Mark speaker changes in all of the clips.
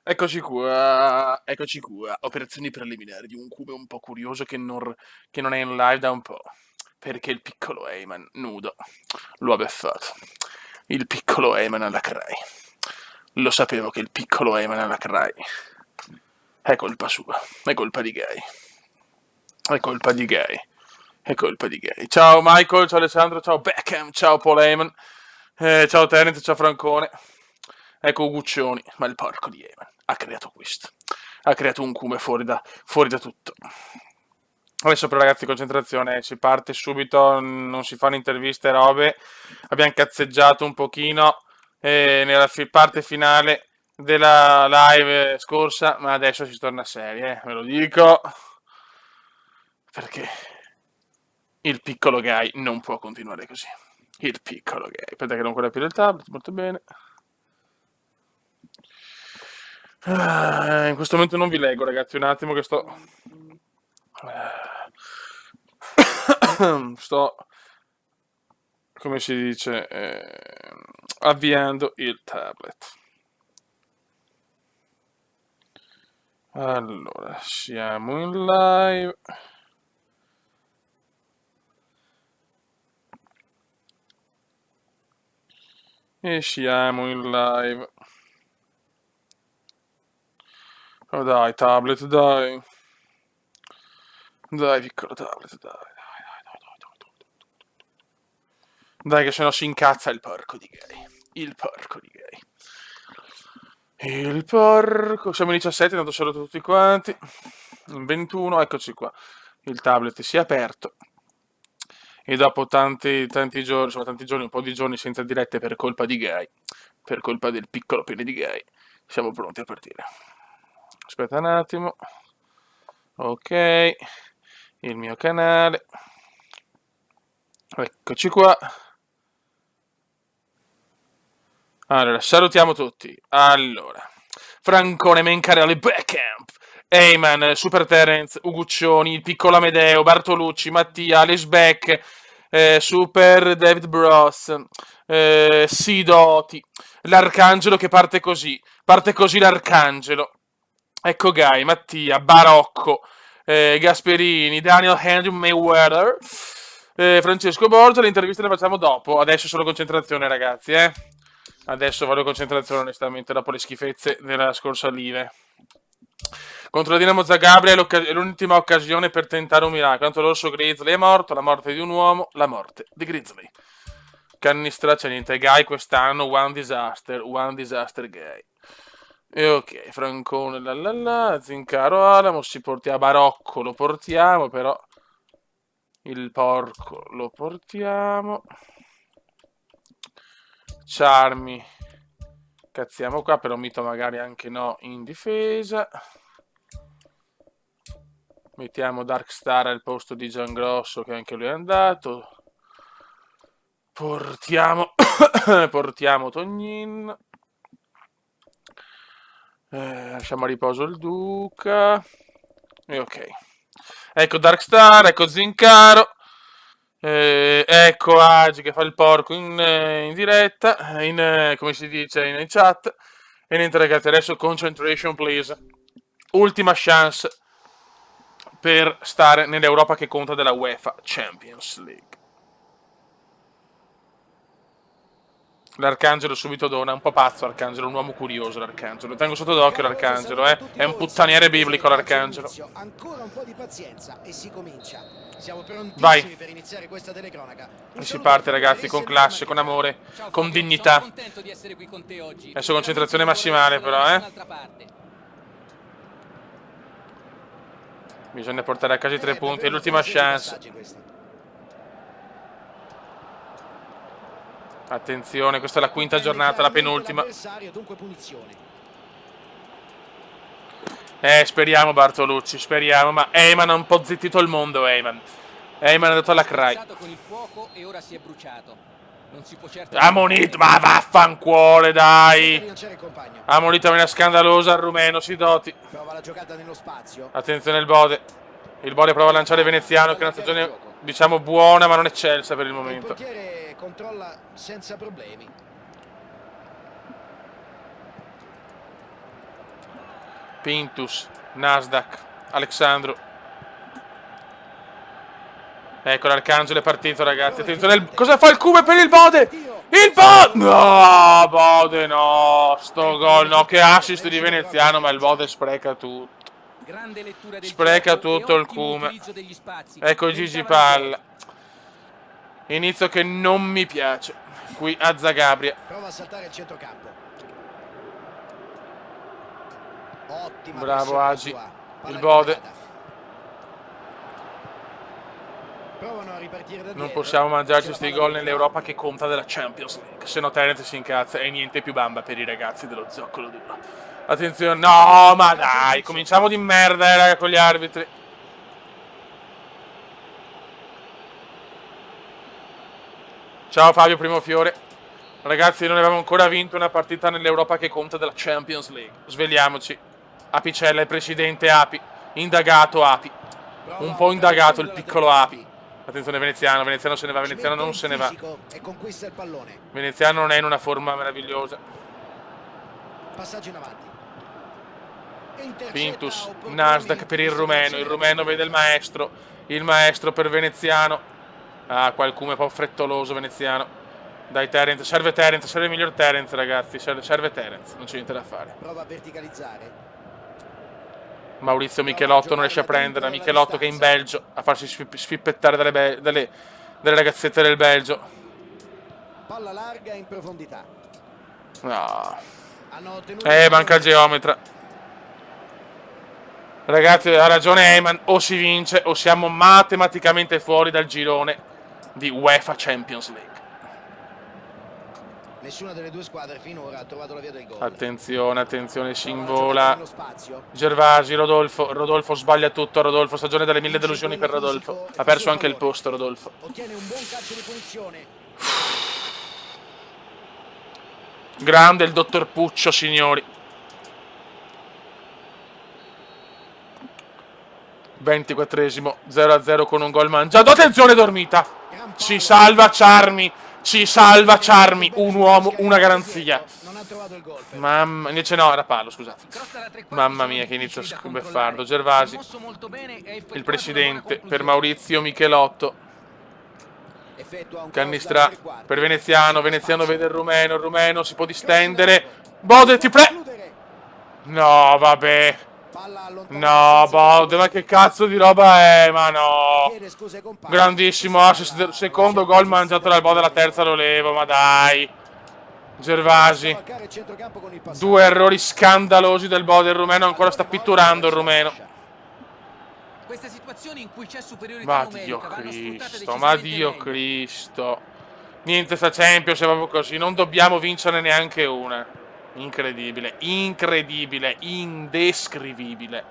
Speaker 1: Eccoci qua. Operazioni preliminari di un cube un po' curioso che non è in live da un po'. Perché il piccolo Eyman, nudo, lo ha beffato. Il piccolo Eyman alla Cry. Lo sapevo che il piccolo Eyman alla Cry. È colpa sua, è colpa di Gay. È colpa di Gay. È colpa di Gay. Ciao Michael, ciao Alessandro, ciao Beckham, ciao Paul Heyman, ciao Terence, ciao Francone. Ecco Guccioni, ma il porco di Heyman ha creato questo. Ha creato un cume fuori da tutto. Adesso però ragazzi, concentrazione, si parte subito, non si fanno interviste e robe. Abbiamo cazzeggiato un pochino nella parte finale della live scorsa, ma adesso si torna serie, ve lo dico. Perché il piccolo Guy non può continuare così. Il piccolo Guy. Aspetta che non guarda più il tablet, molto bene. In questo momento non vi leggo, ragazzi, un attimo che sto, come si dice, avviando il tablet. Allora, siamo in live. E siamo in live. Oh dai, tablet, dai. Dai, piccolo tablet, dai. Dai, che sennò si incazza il porco di Gay. Il porco di Gay. Il porco. Siamo in 17, tanto saluto tutti quanti. In 21, eccoci qua. Il tablet si è aperto. E dopo tanti giorni, insomma tanti giorni, un po' di giorni senza dirette per colpa di Gay, per colpa del piccolo pene di Gay, siamo pronti a partire. Aspetta un attimo. Ok. Il mio canale. Eccoci qua. Allora, salutiamo tutti. Allora, Francone, Mencarelli, Beckham, Heyman, Super Terence, Uguccioni, il piccolo Amedeo, Bartolucci, Mattia, Alex Beck, Super David Bros, Sidoti, l'Arcangelo che parte così l'Arcangelo. Ecco Guy, Mattia, Barocco, Gasperini, Daniel Henry Mayweather, Francesco Borgia. Le interviste le facciamo dopo. Adesso solo concentrazione, ragazzi, eh. Adesso vado concentrazione, onestamente, dopo le schifezze della scorsa live. Contro la Dinamo Zagabria è l'ultima occasione per tentare un miracolo. Tanto l'orso Grizzly è morto, la morte di un uomo, la morte di Grizzly. Cannistra c'è niente, Guy quest'anno, one disaster Guy. E ok, Francone, Zincaro Alamo, si portiamo Barocco, lo portiamo, però il porco lo portiamo. Charmi, cazziamo qua, però Mito magari anche no in difesa. Mettiamo Darkstar al posto di Giangrosso, che anche lui è andato. Portiamo Tognin. Lasciamo a riposo il Duca. E ok. Ecco Darkstar, ecco Zincaro. Ecco Agi che fa il porco in diretta, come si dice in chat. E niente ragazzi, adesso concentration please. Ultima chance per stare nell'Europa che conta della UEFA Champions League. L'Arcangelo subito dona, un po' pazzo l'Arcangelo, un uomo curioso l'Arcangelo. Tengo sotto d'occhio l'Arcangelo, è un puttaniere biblico l'Arcangelo.
Speaker 2: Ancora un po' di pazienza e si comincia. Siamo prontissimi
Speaker 1: Vai.
Speaker 2: Per iniziare questa telecronaca.
Speaker 1: E si parte ragazzi, con classe, con amore, con dignità.
Speaker 3: Sono contento di essere qui con te oggi.
Speaker 1: Adesso concentrazione massimale però, Bisogna portare a casa i 3 punti, è l'ultima chance. Attenzione, questa è la quinta giornata, la penultima. Speriamo Bartolucci, speriamo, ma Heyman ha un po' zittito il mondo, Heyman. Heyman è andato alla cry. Ammonito, ma vaffanculo, dai. Ammonito è una scandalosa al rumeno, Sidoti. Attenzione il Bode. Il Bode prova a lanciare Veneziano, che è una stagione, diciamo, buona, ma non eccelsa per il momento.
Speaker 2: Il portiere controlla senza problemi.
Speaker 1: Pintus, Nasdaq, Alexandro. Ecco, l'Arcangelo è partito, ragazzi. Attenzione, cosa fa il Cume per il Bode? Il Bode! No, Bode no. Sto gol, no. Che assist di Veneziano, ma il Bode spreca tutto. Spreca tutto il Cume. Ecco Gigi Palla. Inizio che non mi piace. Qui a Zagabria.
Speaker 2: Prova a saltare il centrocampo. Ottima
Speaker 1: Bravo Agi.
Speaker 2: sua.
Speaker 1: Il Bode.
Speaker 2: Provano a ripartire da
Speaker 1: Non
Speaker 2: dietro.
Speaker 1: possiamo mangiarci sti gol nell'Europa che conta della Champions League. Se no Terenz si incazza e niente più bamba per i ragazzi dello zoccolo duro. Attenzione, no, ma dai, cominciamo di merda, raga, con gli arbitri. Ciao Fabio Primofiore. Ragazzi, non avevamo ancora vinto una partita nell'Europa che conta della Champions League. Svegliamoci. Apicella, il presidente Api. Indagato Api. Un po' indagato il piccolo Api. Attenzione Veneziano, Veneziano se ne va, Veneziano non se ne va.
Speaker 2: E conquista il pallone.
Speaker 1: Veneziano non è in una forma meravigliosa.
Speaker 2: Passaggio in avanti.
Speaker 1: Pintus, Nasdaq per il rumeno vede il maestro per Veneziano. Ah, qualcuno è un po' frettoloso Veneziano. Dai Terenz, serve il miglior Terenz, ragazzi, serve Terenz, non c'è niente da fare.
Speaker 2: Prova a verticalizzare.
Speaker 1: Maurizio Michelotto non riesce a prenderla, Michelotto che è in Belgio a farsi sfippettare dalle ragazzette del Belgio.
Speaker 2: Palla larga in profondità.
Speaker 1: No.
Speaker 2: Hanno ottenuto
Speaker 1: Manca il geometra. Ragazzi, ha ragione Eyman, o si vince o siamo matematicamente fuori dal girone di UEFA Champions League.
Speaker 2: Nessuna delle due squadre finora ha trovato la via del gol.
Speaker 1: Attenzione, si invola. Gervasi, Rodolfo sbaglia tutto, Rodolfo, stagione delle 1000 delusioni per Rodolfo. Ha perso anche il posto Rodolfo.
Speaker 2: Ottiene un buon calcio di punizione.
Speaker 1: Grande il dottor Puccio, signori. 24esimo, 0-0 con un gol mangiato. Attenzione dormita. Ci salva Charmi. Un uomo, una garanzia. Mamma, invece no, era palo, scusate. Mamma mia, che inizio beffardo. Gervasi, il presidente, per Maurizio Michelotto. Cannistra per Veneziano vede il rumeno si può distendere. Bode, ti no, vabbè. No, Bode, ma che cazzo di roba è? Ma no. Grandissimo assist, secondo gol mangiato dal Bode, la terza lo levo, ma dai. Gervasi. 2 errori scandalosi del Bode, il rumeno ancora sta pitturando il rumeno.
Speaker 3: Queste situazioni in cui c'è superiorità numerica vanno sfruttate
Speaker 1: Ma Dio Cristo. Niente, sta Champions è proprio così, non dobbiamo vincere neanche una. Incredibile, indescrivibile.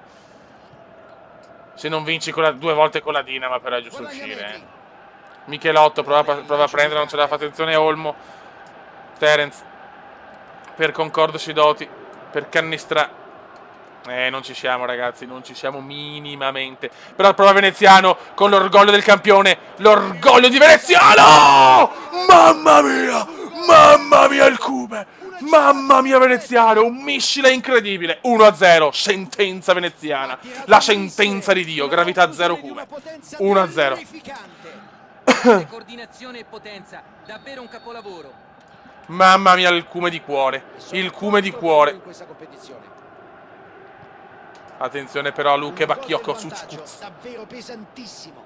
Speaker 1: Se non vinci 2 volte con la Dinamo, però è giusto uscire. Michelotto prova a prendere, non ce la fa. Attenzione Olmo. Terenz per Concordo Sidoti, per Cannistra. Non ci siamo, ragazzi, non ci siamo minimamente. Però prova Veneziano con l'orgoglio del campione. L'orgoglio di Veneziano! Mamma mia il Cume! Mamma mia Veneziano, un missile incredibile. 1-0, sentenza veneziana. La sentenza di Dio, gravità 0 Cume. 1-0.
Speaker 3: Coordinazione e potenza, davvero un capolavoro.
Speaker 1: Mamma mia, il Cume di cuore. Attenzione però a Luca e Bacchiocco.
Speaker 2: Davvero pesantissimo.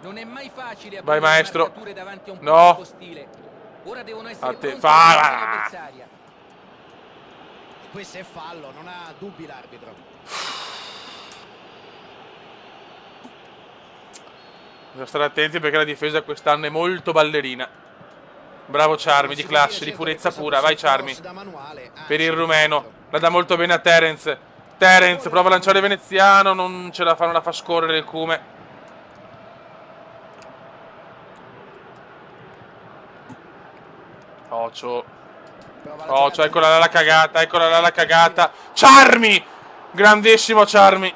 Speaker 3: Non è mai facile
Speaker 1: vai maestro.
Speaker 3: Davanti a un
Speaker 1: no.
Speaker 3: Ora devono essere pronti
Speaker 2: l'avversaria. Questo è fallo, non ha dubbi l'arbitro.
Speaker 1: Bisogna stare attenti perché la difesa quest'anno è molto ballerina. Bravo Charmi, di classe, di purezza pura. Vai Charmi. Per il rumeno. La dà molto bene a Terenz. Prova a lanciare Veneziano. Non ce la fa, non la fa scorrere il Cume. Ocio, eccola là la cagata. Charmi! Grandissimo Charmi.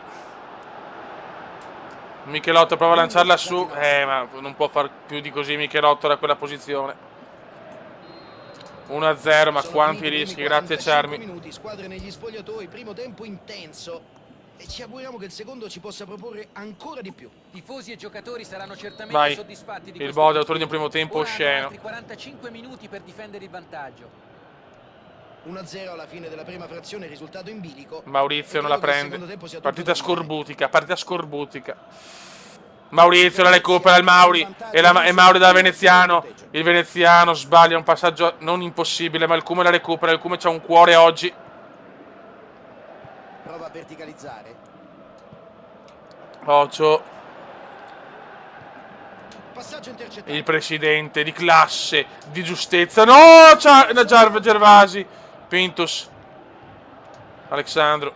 Speaker 1: Michelotto prova a lanciarla su. Ma non può far più di così Michelotto da quella posizione. 1-0, ma
Speaker 2: Sono
Speaker 1: quanti
Speaker 2: finiti i
Speaker 1: rischi,
Speaker 2: primi
Speaker 1: grazie
Speaker 2: 45
Speaker 1: Charmi.
Speaker 2: minuti, squadre negli spogliatoi, primo tempo intenso. E ci auguriamo che il secondo ci possa proporre ancora di più.
Speaker 3: Tifosi e giocatori saranno certamente
Speaker 1: Vai,
Speaker 3: soddisfatti di
Speaker 1: il
Speaker 3: questo
Speaker 1: Bode, autore di un
Speaker 3: punteggio.
Speaker 1: primo tempo
Speaker 3: Ora hanno
Speaker 1: osceno.
Speaker 3: altri 45 minuti per difendere il vantaggio.
Speaker 2: 1-0 alla fine della prima frazione, risultato in bilico.
Speaker 1: Maurizio non la prende. Partita
Speaker 2: Partita
Speaker 1: scorbutica, partita scorbutica. Maurizio la recupera il Mauri e Mauri da Veneziano. Il veneziano sbaglia un passaggio non impossibile, ma il Cume la recupera. Il Cume c'ha un cuore oggi.
Speaker 2: Prova a verticalizzare.
Speaker 1: Ocio,
Speaker 2: Passaggio intercettato.
Speaker 1: il presidente di classe, di giustezza. No, Gervasi. Pintus. Alexandro.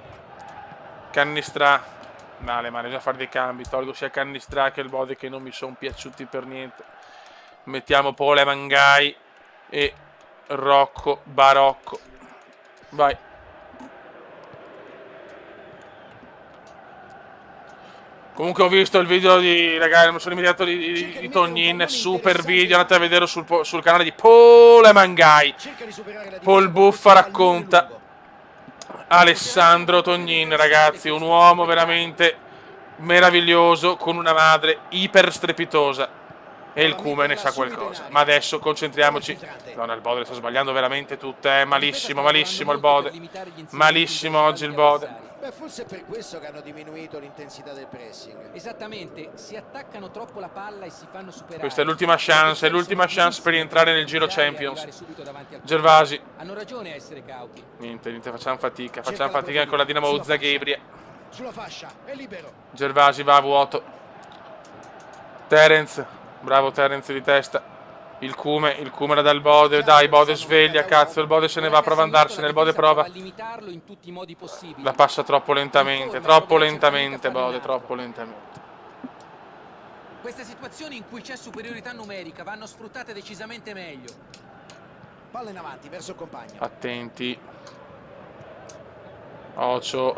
Speaker 1: Cannistra. Male, bisogna fare dei cambi. Tolgo sia Cannistra che il Bode che non mi sono piaciuti per niente. Mettiamo Pole Mangai e Rocco Barocco. Vai. Comunque ho visto il video di, ragazzi, mi sono immediato di Tognin, super video, andate a vederlo sul canale di Pole Mangai. Paul Buffa racconta Alessandro Tognin, ragazzi, un uomo veramente meraviglioso con una madre iper strepitosa e il Cume ne sa qualcosa. Ma adesso concentriamoci. No, il Bode sta sbagliando veramente tutte, malissimo, malissimo il Bode. Malissimo oggi il Bode.
Speaker 2: Beh, forse è per questo che hanno diminuito l'intensità del pressing.
Speaker 3: Esattamente, si attaccano troppo la palla e si fanno superare.
Speaker 1: Questa è l'ultima chance per rientrare nel Giro Champions. Gervasi.
Speaker 3: Hanno ragione a essere cauti.
Speaker 1: Niente, facciamo fatica con la Dinamo Zagabria.
Speaker 2: Sulla fascia, è libero.
Speaker 1: Gervasi va a vuoto. Terence, bravo Terence di testa. Il Cume era dal Bode, dai Bode sveglia, cazzo, il Bode se ne va, prova ad andarsene, il Bode prova. La passa troppo lentamente Bode, troppo lentamente.
Speaker 3: Queste situazioni in cui c'è superiorità numerica vanno sfruttate decisamente meglio.
Speaker 2: Palla in avanti, verso il compagno.
Speaker 1: Attenti. Ocio.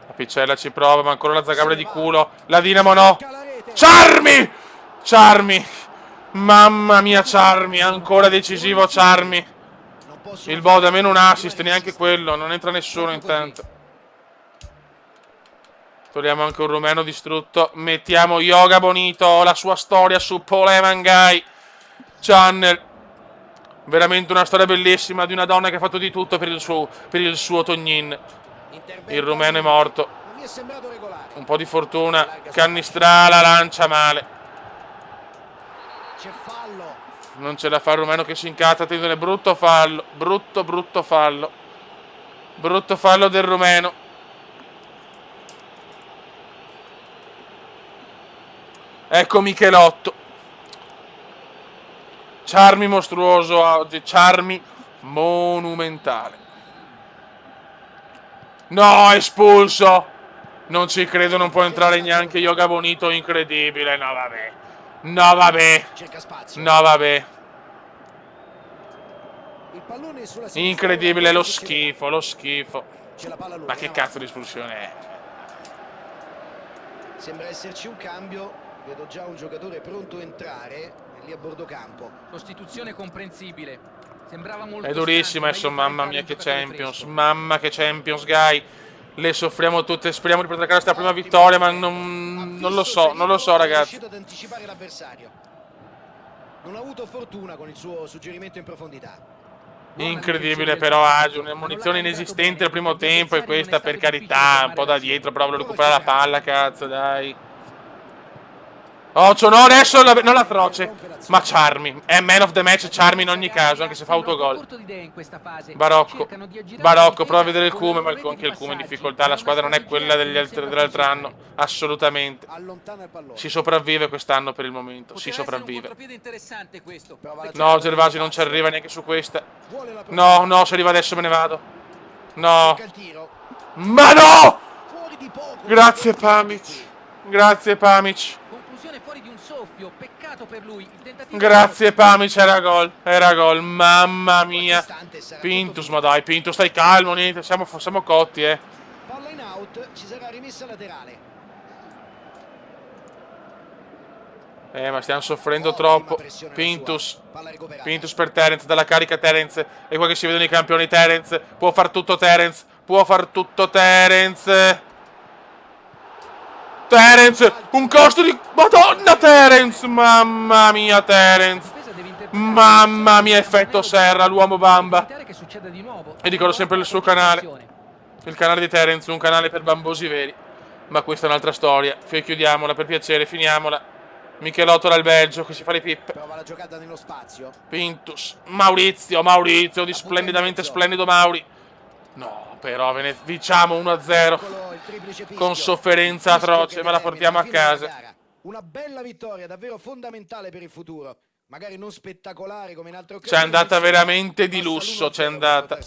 Speaker 1: La Piccella ci prova, ma ancora la Zagabria di culo. La Dinamo no. Charmi. Mamma mia, Charmi. Ancora decisivo Charmi. Il Bode, almeno un assist, neanche quello. Non entra nessuno intanto. Togliamo anche un rumeno distrutto. Mettiamo Yoga Bonito, la sua storia su Pole Mangai Channel. Veramente una storia bellissima di una donna che ha fatto di tutto per il suo Tognin. Il rumeno è morto. Un po' di fortuna. Cannistra la lancia male.
Speaker 2: C'è fallo.
Speaker 1: Non ce la fa il rumeno che si incazza. Attenzione, brutto fallo. Brutto fallo. Brutto fallo del rumeno. Ecco Michelotto. Charmi mostruoso oggi. Charmi monumentale. No, espulso. Non ci credo, non può entrare neanche Yoga Bonito, incredibile. No, vabbè. Incredibile, lo schifo. Ma che cazzo di espulsione è?
Speaker 2: Sembra esserci un cambio. Vedo già un giocatore pronto a entrare lì a bordo campo.
Speaker 3: Sostituzione comprensibile. Sembrava molto
Speaker 1: È durissima,
Speaker 3: stanco,
Speaker 1: insomma, mamma mia che Champions. Mamma che Champions, guy. Le soffriamo tutte, speriamo di portare a casa questa prima vittoria, ma non lo so, ragazzi.
Speaker 2: Ad anticipare l'avversario. Non ha avuto fortuna con il suo suggerimento in profondità.
Speaker 1: Incredibile però, una munizione inesistente al primo tempo e questa per carità, un po' da dietro, però volevo recuperare la palla, cazzo, dai. Ocio, no, adesso non la croce. Ma Charmi, è man of the match Charmi in ogni caso, anche se fa autogol. Barocco, prova a vedere il Cume, ma anche il Cume in difficoltà. La squadra non è quella dell'altro anno, assolutamente. Si sopravvive quest'anno per il momento, si sopravvive. No, Gervasi non ci arriva neanche su questa. No, se arriva adesso me ne vado. No. Ma no! Grazie Pamic. Grazie Pamic, era gol, mamma mia. Pintus, ma dai, Pintus, stai calmo, niente, siamo cotti,
Speaker 2: Palla in out, ci sarà rimessa laterale.
Speaker 1: Ma stiamo soffrendo troppo. Pintus per Terence, dalla carica Terence. E qua che si vedono i campioni Terence. Può far tutto Terence. Terence, un costo di... Madonna Terence, mamma mia Terence. Mamma mia, effetto serra, l'uomo bamba. E dicono sempre il suo canale. Il canale di Terence, un canale per bambosi veri. Ma questa è un'altra storia. Chiudiamola per piacere, finiamola. Michelotto dal Belgio che si fa le pippe.
Speaker 2: Prova la giocata nello spazio.
Speaker 1: Pintus, Maurizio di splendidamente splendido Mauri. No, però vinciamo 1-0 con sofferenza atroce, ma la portiamo a casa.
Speaker 2: Una bella vittoria, davvero fondamentale per il futuro. Magari non spettacolare come in altre
Speaker 1: occasioni. C'è andata veramente di lusso, c'è andata.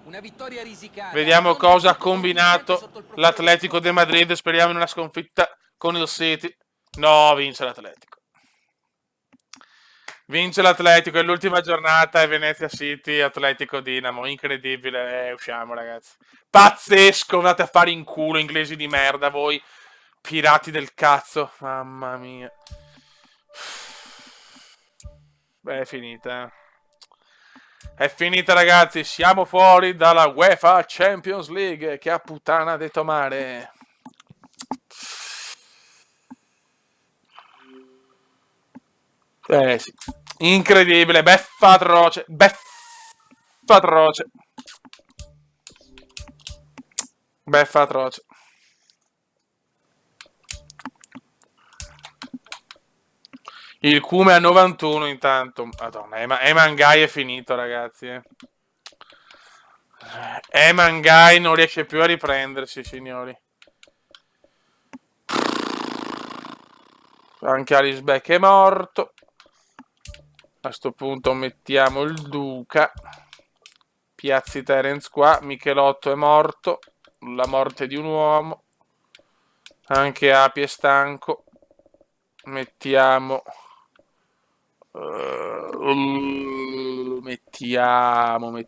Speaker 3: Una vittoria risicata.
Speaker 1: Vediamo cosa ha combinato l'Atletico de Madrid, speriamo in una sconfitta con il City. No, vince l'Atletico. Vince l'Atletico, è l'ultima giornata, è Venezia City, Atletico Dinamo, incredibile, usciamo ragazzi. Pazzesco, andate a fare in culo, inglesi di merda, voi, pirati del cazzo, mamma mia. Beh, è finita. È finita ragazzi, siamo fuori dalla UEFA Champions League, che a puttana detto male. Sì. Incredibile, beffa atroce. Il Cume a 91 intanto. Madonna, Emangai è finito ragazzi. Emangai non riesce più a riprendersi, signori. Anche Alisbeck è morto. A sto punto mettiamo il Duca. Piazzi Terence qua. Michelotto è morto. La morte di un uomo. Anche Api è stanco. Mettiamo. Mettiamo.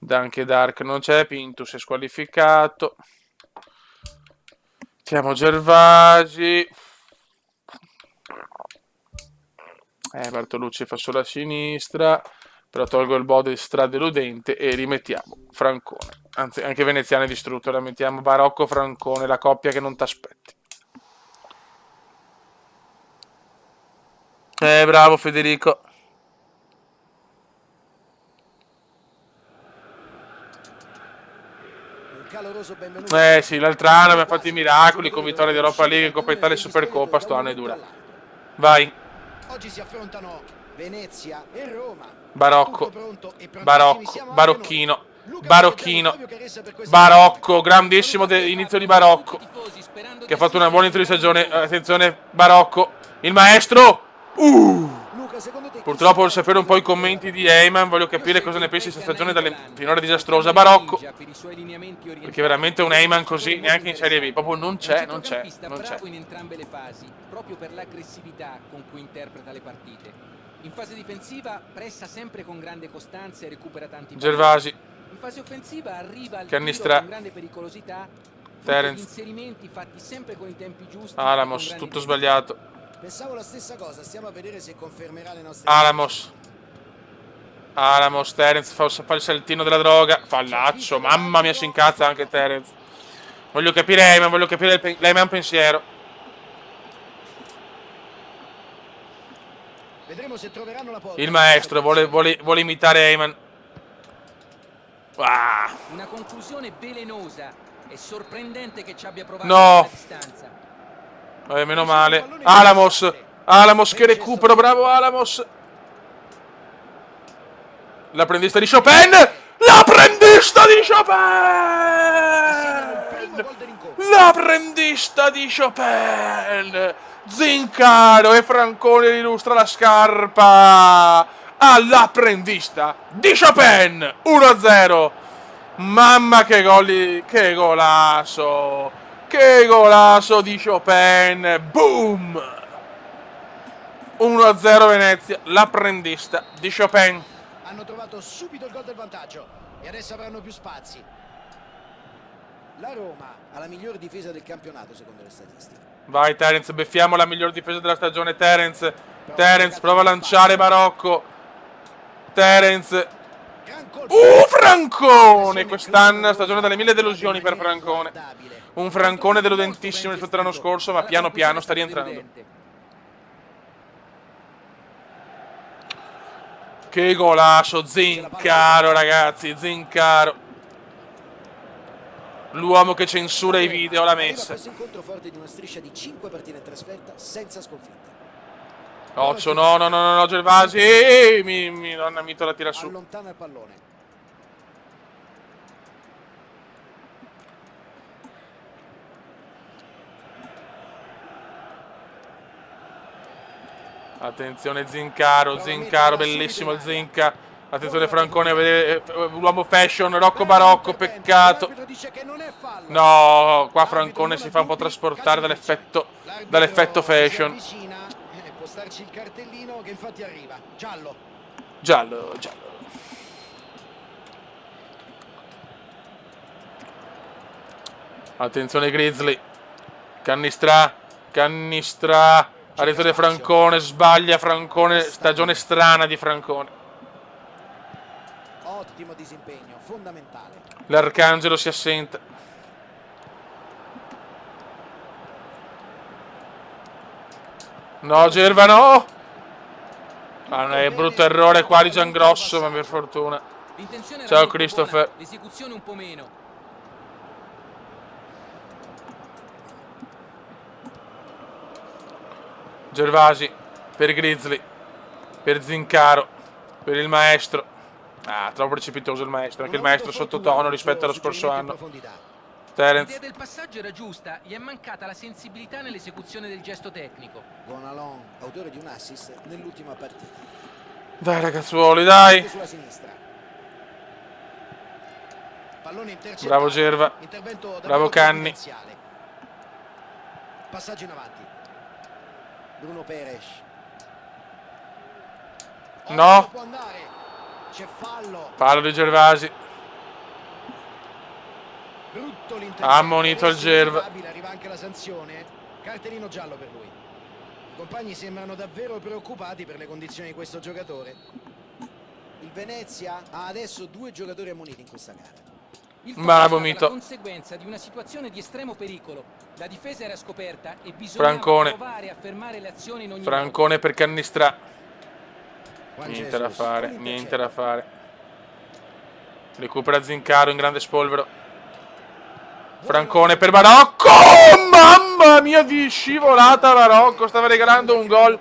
Speaker 1: Anche Dark non c'è. Pintus è squalificato. Mettiamo Gervasi. Bartolucci fa solo a sinistra. Però tolgo il body stradeludente e rimettiamo Francone. Anzi, anche Veneziano è distrutto. La mettiamo Barocco Francone, la coppia che non t'aspetti. Bravo Federico. Sì, l'altro anno abbiamo fatto i miracoli con vittoria di Europa League, Coppa Italia e Supercoppa. Sto anno è dura. Vai.
Speaker 2: Oggi si affrontano Venezia e Roma.
Speaker 1: Barocco, Barocco, grandissimo inizio di Barocco, che ha fatto una buona inizio di stagione. Attenzione Barocco, il maestro. Purtroppo voglio sapere un po' i commenti di Heyman, voglio capire cosa ne pensi di questa stagione finora disastrosa. Barocco, perché veramente un Heyman così neanche in Serie B proprio non c'è.
Speaker 3: Bravo in entrambe le fasi, proprio per l'aggressività con cui interpreta le partite. In fase difensiva pressa sempre con grande costanza e recupera tanti
Speaker 1: Gervasi.
Speaker 3: In fase offensiva arriva al
Speaker 1: Cannistra.
Speaker 3: con grande pericolosità.
Speaker 1: Terence.
Speaker 3: Inserimenti fatti sempre con i tempi giusti.
Speaker 1: Alamos, tutto sbagliato.
Speaker 2: Pensavo la stessa cosa, stiamo a vedere se confermerà le nostre.
Speaker 1: Alamos, Terence fa il saltino della droga. Fallaccio, mamma mia, si incazza anche Terence. Voglio capire Heyman, l'Heyman pensiero.
Speaker 2: Vedremo se troveranno la porta.
Speaker 1: Il maestro vuole imitare Heyman.
Speaker 3: Una conclusione velenosa. È sorprendente che ci abbia provato
Speaker 1: a
Speaker 3: distanza.
Speaker 1: Meno male. Alamos che recupero, bravo Alamos. L'apprendista di Chopin. Zincaro e Francone illustra la scarpa all'apprendista di Chopin. 1-0. Mamma che gol, che golasso. Che golasso di Chopin. Boom. 1-0 Venezia. L'apprendista di Chopin.
Speaker 2: Hanno trovato subito il gol del vantaggio e adesso avranno più spazi. La Roma ha la miglior difesa del campionato secondo le statistiche.
Speaker 1: Vai Terence, beffiamo la miglior difesa della stagione. Terence prova a lanciare Barocco. Terence. Francone! Quest'anno stagione dalle 1000 delusioni per Francone. Un Francone deludentissimo rispetto all'anno scorso, ma piano piano sta rientrando. Che golasso, Zincaro ragazzi, Zincaro. L'uomo che censura i video l'ha messa.
Speaker 2: Questo incontro forte di una striscia di 5 partite in trasferta senza sconfitta.
Speaker 1: Occhio, no, Gervasi, donna mito la tira su.
Speaker 2: Allontana il pallone.
Speaker 1: Attenzione Zincaro, bellissimo Zinca. Attenzione Francone, l'uomo fashion, Rocco Barocco, peccato. No, qua Francone si fa un po' trasportare dall'effetto fashion.
Speaker 2: Può starci il cartellino che infatti arriva.
Speaker 1: Giallo. Attenzione Grizzly. Cannistra. Attenzione Francone, sbaglia Francone, stagione strana di Francone.
Speaker 2: Ottimo disimpegno, fondamentale.
Speaker 1: L'Arcangelo si assenta. No, Gerva no! È brutto errore qua di Giangrosso, ma per fortuna. Ciao Christopher.
Speaker 3: L'esecuzione un po' meno.
Speaker 1: Gervasi per Grizzly, per Zincaro, per il maestro. Troppo precipitoso il maestro, anche il maestro sottotono rispetto allo scorso anno. Terence.
Speaker 3: L'idea del passaggio era giusta, gli è mancata la sensibilità nell'esecuzione del gesto tecnico.
Speaker 2: Gonalon, autore di un assist nell'ultima partita.
Speaker 1: Dai ragazzuoli, dai.
Speaker 2: Sulla sinistra. Pallone intercettato.
Speaker 1: Bravo Gerva. Bravo Canni.
Speaker 2: Passaggio in avanti. Bruno Peres.
Speaker 1: No.
Speaker 2: C'è fallo.
Speaker 1: Fallo di Gervasi.
Speaker 2: Brutto
Speaker 1: ha ammonito il Gerva.
Speaker 2: Arriva anche la sanzione. Cartellino giallo per lui. I compagni sembrano davvero preoccupati per le condizioni di questo giocatore. Il Venezia ha adesso 2 giocatori ammoniti in questa gara.
Speaker 1: Bravo Mito.
Speaker 3: La conseguenza di una situazione di estremo pericolo. La difesa era scoperta e bisognava provare a fermare le azioni in ogni
Speaker 1: Francone per Cannistra. Niente da fare. Recupera Zincaro in grande spolvero. Francone per Barocco. Mamma mia di scivolata Barocco. Stava regalando un gol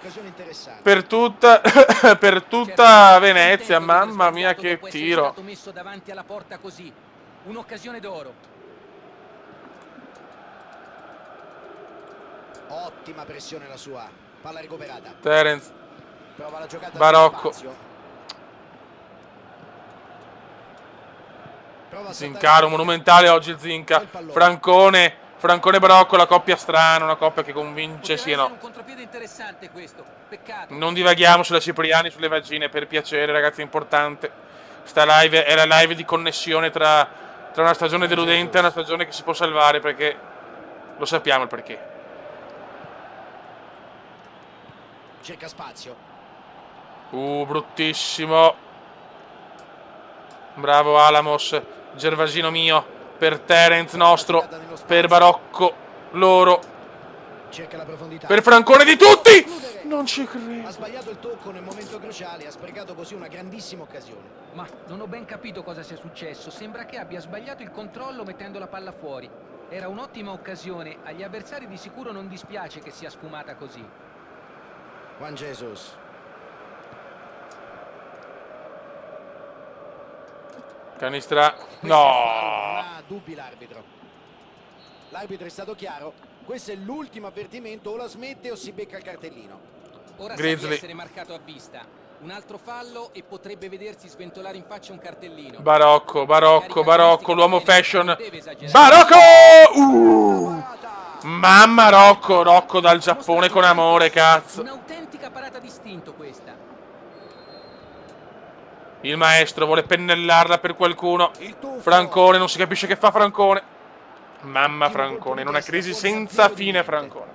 Speaker 1: per tutta Venezia. Mamma mia che tiro.
Speaker 3: Messo davanti alla porta così. Un'occasione d'oro.
Speaker 2: Ottima pressione la sua. Palla recuperata.
Speaker 1: Terence.
Speaker 2: Prova la giocata.
Speaker 1: Barocco. Zincaro, monumentale oggi Zinca. Francone Barocco, la coppia strana, una coppia che convince, sì e no.
Speaker 3: Un contropiede interessante questo. Peccato.
Speaker 1: Non divaghiamo sulla Cipriani, sulle vagine, per piacere ragazzi, è importante. Sta live è la live di connessione tra una stagione deludente e una stagione che si può salvare, perché lo sappiamo il perché.
Speaker 2: Cerca spazio.
Speaker 1: Bruttissimo. Bravo Alamos. Gervasino mio. Per Terence nostro. Per Barocco loro.
Speaker 2: Cerca la profondità.
Speaker 1: Per Francone di tutti. Non ci credo.
Speaker 2: Ha sbagliato il tocco nel momento cruciale. Ha sprecato così una grandissima occasione.
Speaker 3: Ma non ho ben capito cosa sia successo. Sembra che abbia sbagliato il controllo mettendo la palla fuori. Era un'ottima occasione. Agli avversari di sicuro non dispiace che sia sfumata così.
Speaker 2: Juan Jesus.
Speaker 1: Canistra. No.
Speaker 2: Non ha dubbi l'arbitro. L'arbitro è stato chiaro. Questo è l'ultimo avvertimento. O la smette o si becca il cartellino.
Speaker 3: Ora sa di essere marcato a vista. Un altro fallo e potrebbe vedersi sventolare in faccia un cartellino.
Speaker 1: Barocco, l'uomo fashion. Barocco! Mamma Rocco dal Giappone con amore, cazzo.
Speaker 3: Un'autentica parata d'istinto questa.
Speaker 1: Il maestro vuole pennellarla per qualcuno. Francone, non si capisce che fa Francone. Mamma Francone, in una crisi senza fine Francone.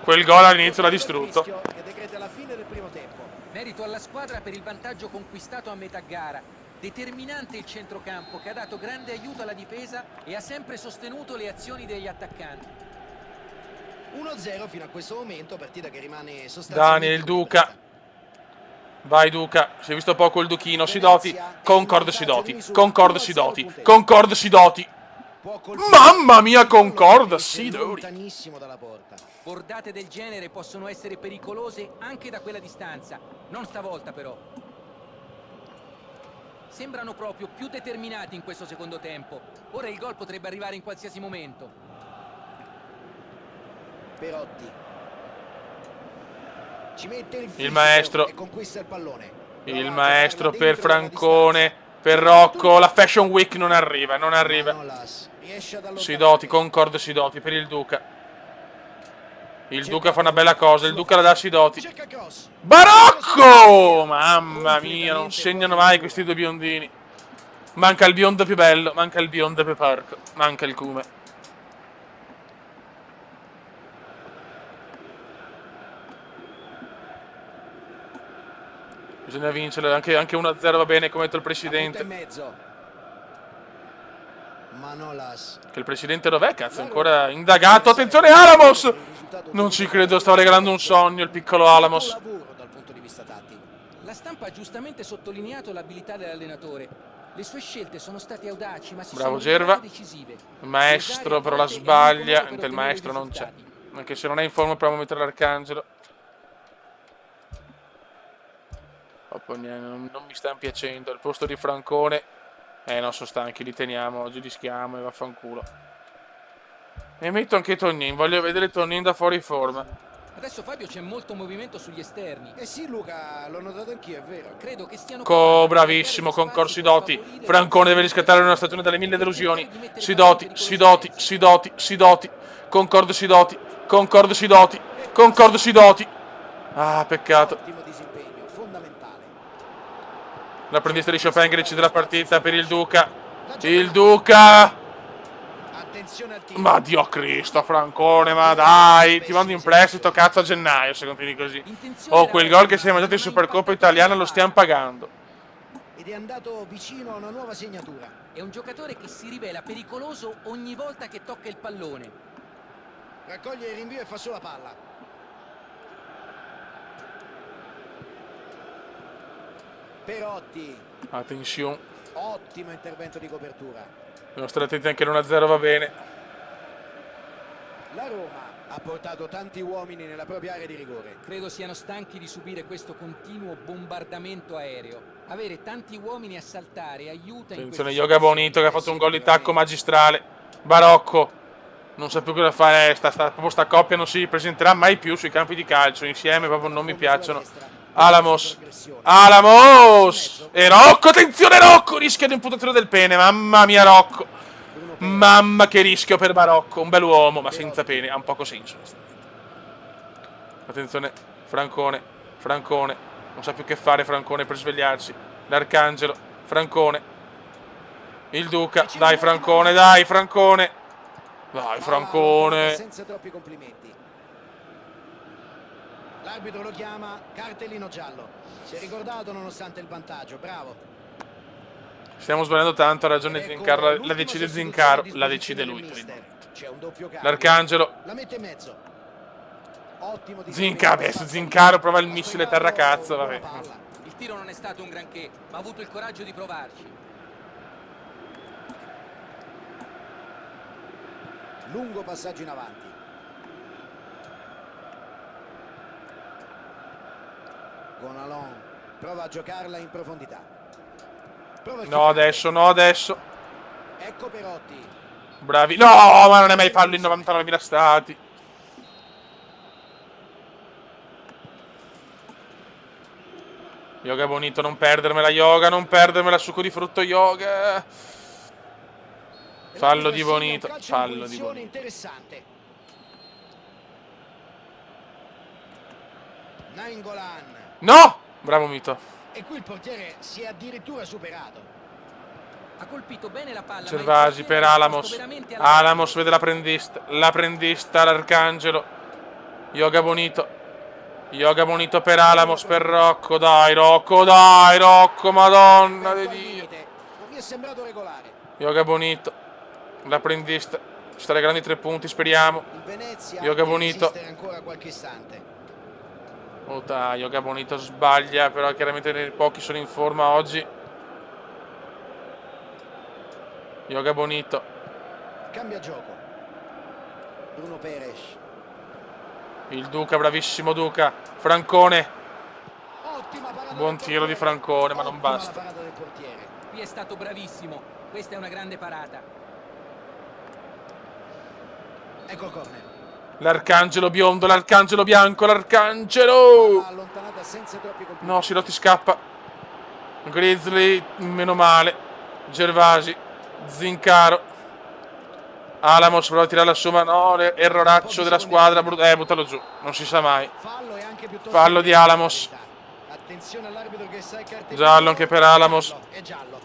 Speaker 1: quel gol all'inizio l'ha distrutto.
Speaker 2: Che decreta la fine del primo tempo.
Speaker 3: Merito alla squadra per il vantaggio conquistato a metà gara. Determinante il centrocampo che ha dato grande aiuto alla difesa e ha sempre sostenuto le azioni degli attaccanti.
Speaker 2: 1-0 fino a questo momento, partita che rimane sostanzialmente
Speaker 1: Daniel Duca. Vai Duca, si è visto poco il Duchino, Sidoti, Concord Sidoti, Concord Sidoti, Concord Sidoti. Mamma mia, Concord Sidoti.
Speaker 2: Lontanissimo dalla porta.
Speaker 3: Bordate del genere possono essere pericolose anche da quella distanza, non stavolta però. Sembrano proprio più determinati in questo secondo tempo. Ora il gol potrebbe arrivare in qualsiasi momento.
Speaker 2: Perotti. Ci mette il fisico
Speaker 1: maestro.
Speaker 2: e conquista il pallone.
Speaker 1: Il maestro per Francone, per Rocco, la Fashion Week non arriva, non arriva. Sidoti, Concord Sidoti per il Duca. Il Duca fa una bella cosa, il Duca la dà a Sidoti. Barocco! Mamma mia, non segnano mai questi due biondini. Manca il biondo più bello, manca il biondo più porco, manca il cume. Bisogna vincere, anche 1-0 va bene, come ha detto il presidente.
Speaker 2: Manolas.
Speaker 1: Che il presidente dov'è? Cazzo, è ancora indagato. Attenzione Alamos! Non ci credo, stava regalando un sogno il piccolo Alamos.
Speaker 3: La stampa ha giustamente sottolineato l'abilità dell'allenatore. Le sue scelte sono state audaci, ma
Speaker 1: Bravo
Speaker 3: sono
Speaker 1: Gerva.
Speaker 3: decisive.
Speaker 1: Il maestro però la sbaglia, mentre il maestro non c'è. Anche se non è in forma proviamo a mettere l'Arcangelo. Non mi stanno piacendo. Al posto di Francone. Non sono stanchi, li teniamo, oggi rischiamo e vaffanculo. E metto anche Tonnin, voglio vedere Tonnin da fuori forma.
Speaker 3: Adesso Fabio c'è molto movimento sugli esterni.
Speaker 2: Eh sì Luca, l'ho notato anch'io, è vero.
Speaker 3: Credo che stiano
Speaker 1: Bravissimo con Sidoti. Francone deve riscattare una stagione dalle 1000 delusioni. Sidoti, Sidoti, Sidoti, Sidoti. Concord Sidoti, Concord Sidoti, Concord Sidoti. Ah, peccato.
Speaker 2: Ottimo disimpegno, fondamentale.
Speaker 1: L'apprendista di Chopin che decide la partita per il Duca. Il Duca.
Speaker 2: Attenzione al tiro.
Speaker 1: Ma Dio Cristo, Francone, ma dai. Ti mando in prestito, cazzo, a gennaio, se continui così. Oh, quel gol che si è mangiato in Supercoppa italiana lo stiamo pagando.
Speaker 2: Ed è andato vicino a una nuova segnatura.
Speaker 3: È un giocatore che si rivela pericoloso ogni volta che tocca il pallone.
Speaker 2: Raccoglie il rinvio e fa sulla palla. Perotti.
Speaker 1: Attenzione.
Speaker 2: Ottimo intervento di copertura.
Speaker 1: Devono stare attenti anche l'1-0 va bene.
Speaker 2: La Roma ha portato tanti uomini nella propria area di rigore.
Speaker 3: Credo siano stanchi di subire questo continuo bombardamento aereo. Avere tanti uomini a saltare aiuta in
Speaker 1: Attenzione Yoga Bonito che ha fatto un gol di tacco magistrale. Barocco. Non sa più cosa fare. Proprio sta coppia non si presenterà mai più sui campi di calcio. Insieme proprio non mi piacciono. Alamos. Alamos. E Rocco. Attenzione Rocco. Rischia di imputazione del pene. Mamma mia Rocco. Mamma che rischio per Barocco. Un bel uomo ma senza pene. Ha un poco senso. Attenzione. Francone. Francone. Non sa più che fare Francone per svegliarsi. L'Arcangelo. Francone. Il Duca. Dai Francone. Dai Francone. Dai Francone.
Speaker 2: Senza troppi complimenti. L'arbitro lo chiama cartellino giallo. Si è ricordato nonostante il vantaggio. Bravo.
Speaker 1: Stiamo sbagliando tanto, ha ragione Zincaro. La decide Zincaro. La decide lui per il momento.
Speaker 2: C'è un doppio cambio.
Speaker 1: L'Arcangelo.
Speaker 2: La mette in mezzo. Ottimo di
Speaker 1: Zincaro. Adesso Zincaro prova il missile terra cazzo. Vabbè.
Speaker 3: Il tiro non è stato un granché, ma ha avuto il coraggio di provarci.
Speaker 2: Lungo passaggio in avanti. Gonalon prova a giocarla in profondità.
Speaker 1: No adesso, no adesso.
Speaker 2: Ecco Perotti.
Speaker 1: Bravi. No, ma non è mai fallo in 99.000 stati. Yoga Bonito, non perdermela Yoga, non perdermela succo di frutto Yoga. Fallo di Bonito, fallo di Bonito.
Speaker 2: Interessante. Nainggolan.
Speaker 1: No! Bravo Mito.
Speaker 2: E qui il portiere si è addirittura superato.
Speaker 3: Ha colpito bene la palla.
Speaker 1: Gervasi per Alamos. Alamos vede l'apprendista. L'apprendista, l'Arcangelo. Yoga Bonito. Yoga Bonito per Alamos, per Rocco. Dai, Rocco, madonna di Dio.
Speaker 2: Non mi è sembrato regolare.
Speaker 1: Yoga Bonito. L'apprendista. Ci sta regalando i 3 punti, speriamo.
Speaker 2: Il Venezia
Speaker 1: Yoga Bonito.
Speaker 2: ancora qualche istante.
Speaker 1: Oh dai, Yoga Bonito sbaglia, però chiaramente pochi sono in forma oggi. Yoga Bonito.
Speaker 2: Cambia gioco. Bruno Peres.
Speaker 1: Il Duca, bravissimo Duca. Francone.
Speaker 2: Ottima parata
Speaker 1: Buon
Speaker 2: del
Speaker 1: tiro di
Speaker 2: portiere.
Speaker 1: Francone, ma non
Speaker 2: Ottima
Speaker 1: basta.
Speaker 2: la parata del portiere.
Speaker 3: Qui è stato bravissimo. Questa è una grande parata.
Speaker 2: Ecco il corner.
Speaker 1: L'arcangelo biondo, l'arcangelo bianco, l'arcangelo!
Speaker 2: Allontanata senza troppi complimenti.
Speaker 1: No, Sirotti scappa. Grizzly, meno male. Gervasi, Zincaro. Alamos prova a tirare la somma. No, erroraccio della squadra. Buttalo giù, non si sa mai.
Speaker 2: Fallo e anche piuttosto
Speaker 1: Fallo di Alamos.
Speaker 2: Attenzione all'arbitro che sa il cartellino.
Speaker 1: Giallo anche per Alamos.
Speaker 2: È giallo.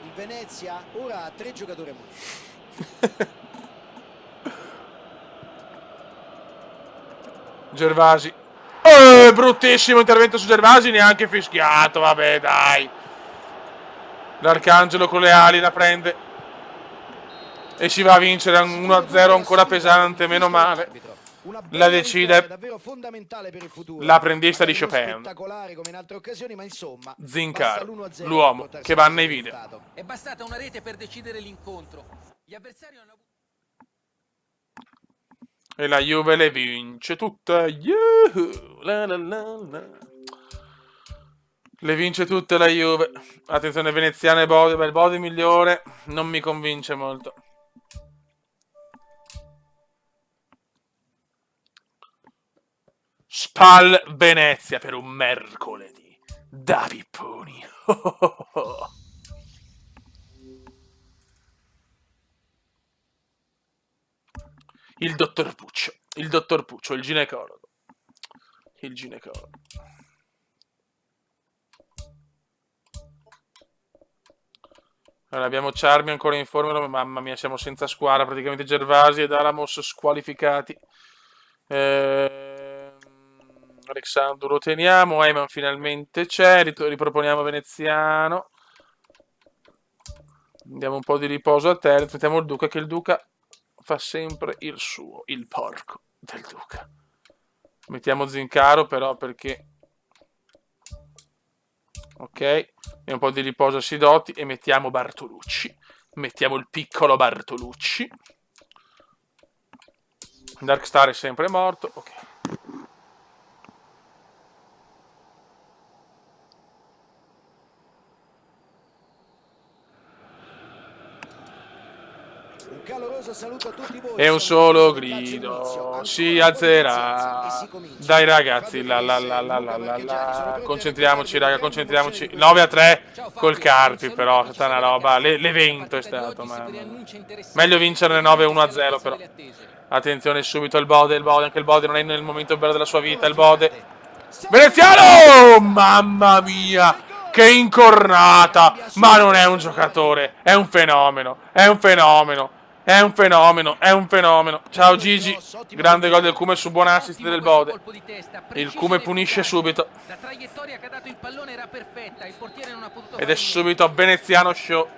Speaker 2: Il Venezia ora ha 3 giocatori ammoniti.
Speaker 1: Gervasi. Bruttissimo intervento su Gervasi, neanche fischiato, vabbè dai. L'arcangelo con le ali la prende. E si va a vincere un 1-0 ancora pesante, meno male. La decide
Speaker 2: davvero fondamentale per il futuro.
Speaker 1: l'apprendista di Chopin.
Speaker 2: Spettacolare come in altre occasioni, ma insomma,
Speaker 1: Zincaro,
Speaker 2: basta l'1-0
Speaker 1: l'uomo
Speaker 2: per
Speaker 1: che va nei video.
Speaker 2: risultato.
Speaker 3: È bastata una rete per decidere l'incontro. Gli avversari hanno avuto...
Speaker 1: E la Juve le vince tutta. Yuhu, la la la la. Le vince tutte la Juve. Attenzione, veneziane Bode. Beh, il Bode migliore non mi convince molto. Spal Venezia per un mercoledì da pipponi. Il dottor Puccio, il ginecologo. Il ginecologo. Allora, abbiamo Charmi ancora in forma, mamma mia, siamo senza squadra, praticamente Gervasi ed Alamos squalificati. Alexandro lo teniamo, Eyman finalmente c'è, riproponiamo Veneziano. Diamo un po' di riposo a te, mettiamo il Duca, che il Duca fa sempre il suo, il porco del Duca. Mettiamo Zincaro però perché... Ok, e un po' di riposo a Sidoti e mettiamo Bartolucci. Mettiamo il piccolo Bartolucci. Darkstar è sempre morto, ok.
Speaker 2: Un caloroso saluto a tutti voi.
Speaker 1: E un solo grido si alzerà. Dai ragazzi, concentriamoci raga, concentriamoci. 9-3 col Carpi, però è stata una roba, l'evento è stato, ma meglio vincerne 9-1-0 però. Attenzione subito il Bode, anche il Bode non è nel momento bello della sua vita, il Bode. Veneziano! Mamma mia! Che incornata! Ma non è un giocatore, è un fenomeno, è un fenomeno. È un fenomeno, è un fenomeno. Ciao Gigi, grande gol del Cume su buon assist del Bode. Il Cume punisce subito.
Speaker 3: La traiettoria che ha dato il pallone era perfetta, il portiere non ha potuto
Speaker 1: Ed è subito Veneziano show.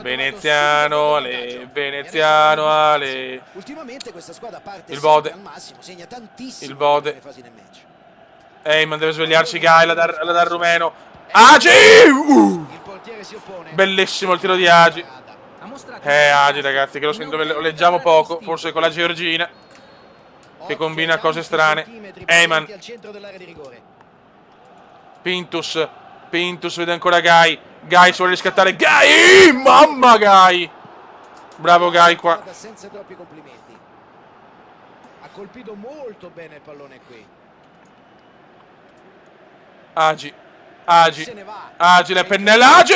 Speaker 1: Veneziano Ale, Veneziano Ale.
Speaker 2: Ultimamente questa squadra parte
Speaker 1: il Bode.
Speaker 2: al massimo, segna tantissimo
Speaker 1: il Bode.
Speaker 2: nelle fasi del match.
Speaker 1: Eyman deve svegliarsi, Gai, la dar rumeno. Agi!
Speaker 2: Il portiere si oppone.
Speaker 1: Bellissimo il tiro di Agi. Agi ragazzi, che lo sento, lo leggiamo poco, forse con la Georgina, che combina cose strane. Eyman. Pintus vede ancora Gai. Gai si vuole riscattare. Gai! Mamma Gai! Bravo Gai qua.
Speaker 2: Senza troppi complimenti. Ha colpito molto bene il pallone qui.
Speaker 1: Agi. Agi la pennella. Agi!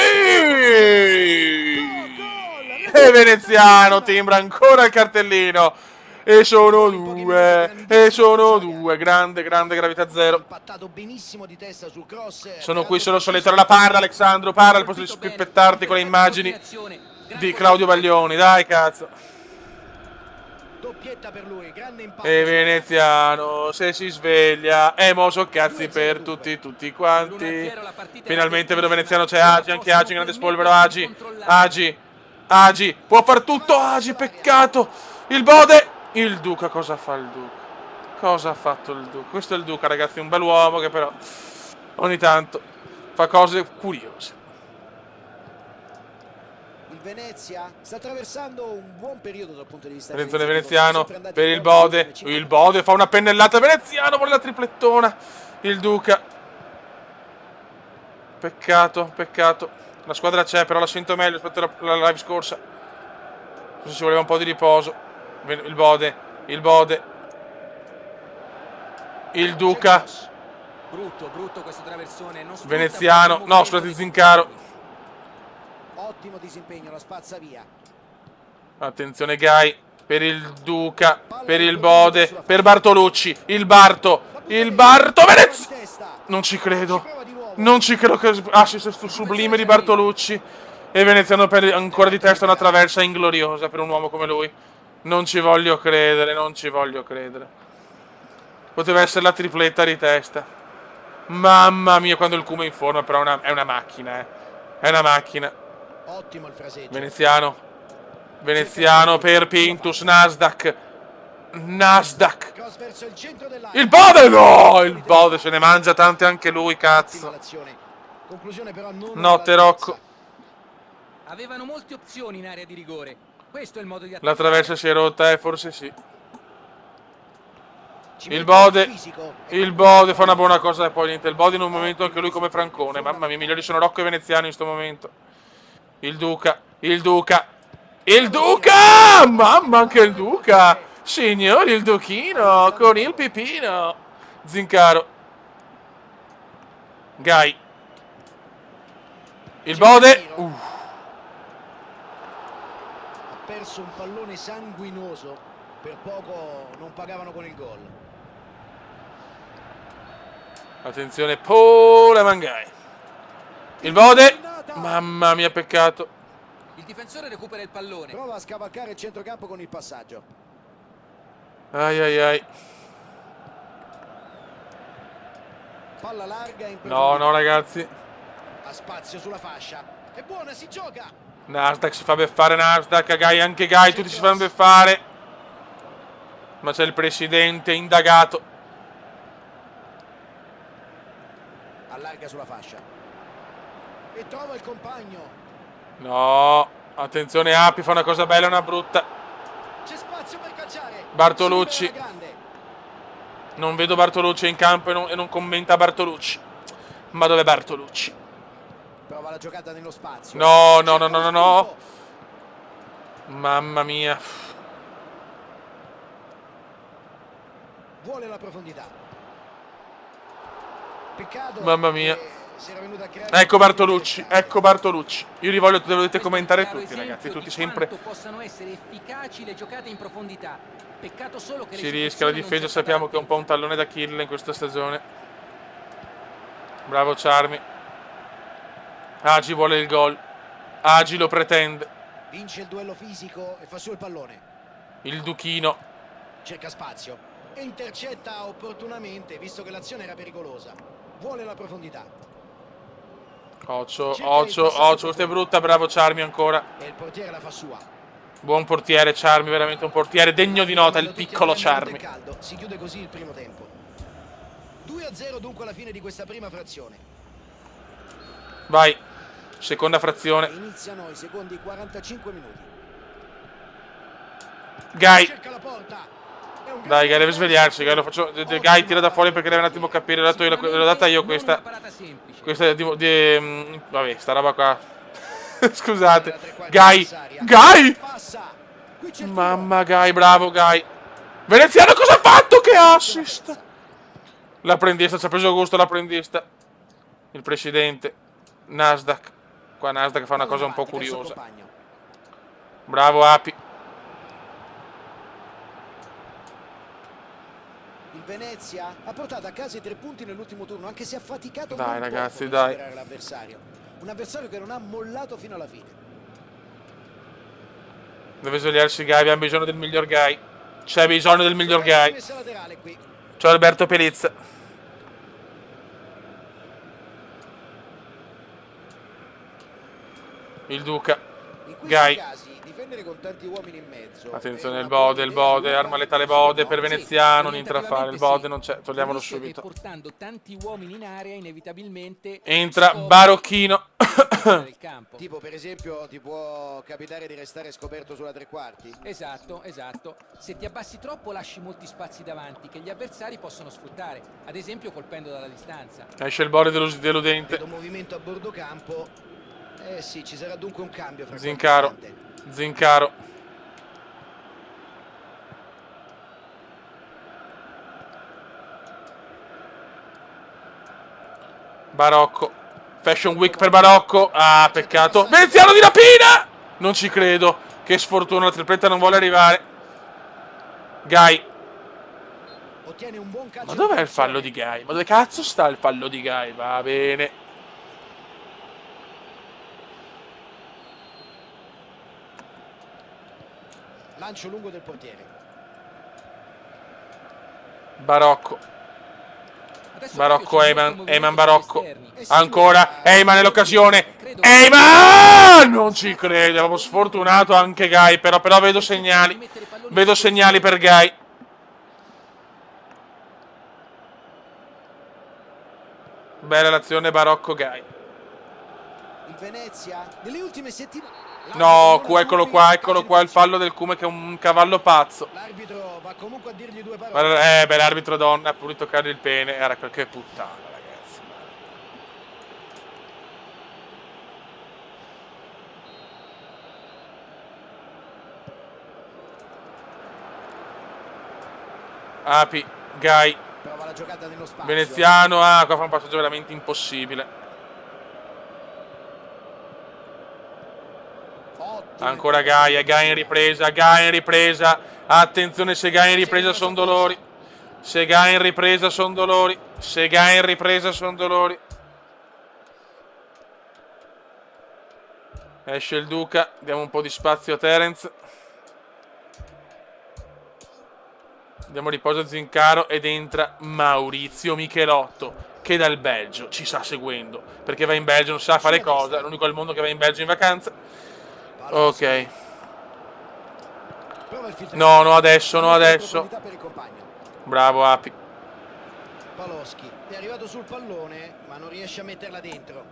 Speaker 1: E Veneziano timbra ancora il cartellino. E sono due. Grande gravità zero.
Speaker 2: Impattato benissimo di testa sul cross.
Speaker 1: Sono qui solo solito la parla, Alexandro. Parla al posto di spippettarti con le immagini di Claudio Baglioni. Dai, cazzo.
Speaker 2: Doppietta per lui, grande impatto.
Speaker 1: E Veneziano, se si sveglia, mo so cazzi per tutti quanti.
Speaker 3: 1-0, la partita
Speaker 1: Finalmente
Speaker 3: è
Speaker 1: vedo Veneziano, c'è
Speaker 3: testissima.
Speaker 1: Agi, anche Agi, grande spolvero,
Speaker 3: Permettersi di
Speaker 1: Agi,
Speaker 3: controllare.
Speaker 1: Agi, può far tutto Agi, peccato. Il Bode, il Duca, cosa fa il Duca? Cosa ha fatto il Duca? Questo è il Duca, ragazzi, un bell'uomo che però ogni tanto fa cose curiose.
Speaker 2: Il Venezia sta attraversando un buon periodo dal punto di vista
Speaker 1: Attenzione
Speaker 2: difensivo.
Speaker 1: Veneziano,
Speaker 2: Sono sempre andati
Speaker 1: per il
Speaker 2: forti
Speaker 1: Bode,
Speaker 2: come
Speaker 1: il Bode fa una pennellata, Veneziano vuole la triplettona, il Duca. Peccato, peccato. La squadra c'è, però la sento meglio rispetto alla live scorsa. Forse ci voleva un po' di riposo. Il Bode, il Bode. Il Duca.
Speaker 3: Brutto questo traversone. Non sfrutta
Speaker 1: Veneziano,
Speaker 3: bene il
Speaker 1: no,
Speaker 3: movimento
Speaker 1: scusate,
Speaker 3: dei
Speaker 1: Zincaro.
Speaker 2: Ottimo disimpegno, la spazza via.
Speaker 1: Attenzione Gai, per il Duca, per il Bode, per Bartolucci, il Barto, Venezia! Non ci credo, non ci credo che assist sul sublime di Bartolucci e Veneziano per ancora di testa una traversa ingloriosa per un uomo come lui. Non ci voglio credere, non ci voglio credere. Poteva essere la tripletta di testa. Mamma mia, quando il Kuma è in forma, però è una macchina, È una macchina.
Speaker 2: Ottimo il fraseggio.
Speaker 1: Veneziano per Pintus, Nasdaq.
Speaker 2: Cross verso il centro dell'area.
Speaker 1: Il Bode no! Il Bode se ne mangia tante anche lui, cazzo.
Speaker 2: L'azione. Conclusione però non
Speaker 1: Notte
Speaker 2: all'altezza.
Speaker 1: Rocco.
Speaker 3: Avevano molte opzioni in area di rigore. Questo è il modo di
Speaker 1: La
Speaker 3: attaccare.
Speaker 1: traversa si è rotta, forse sì.
Speaker 2: Ci
Speaker 1: Il
Speaker 2: mette
Speaker 1: Bode,
Speaker 2: fisico.
Speaker 1: il Bode fa una buona cosa e poi niente. Il Bode in un momento anche lui come Francone. Mamma mia, i migliori sono Rocco e Veneziano in questo momento. Il Duca, il Duca. Il Duca! Mamma, anche il Duca! Signori, il Duchino con il pipino. Zincaro. Gai. Il Bode.
Speaker 2: Ha perso un pallone sanguinoso. Per poco non pagavano con il gol.
Speaker 1: Attenzione, Paul Mangai. Il Bode. Mamma mia, peccato.
Speaker 3: Il difensore recupera il pallone.
Speaker 2: Prova a scavalcare il centrocampo con il passaggio.
Speaker 1: Ai ai ai.
Speaker 2: Palla larga in
Speaker 1: No, ragazzi.
Speaker 2: Ha spazio sulla fascia. È buona, si gioca.
Speaker 1: Nasdaq si fa beffare, Nasdaq, Gai, anche Gai, tutti si fanno beffare. Ma c'è il presidente indagato.
Speaker 2: Allarga sulla fascia. E trova il compagno.
Speaker 1: No, attenzione Api, fa una cosa bella e una brutta.
Speaker 2: C'è spazio per calciare.
Speaker 1: Bartolucci.
Speaker 2: Supera la grande.
Speaker 1: Non vedo Bartolucci in campo e non commenta Bartolucci. Ma dov'è Bartolucci?
Speaker 2: Prova la giocata nello spazio.
Speaker 1: No. Mamma mia.
Speaker 2: Vuole la profondità. Peccato.
Speaker 1: Mamma mia.
Speaker 2: Si era venuto a creare
Speaker 1: Ecco Bartolucci, ecco Bartolucci. Io li voglio, dovete commentare
Speaker 3: Questo è un
Speaker 1: tutti,
Speaker 3: chiaro
Speaker 1: ragazzi,
Speaker 3: esempio
Speaker 1: tutti
Speaker 3: di
Speaker 1: sempre.
Speaker 3: quanto possano essere efficaci le giocate in profondità. Peccato solo che
Speaker 1: Si rischia la difesa, sappiamo che è un po' un tallone d'Achille in questa stagione. Bravo Charmi. Agi vuole il gol. Agi lo pretende.
Speaker 2: Vince il duello fisico e fa su il pallone.
Speaker 1: Il Duchino.
Speaker 2: Cerca spazio e intercetta opportunamente, visto che l'azione era pericolosa. Vuole la profondità.
Speaker 1: Occhio, questa è brutta, bravo Charmi ancora.
Speaker 2: E il portiere la fa sua.
Speaker 1: Buon portiere Charmi, veramente un portiere degno di nota, il piccolo Charmi.
Speaker 2: Caldo. Si chiude così il primo tempo. 2-0 dunque alla fine di questa prima frazione.
Speaker 1: Vai, seconda frazione.
Speaker 2: E iniziano i secondi 45 minuti.
Speaker 1: Gai.
Speaker 2: Cerca la porta.
Speaker 1: Dai, Gai deve svegliarsi. Gai, lo faccio. Gai tira da fuori perché deve un attimo capire. L'ho data io questa. Questa vabbè, sta roba qua. Scusate. Gai. Mamma Gai, bravo Gai. Veneziano cosa ha fatto? Che assist. L'apprendista, ci ha preso gusto l'apprendista. Il presidente. Nasdaq. Qua Nasdaq fa una cosa un po' curiosa. Bravo Api.
Speaker 2: Il Venezia ha portato a casa i 3 punti nell'ultimo turno, anche se ha faticato
Speaker 1: dai,
Speaker 2: molto
Speaker 1: ragazzi,
Speaker 2: per
Speaker 1: dai.
Speaker 2: superare l'avversario. Un avversario che non ha mollato fino alla fine.
Speaker 1: Deve svegliarsi Gai, abbiamo bisogno del miglior Gai. C'è bisogno del miglior guy.
Speaker 2: Rimessa laterale qui.
Speaker 1: C'è Alberto Pelizza. Il Duca.
Speaker 2: In questi
Speaker 1: Guy.
Speaker 2: casi difendere con tanti uomini in mezzo.
Speaker 1: Attenzione,
Speaker 2: è
Speaker 1: il
Speaker 2: una buona
Speaker 1: Bode, il
Speaker 2: idea.
Speaker 1: Bode, arma letale Bode per
Speaker 3: Sì,
Speaker 1: Veneziano, niente da fare. Il
Speaker 3: orientativamente
Speaker 1: Bode non c'è, togliamolo
Speaker 3: Il rischio è che
Speaker 1: subito.
Speaker 3: portando tanti uomini in area inevitabilmente
Speaker 1: Entra
Speaker 3: scopri
Speaker 1: Barocchino.
Speaker 3: il campo.
Speaker 2: Tipo, per esempio, ti può capitare di restare scoperto sulla tre quarti?
Speaker 3: Esatto. Se ti abbassi troppo lasci molti spazi davanti che gli avversari possono sfruttare, ad esempio colpendo dalla distanza.
Speaker 1: Esce il Bode deludente.
Speaker 2: Vedo movimento a bordo campo. Eh sì, ci sarà dunque un cambio fra
Speaker 1: Zincaro.
Speaker 2: qualche istante.
Speaker 1: Zincaro. Barocco. Fashion Week per Barocco. Ah, peccato. Veneziano di rapina! Non ci credo. Che sfortuna, la tripletta non vuole arrivare. Guy.
Speaker 2: Ottiene un buon calcio.
Speaker 1: Ma dov'è il fallo di Guy? Ma dove cazzo sta il fallo di Guy? Va bene.
Speaker 2: Lancio lungo del portiere.
Speaker 1: Barocco.
Speaker 3: Adesso
Speaker 1: Barocco,
Speaker 3: proprio c'è
Speaker 1: Eyman.
Speaker 3: molto
Speaker 1: Eyman,
Speaker 3: movimento
Speaker 1: Barocco.
Speaker 3: sugli esterni.
Speaker 1: Ancora. Eyman nell'occasione. Eyman! Non ci credo. Avevo sfortunato anche Guy. Però vedo segnali. Vedo segnali per Guy. Bella l'azione Barocco-Guy.
Speaker 2: Il Venezia nelle ultime settimane.
Speaker 1: No, eccolo qua il fallo del Cume che è un cavallo pazzo.
Speaker 2: L'arbitro va comunque a dirgli due parole.
Speaker 1: Beh, l'arbitro donna ha pure toccato il pene. Era qualche puttana, ragazzi. Api, Guy,
Speaker 2: Prova la giocata nello spazio.
Speaker 1: Veneziano. Qua fa un passaggio veramente impossibile.
Speaker 2: Ottima
Speaker 1: Ancora Guy in ripresa. Attenzione, se Guy in ripresa sono dolori. Se Guy in ripresa sono dolori. Esce il Duca, diamo un po' di spazio a Terence. Diamo riposo a Zincaro ed entra Maurizio Michelotto, che dal Belgio ci sta seguendo, perché va in Belgio, non sa fare cosa, è l'unico al mondo che va in Belgio in vacanza. Ok.
Speaker 2: Prova il filtrato.
Speaker 1: No, adesso.
Speaker 2: Profondità per il compagno.
Speaker 1: Bravo Api.
Speaker 2: Paloschi è arrivato sul pallone, ma non riesce a metterla dentro.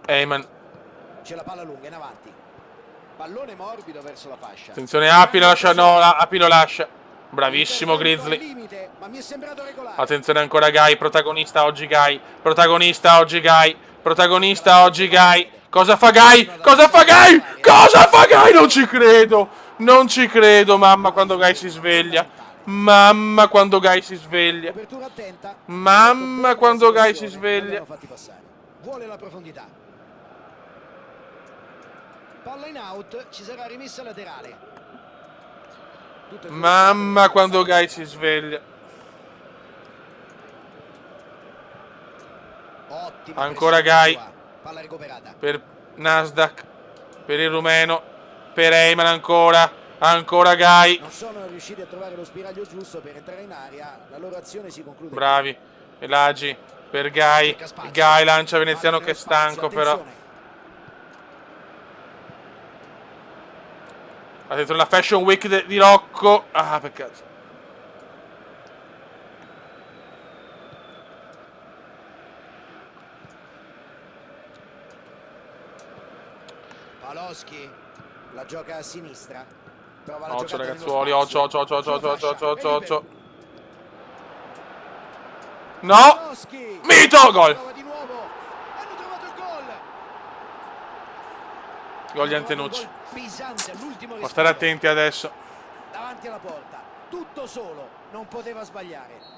Speaker 1: Eyman.
Speaker 2: C'è la palla lunga in avanti. Pallone morbido verso la fascia.
Speaker 1: Attenzione, Api lo lascia. No, Api lo lascia. Bravissimo Grizzly.
Speaker 2: Limite, ma mi è sembrato regolare.
Speaker 1: Attenzione ancora Guy, protagonista oggi Guy. Cosa fa Guy? Non ci credo, mamma quando Guy si sveglia.
Speaker 2: Copertura attenta.
Speaker 1: Mamma quando Guy si sveglia.
Speaker 2: Fatti passare. Vuole la profondità. Palla in out, ci sarà rimessa laterale.
Speaker 1: Mamma quando Guy si sveglia.
Speaker 2: Ottima
Speaker 1: Ancora
Speaker 2: pressione
Speaker 1: Guy.
Speaker 2: sua. Palla recuperata.
Speaker 1: Per Nasdaq. Per il rumeno. Per Eyman ancora. Ancora Guy.
Speaker 2: Non sono riusciti a trovare lo spiraglio giusto per entrare in area. La loro azione si conclude.
Speaker 1: Bravi. Elagi. Per Guy. Guy lancia Veneziano che è stanco però. Attenzione la Fashion Week di Rocco. Ah, peccato.
Speaker 2: Paloschi la gioca a sinistra. Prova la
Speaker 1: Occhio
Speaker 2: giocata
Speaker 1: ragazzuoli,
Speaker 2: nello spazio.
Speaker 1: occhio. No!
Speaker 2: Paloschi.
Speaker 1: Mito! Gol!
Speaker 2: Prova di nuovo. Hanno trovato il gol.
Speaker 1: Gol di Antenucci.
Speaker 2: Un gol pesante all'ultimo
Speaker 1: Devo stare
Speaker 2: respiro.
Speaker 1: attenti adesso.
Speaker 2: Davanti alla porta, tutto solo, non poteva sbagliare.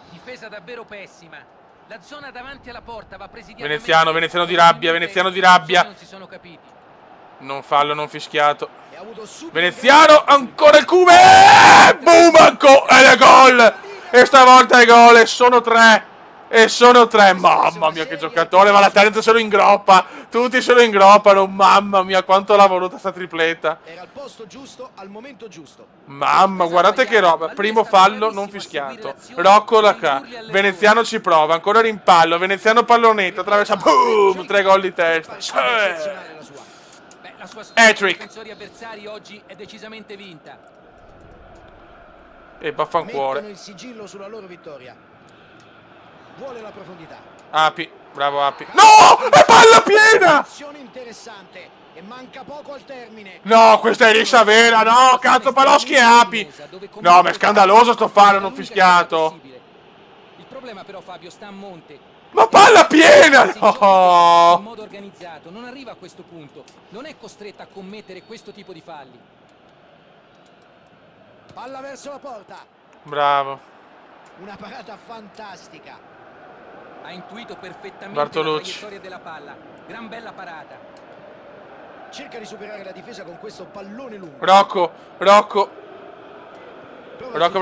Speaker 3: Difesa davvero pessima. La zona davanti alla porta va presidiata.
Speaker 1: Veneziano di rabbia.
Speaker 3: Non si sono capiti.
Speaker 1: Non fallo, non fischiato.
Speaker 2: E ha avuto subito
Speaker 1: Veneziano, ancora il Cume! Boom! Ed è gol! E stavolta è gol, e sono tre. E sono 3. Mamma mia che giocatore. Ma la Terence se lo ingroppa. Tutti se lo ingroppano. Mamma mia quanto l'ha voluta sta tripletta.
Speaker 2: Era al posto giusto, al momento giusto.
Speaker 1: Mamma, guardate che roba. Primo fallo non fischiato. Rocco la ca. Veneziano ci prova. Ancora rimpallo. Veneziano pallonetto. Attraversa. Boom. 3 gol di testa.
Speaker 2: Eccezionale la sua.
Speaker 3: Beh, la sua sfida
Speaker 1: Hat-trick.
Speaker 3: ai difensori avversari oggi è decisamente vinta.
Speaker 1: E vaffanculo.
Speaker 2: Mettono il sigillo sulla loro vittoria. Vuole la profondità.
Speaker 1: Api. Bravo Api. No! È palla piena!
Speaker 2: Azione interessante e manca poco al termine.
Speaker 1: No, questa è rissa vera. No, cazzo, Paloschi e Api. No, ma è scandaloso sto fallo non fischiato.
Speaker 3: Il problema però, Fabio, sta a monte.
Speaker 1: Ma palla piena!
Speaker 3: Se gioca
Speaker 1: No!
Speaker 3: in modo organizzato, non arriva a questo punto. Non è costretta a commettere questo tipo di falli.
Speaker 2: Palla verso la porta.
Speaker 1: Bravo.
Speaker 2: Una parata fantastica.
Speaker 3: Ha intuito perfettamente
Speaker 1: Bartolucci.
Speaker 3: la traiettoria della palla. Gran bella parata.
Speaker 2: Cerca di superare la difesa con questo pallone lungo.
Speaker 1: Rocco per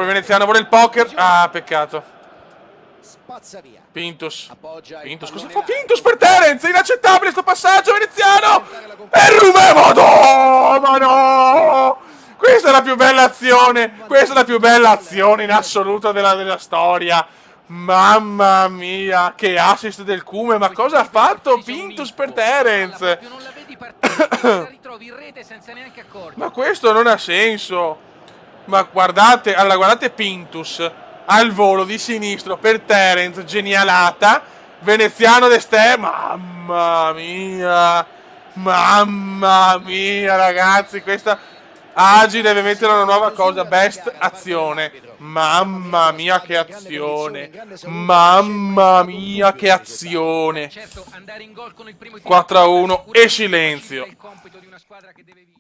Speaker 1: Veneziano vuole il poker. Ah, peccato.
Speaker 2: Spazza via.
Speaker 1: Pintus.
Speaker 2: Appoggia il
Speaker 1: Pintus, cosa
Speaker 2: pallone
Speaker 1: fa
Speaker 2: là.
Speaker 1: Pintus per Terence? Inaccettabile sto passaggio veneziano. E Rumemo, no, ma no! Questa è la più bella azione. Questa è la più bella azione in assoluto della storia. Mamma mia, che assist del Cume. Ma cosa ha fatto Pintus per Terence?
Speaker 3: Non la vedi partire, la ritrovi in rete senza neanche accorgerti.
Speaker 1: Ma questo non ha senso. Ma guardate, allora guardate Pintus al volo di sinistro per Terence, genialata. Veneziano d'Este, mamma mia ragazzi, questa Agi deve mettere una nuova cosa, best azione. Mamma mia che azione. Mamma mia che azione.
Speaker 3: Certo, andare in gol con il primo
Speaker 1: 4-1 e silenzio.
Speaker 3: È il compito di una squadra che deve vincere.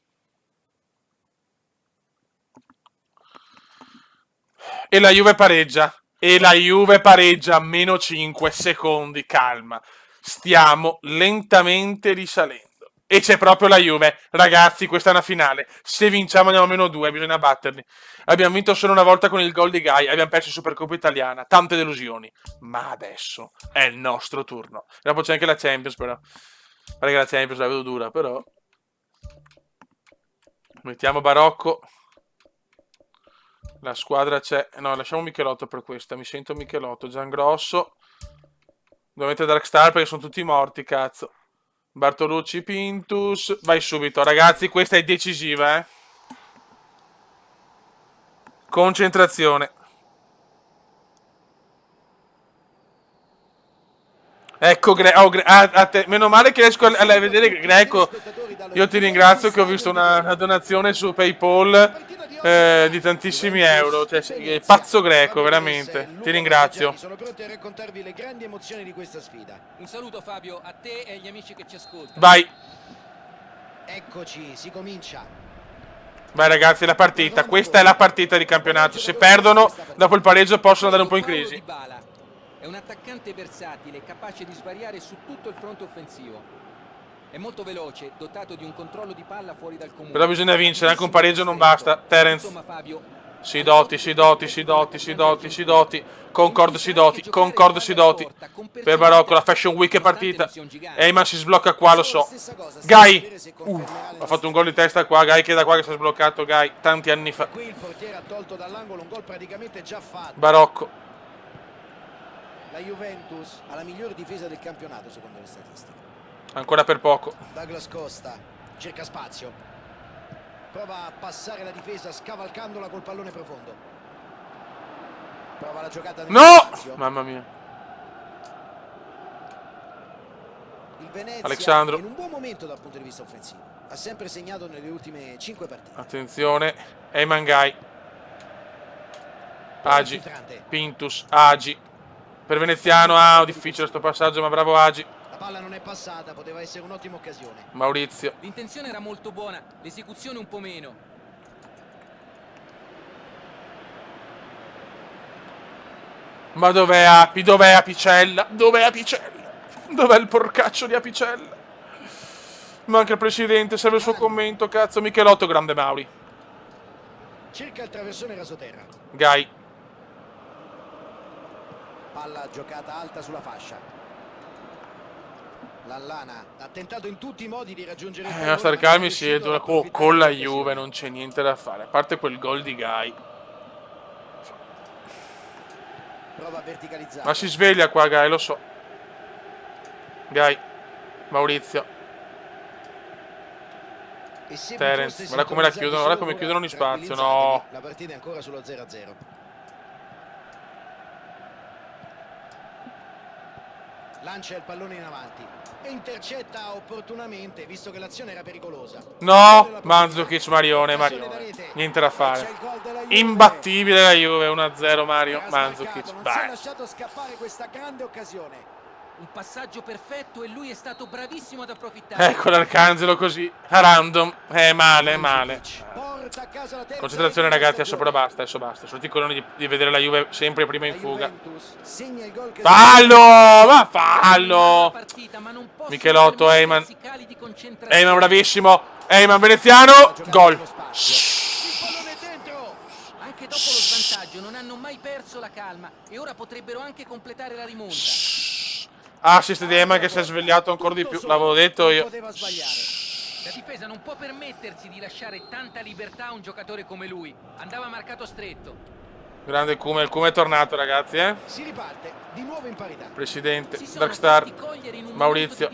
Speaker 1: E la Juve pareggia. E la Juve pareggia, meno 5 secondi, calma. Stiamo lentamente risalendo. E c'è proprio la Juve. Ragazzi, questa è una finale. Se vinciamo andiamo a meno 2, bisogna batterli. Abbiamo vinto solo una volta con il gol di Gai, abbiamo perso in Supercoppa italiana, tante delusioni. Ma adesso è il nostro turno. Dopo c'è anche la Champions, però. Perché la Champions la vedo dura, però. Mettiamo Barocco. La squadra c'è. No, lasciamo Michelotto per questa. Mi sento Michelotto. Giangrosso. Devo mettere Darkstar perché sono tutti morti, cazzo. Bartolucci, Pintus. Vai subito, ragazzi. Questa è decisiva, eh. Concentrazione. Ecco, meno male che riesco a vedere Greco. Io ti ringrazio che ho visto una donazione su PayPal di tantissimi euro. Cioè, pazzo Greco, veramente. Ti ringrazio.
Speaker 2: Sono pronti a raccontarvi le grandi emozioni di questa sfida.
Speaker 3: Un saluto Fabio, a te e agli amici che ci ascoltano.
Speaker 1: Vai.
Speaker 2: Eccoci, si comincia.
Speaker 1: Vai ragazzi, la partita. Questa è la partita di campionato. Se perdono, dopo il pareggio possono andare un po' in crisi.
Speaker 3: Dybala è un attaccante versatile, capace di svariare su tutto il fronte offensivo. È molto veloce, dotato di un controllo di palla fuori dal comune.
Speaker 1: Però bisogna vincere, anche un pareggio non basta. Terence.
Speaker 3: Insomma, Fabio,
Speaker 1: Si doti. Concordo si doti. Per Barocco, la Fashion Week è partita. Eyman si sblocca qua, lo so. Gai. Ha fatto un gol di testa qua. Gai che da qua che si è sbloccato. Gai, tanti anni fa.
Speaker 2: Qui il portiere ha tolto dall'angolo un gol praticamente già fatto.
Speaker 1: Barocco.
Speaker 2: La Juventus ha la migliore difesa del campionato secondo le statistiche.
Speaker 1: Ancora per poco.
Speaker 2: Douglas Costa cerca spazio. Prova a passare la difesa scavalcandola col pallone profondo. Prova la giocata nel
Speaker 1: No!
Speaker 2: spazio.
Speaker 1: Mamma mia.
Speaker 2: Il Venezia
Speaker 1: Alexandro.
Speaker 2: è in un buon momento dal punto di vista offensivo. Ha sempre segnato nelle ultime 5 partite.
Speaker 1: Attenzione. Eyman Gai. Agi.
Speaker 2: Infiltrante.
Speaker 1: Pintus. Agi. Per Veneziano. Difficile sto passaggio, ma bravo Agi.
Speaker 2: La palla non è passata, poteva essere un'ottima occasione.
Speaker 1: Maurizio.
Speaker 3: l'intenzione era molto buona, l'esecuzione un po' meno.
Speaker 1: Ma dov'è Api? Dov'è Apicella? Dov'è Apicella? Dov'è il porcaccio di Apicella? Manca il presidente, serve il suo commento, cazzo. Michelotto, grande Mauri.
Speaker 2: Cerca il traversone rasoterra.
Speaker 1: Gai.
Speaker 2: Palla giocata alta sulla fascia. Lallana ha tentato in tutti i modi di raggiungere il
Speaker 1: A star calmi siedo con la Juve, non c'è niente da fare. A parte quel gol di Gai.
Speaker 2: Prova a verticalizzare.
Speaker 1: Ma si sveglia qua Gai, lo so. Gai. Maurizio. Terence, guarda come la chiudono, guarda come chiudono in spazio, no.
Speaker 2: La partita è ancora sullo 0-0. Lancia il pallone in avanti e intercetta opportunamente, visto che l'azione era pericolosa.
Speaker 1: No, Mandzukic, Marione. Niente da fare. Imbattibile la Juve, 1-0 Mario Mandzukic.
Speaker 2: Non si è lasciato scappare questa grande occasione.
Speaker 3: Un passaggio perfetto e lui è stato bravissimo ad approfittare.
Speaker 1: Ecco l'Arcangelo così, a random. Male. Concentrazione ragazzi, adesso però basta, Sono tutti i coloni di vedere la Juve sempre prima in fuga. Fallo! Michelotto, Eyman bravissimo. Eyman veneziano. Gol.
Speaker 3: Anche dopo lo svantaggio non hanno mai perso la calma e ora potrebbero anche completare la rimonta.
Speaker 1: Assist di Eyman che si è svegliato ancora di più, l'avevo detto io.
Speaker 3: La difesa non può permettersi di lasciare tanta libertà a un giocatore come lui. Andava marcato stretto.
Speaker 1: Grande Kume, il Kume è tornato ragazzi,
Speaker 2: Si riparte di nuovo in parità.
Speaker 1: Presidente, Darkstar, Maurizio,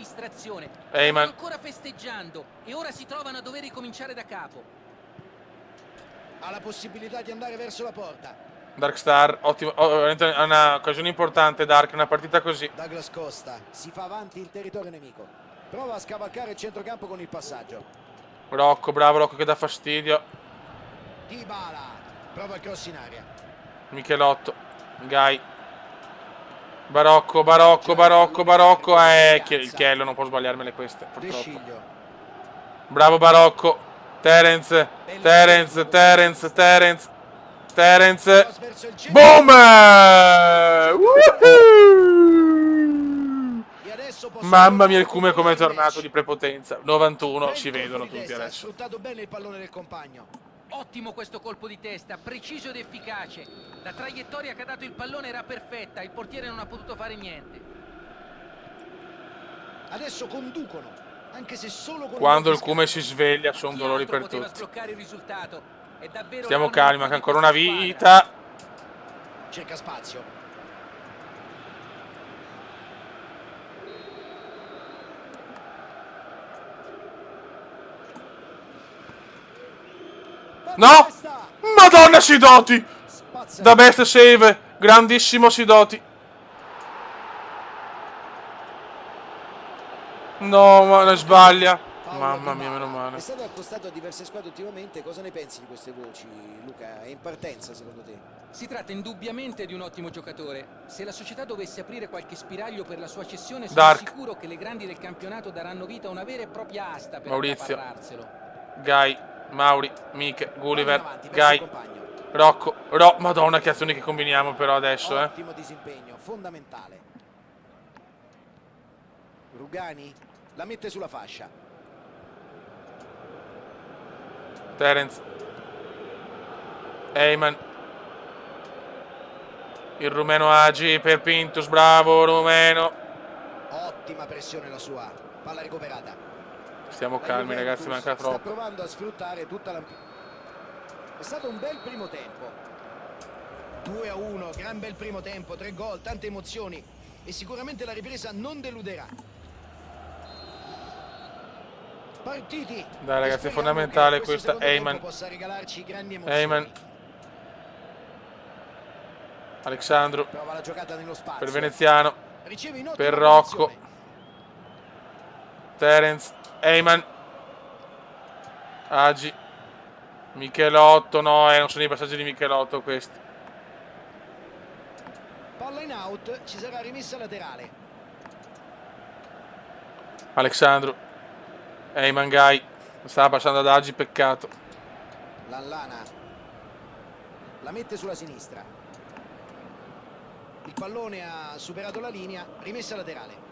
Speaker 1: Eyman.
Speaker 3: Ancora festeggiando e ora si trovano a dover ricominciare da capo.
Speaker 2: Ha la possibilità di andare verso la porta.
Speaker 1: Darkstar, ottimo, veramente una occasione importante Dark, una partita così.
Speaker 2: Douglas Costa si fa avanti in territorio nemico. Prova a scavalcare il centrocampo con il passaggio.
Speaker 1: Rocco, bravo Rocco che dà fastidio.
Speaker 2: Dybala, prova il cross in aria.
Speaker 1: Michelotto, Gai. Barocco. Il Chiello, non può sbagliarmele queste, purtroppo. Bravo Barocco. Terence. Boom! Mamma mia il Kume come è tornato di prepotenza. 91, si vedono tutti adesso.
Speaker 2: Ha sfruttato bene il pallone del compagno.
Speaker 3: Ottimo questo colpo di testa, preciso ed efficace. La traiettoria che ha dato il pallone era perfetta, il portiere non ha potuto fare niente.
Speaker 2: Adesso conducono, anche se solo con
Speaker 1: quando il Kume si sveglia sono dolori per tutti.
Speaker 3: Sbloccare il risultato. È davvero
Speaker 1: stiamo calmi, manca ancora una vita.
Speaker 2: Cerca spazio.
Speaker 1: No! Madonna Sidoti! Da best save, grandissimo Sidoti. No, ma ne sbaglia. Mamma mia, meno male.
Speaker 2: È stato accostato a diverse squadre ultimamente. Cosa ne pensi di queste voci, Luca? È in partenza secondo te?
Speaker 3: Si tratta indubbiamente di un ottimo giocatore. Se la società dovesse aprire qualche spiraglio per la sua cessione, sono sicuro che le grandi del campionato daranno vita a una vera e propria asta per accaparrarselo.
Speaker 1: Gai, Mauri, Miche, Gulliver, Gai, Rocco, Madonna che azioni che combiniamo però adesso,
Speaker 2: Ottimo disimpegno, fondamentale. Rugani la mette sulla fascia.
Speaker 1: Terence, Eyman, il rumeno Agi per Pintus, bravo rumeno.
Speaker 2: Ottima pressione la sua, palla recuperata.
Speaker 1: Stiamo calmi ragazzi, manca troppo.
Speaker 2: Sta provando a sfruttare tutta la... È stato un bel primo tempo. 2-1, gran bel primo tempo, 3 gol, tante emozioni e sicuramente la ripresa non deluderà. Partiti.
Speaker 1: Dai ragazzi, è fondamentale questa. Eyman, Alexandru per Veneziano, per Rocco, Terence, Eyman, Agi, Michelotto. No, non sono i passaggi di Michelotto questi.
Speaker 2: Palla in out, ci sarà rimessa laterale.
Speaker 1: Alexandru, Eyman, Gai, stava passando ad Agi, peccato.
Speaker 2: Lallana la mette sulla sinistra. Il pallone ha superato la linea, rimessa laterale.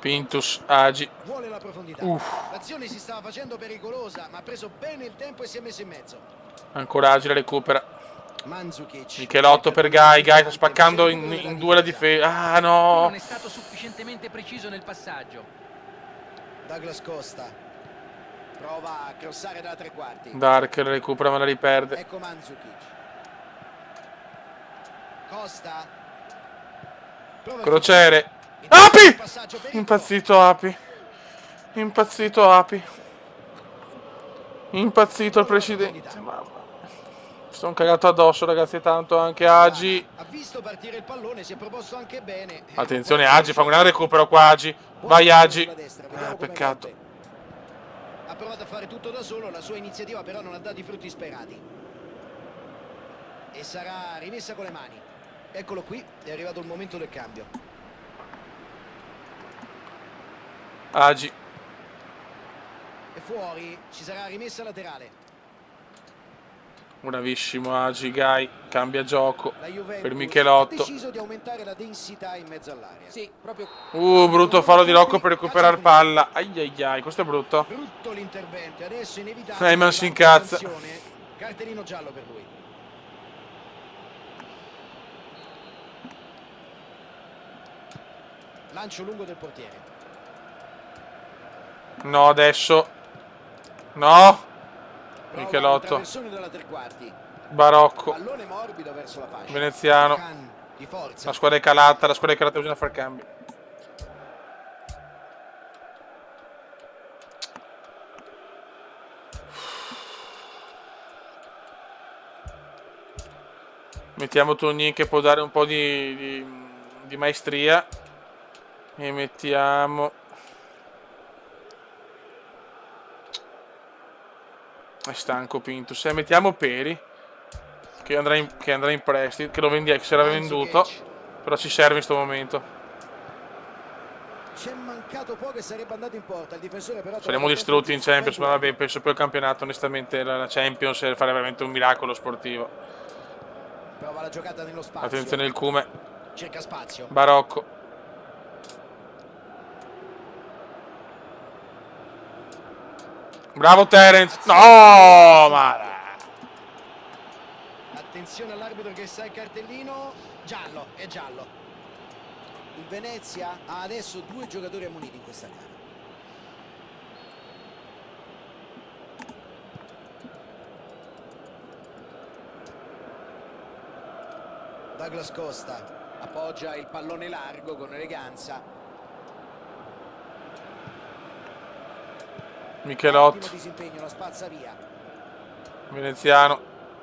Speaker 1: Pintus, Agi.
Speaker 2: Vuole la profondità. L'azione si stava facendo pericolosa, ma ha preso bene il tempo e si è messo in mezzo.
Speaker 1: Ancora Agi la recupera.
Speaker 2: Mandzukic.
Speaker 1: Michelotto per Gai sta spaccando in due la difesa. Ah no!
Speaker 3: Non è stato sufficientemente preciso nel passaggio.
Speaker 2: Douglas Costa prova a crossare da 3/4.
Speaker 1: Dark la recupera ma la riperde.
Speaker 2: Ecco Mandzukic. Costa.
Speaker 1: Crociere. Api! Impazzito Api. Impazzito Api. Impazzito il presidente. Mamma mia. Sono cagato addosso, ragazzi, tanto anche Agi.
Speaker 2: Ha visto partire il pallone, si è proposto anche bene.
Speaker 1: Attenzione Agi, fa un gran recupero qua Agi. Vai Agi. Peccato.
Speaker 2: Ha provato a fare tutto da solo, la sua iniziativa però non ha dato i frutti sperati. E sarà rimessa con le mani. Eccolo qui, è arrivato il momento del cambio.
Speaker 1: Agi.
Speaker 2: È fuori, ci sarà rimessa laterale.
Speaker 1: Bravissimo Agi, Gai. Cambia gioco
Speaker 2: La Juventus
Speaker 1: per Michelotto.
Speaker 2: ha deciso di aumentare la densità in mezzo all'area.
Speaker 3: Sì, proprio.
Speaker 1: Brutto fallo di Rocco per recuperare palla. Ai, questo è brutto.
Speaker 2: Brutto l'intervento, adesso inevitabile.
Speaker 1: Eyman si incazza.
Speaker 2: Cartellino giallo per lui. Lancio lungo del portiere.
Speaker 1: No, adesso. No. Michelotto.
Speaker 2: Dalla 3/4.
Speaker 1: Barocco.
Speaker 2: Pallone morbido verso la fascia.
Speaker 1: Veneziano.
Speaker 2: Di forza.
Speaker 1: La squadra è calata, bisogna far cambio. Mettiamo Togni che può dare un po' di maestria. E mettiamo... È stanco Pintus. Mettiamo Peri che andrà in prestito, che lo vendiamo, che si era venduto, però ci serve in questo momento.
Speaker 2: C'è mancato poco e sarebbe andato in porta il difensore, però
Speaker 1: saremo distrutti in Champions, ma vabbè, penso poi il campionato onestamente la Champions fare veramente un miracolo sportivo.
Speaker 2: Prova la giocata nello spazio.
Speaker 1: Attenzione il Cume.
Speaker 2: Cerca spazio.
Speaker 1: Barocco. Bravo Terence. No, ma...
Speaker 2: Attenzione all'arbitro che sa il cartellino. Giallo, è giallo. Il Venezia ha adesso 2 giocatori ammoniti in questa gara. Douglas Costa appoggia il pallone largo con eleganza.
Speaker 1: Michelotto.
Speaker 2: Disimpegno, la spazza via.
Speaker 1: Veneziano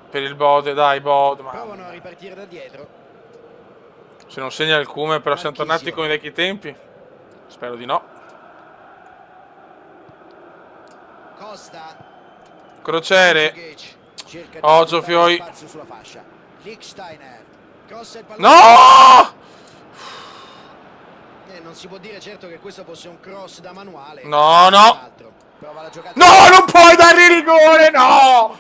Speaker 1: per il Bode, dai Bode.
Speaker 2: Provano a ripartire da dietro.
Speaker 1: Se non segna il Cume, però siamo tornati come i vecchi tempi. Spero di no.
Speaker 2: Costa.
Speaker 1: Crociere. Fioi.
Speaker 2: No! Non si può dire certo che questo fosse un cross da manuale.
Speaker 1: No. No, non puoi dargli rigore, no!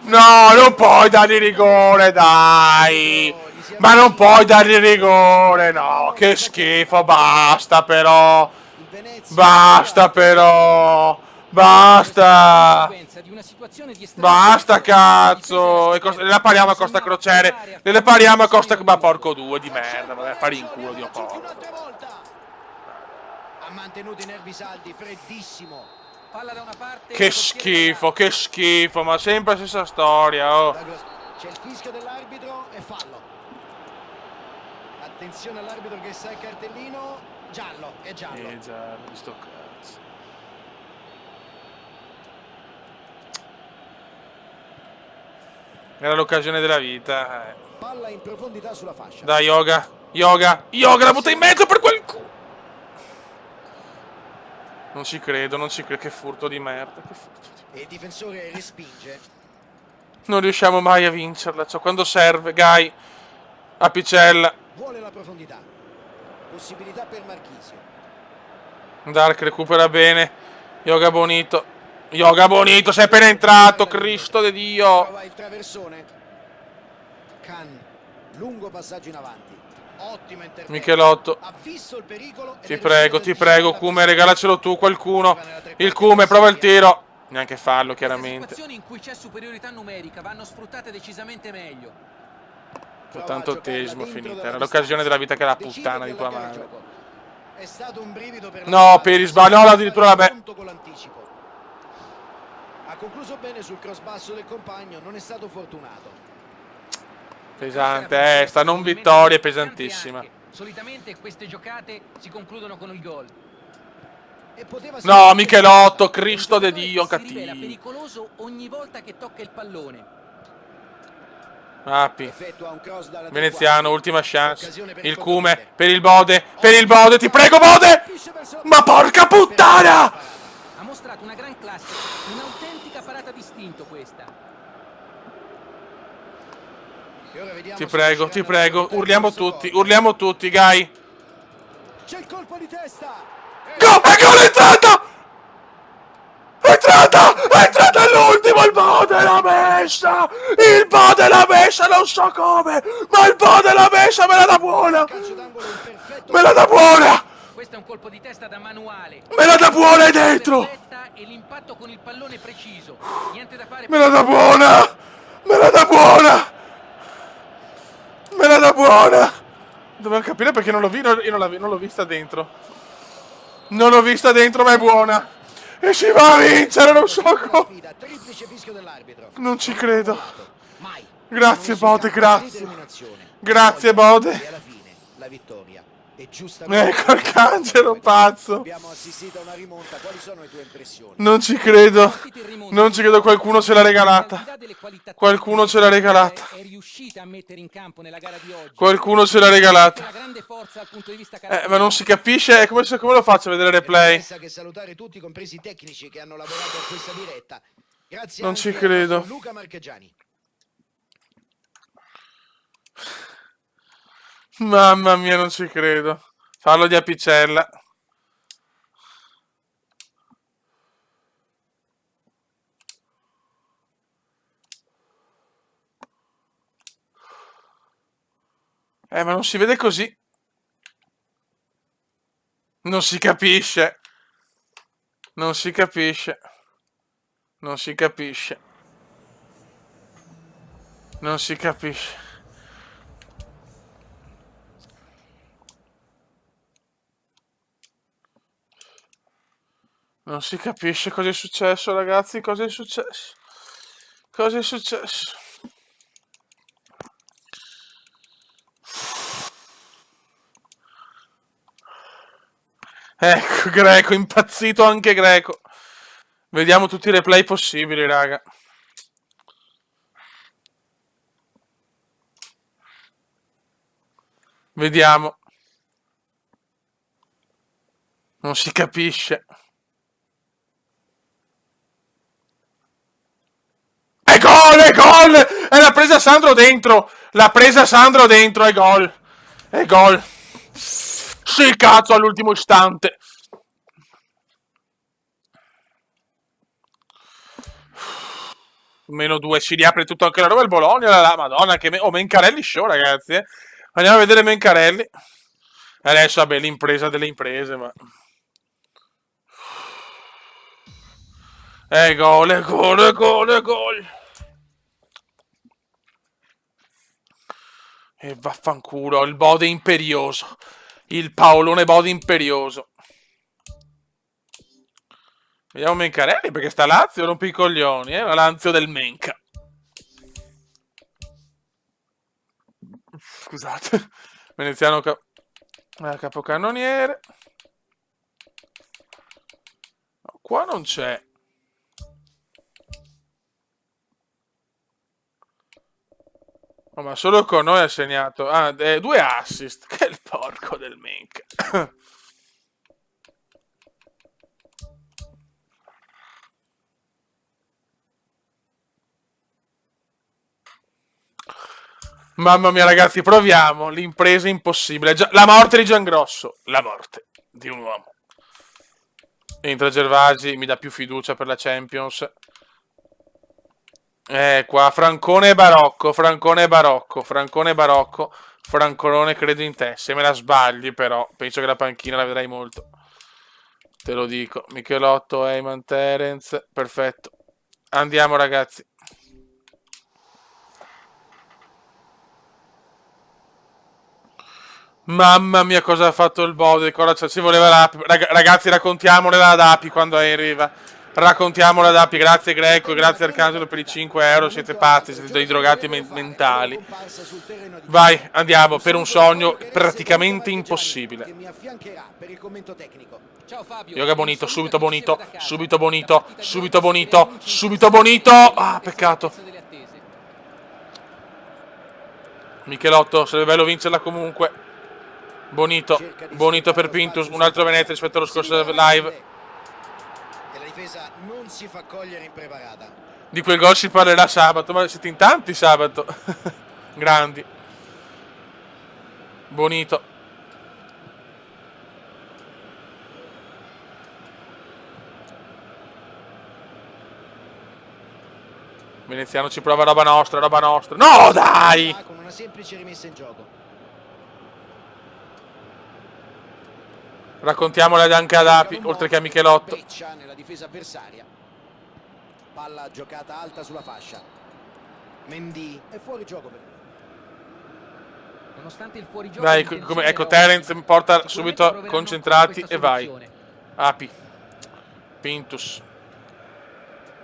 Speaker 1: No, non puoi dargli rigore, dai! Ma non puoi dargli rigore, no! Che schifo, basta però! Basta però! Basta! Basta, cazzo! Le pariamo a Costa Crociere! Le pariamo a Costa... Ma porco due di merda, vabbè, fare in culo, Dio porco!
Speaker 2: Ha mantenuto i nervi saldi, freddissimo.
Speaker 3: Palla da una parte,
Speaker 1: che schifo, ma sempre la stessa storia, oh.
Speaker 2: C'è il fischio dell'arbitro e fallo. Attenzione all'arbitro che sa il cartellino. Giallo, è giallo.
Speaker 1: Giallo, di sto cazzo. Era l'occasione della vita.
Speaker 2: Palla in profondità sulla fascia.
Speaker 1: Dai, Yoga, la butta in mezzo per quel culo. Non ci credo, che furto di merda.
Speaker 2: E il difensore respinge.
Speaker 1: Non riusciamo mai a vincerla, cioè quando serve, Gai, Apicella.
Speaker 2: Vuole la profondità. Possibilità per Marchisio.
Speaker 1: Dark recupera bene. Yoga Bonito, sei appena entrato, Cristo di Dio.
Speaker 2: Prova il traversone. Can, lungo passaggio in avanti. Ottimo intervento.
Speaker 1: Michelotto.
Speaker 2: Ha visto il pericolo.
Speaker 1: Ti prego, Cume, regalacelo tu, qualcuno. Il Cume, prova il tiro. Neanche fallo,
Speaker 3: Queste
Speaker 1: chiaramente.
Speaker 3: situazioni in cui c'è superiorità numerica vanno sfruttate decisamente meglio.
Speaker 1: Soltanto 80esimo finita. Era l'occasione della vita che è la puttana di tua
Speaker 2: Decide
Speaker 1: madre.
Speaker 2: gioco. È stato un brivido per la
Speaker 1: No,
Speaker 2: squadra,
Speaker 1: Peri
Speaker 2: ma
Speaker 1: sbagliò
Speaker 2: si è
Speaker 1: addirittura la
Speaker 2: pronto con l'anticipo. Ha concluso bene sul cross basso del compagno, non è stato fortunato.
Speaker 1: Pesante, sta non vittoria è pesantissima.
Speaker 3: Solitamente queste giocate si concludono con il gol.
Speaker 1: No, Michelotto, Cristo de Dio,
Speaker 3: Si rivela
Speaker 1: cattivo.
Speaker 3: pericoloso ogni volta che tocca il pallone.
Speaker 1: Appi. Veneziano, ultima chance. Il Cume, per il Bode, ti prego Bode! Ma porca puttana!
Speaker 3: Ha mostrato una gran classe, un'autentica parata d'istinto questa.
Speaker 1: Ti prego, urliamo tutti, Gai.
Speaker 2: C'è il colpo di testa.
Speaker 1: Go! È gol, è entrata! È entrata all'ultimo, il Bode l'ha messa! Il Bode l'ha messa, non so come, ma il Bode l'ha messa, me la dà buona! Me la dà buona!
Speaker 3: Questo è un colpo di testa da manuale.
Speaker 1: Me la dà buona, è dentro!
Speaker 3: E l'impatto con il pallone preciso. Niente da fare.
Speaker 1: Me la dà buona! Me la dà buona! Me la dà buona! Dovevo capire perché non l'ho vista, io non l'ho vista dentro. Non l'ho vista dentro, ma è buona! E si va a vincere, non so come! Non ci credo. Grazie, Bode, grazie. Grazie, Bode.
Speaker 2: La vittoria.
Speaker 1: Ecco il cancero pazzo.
Speaker 2: Abbiamo assistito a una rimonta. Quali sono le tue impressioni?
Speaker 1: Non ci credo. Non ci credo, qualcuno ce l'ha regalata. Qualcuno ce l'ha regalata.
Speaker 3: È riuscita a mettere in campo nella gara di oggi.
Speaker 1: Qualcuno ce l'ha regalata.
Speaker 3: Una grande forza dal punto di vista
Speaker 1: Ma non si capisce. Come lo faccio a vedere il replay?
Speaker 2: Che salutare tutti, compresi i tecnici che hanno lavorato a questa diretta. Grazie.
Speaker 1: Non ci credo.
Speaker 2: Luca Marchegiani.
Speaker 1: Mamma mia, non ci credo. Fallo di Apicella. Ma non si vede così. Non si capisce. Non si capisce. Non si capisce. Non si capisce. Non si capisce cosa è successo, ragazzi. Cosa è successo? Cosa è successo? Ecco, Greco, impazzito anche Greco. Vediamo tutti i replay possibili, raga. Vediamo. Non si capisce. È gol, è gol! E l'ha presa Sandro dentro! L'ha presa Sandro dentro, è gol! È gol! Sì, cazzo, all'ultimo istante! -2, si riapre tutto anche la roba del Bologna, la Madonna, che... Oh, Mencarelli show, ragazzi, Andiamo a vedere Mencarelli. Adesso, vabbè, l'impresa delle imprese, ma... Gol, è gol, è gol, è gol! E vaffanculo, il Bode imperioso. Il Paolone Bode imperioso. Vediamo Mencarelli, perché sta Lazio, rompi i coglioni, la Lazio del Menca. Scusate. Veneziano capocannoniere. No, qua non c'è. Oh, ma solo con noi ha segnato. Ah, 2 assist. Che è il porco del Menca. Mamma mia, ragazzi, proviamo. L'impresa impossibile. La morte di Giangrosso. La morte di un uomo. Entra Gervasi, mi dà più fiducia per la Champions. Qua, Francone e Barocco. Francone e Barocco. Francone e Barocco. Francolone, credo in te. Se me la sbagli, però, penso che la panchina la vedrai molto. Te lo dico. Michelotto, Heyman, Terence. Perfetto. Andiamo, ragazzi. Mamma mia, cosa ha fatto il Bode? Si voleva l'Api. Ragazzi, raccontiamola ad Api quando arriva. Raccontiamola ad Api. Grazie Greco, grazie Arcangelo per i 5 euro. Siete pazzi, siete dei drogati mentali. Vai, andiamo, per un sogno praticamente impossibile. Yoga Bonito, subito Bonito, subito Bonito, subito Bonito, subito Bonito. Ah, peccato. Michelotto, sarebbe bello vincerla comunque. Bonito, Bonito per Pintus, un altro Venezia rispetto allo scorso live.
Speaker 2: E la difesa non si fa cogliere impreparata.
Speaker 1: Di quel gol si parlerà sabato, ma siete in tanti sabato. Grandi. Bonito. Veneziano ci prova, roba nostra, roba nostra. No, dai!
Speaker 2: Con una semplice rimessa in gioco.
Speaker 1: Raccontiamola anche ad Api, oltre che a Michelotto.
Speaker 2: Nella difesa avversaria. Palla giocata alta sulla fascia. Mendy è fuori gioco per lui.
Speaker 3: Nonostante il fuorigioco,
Speaker 1: dai, ecco, Terence porta subito concentrati e vai. Api. Pintus.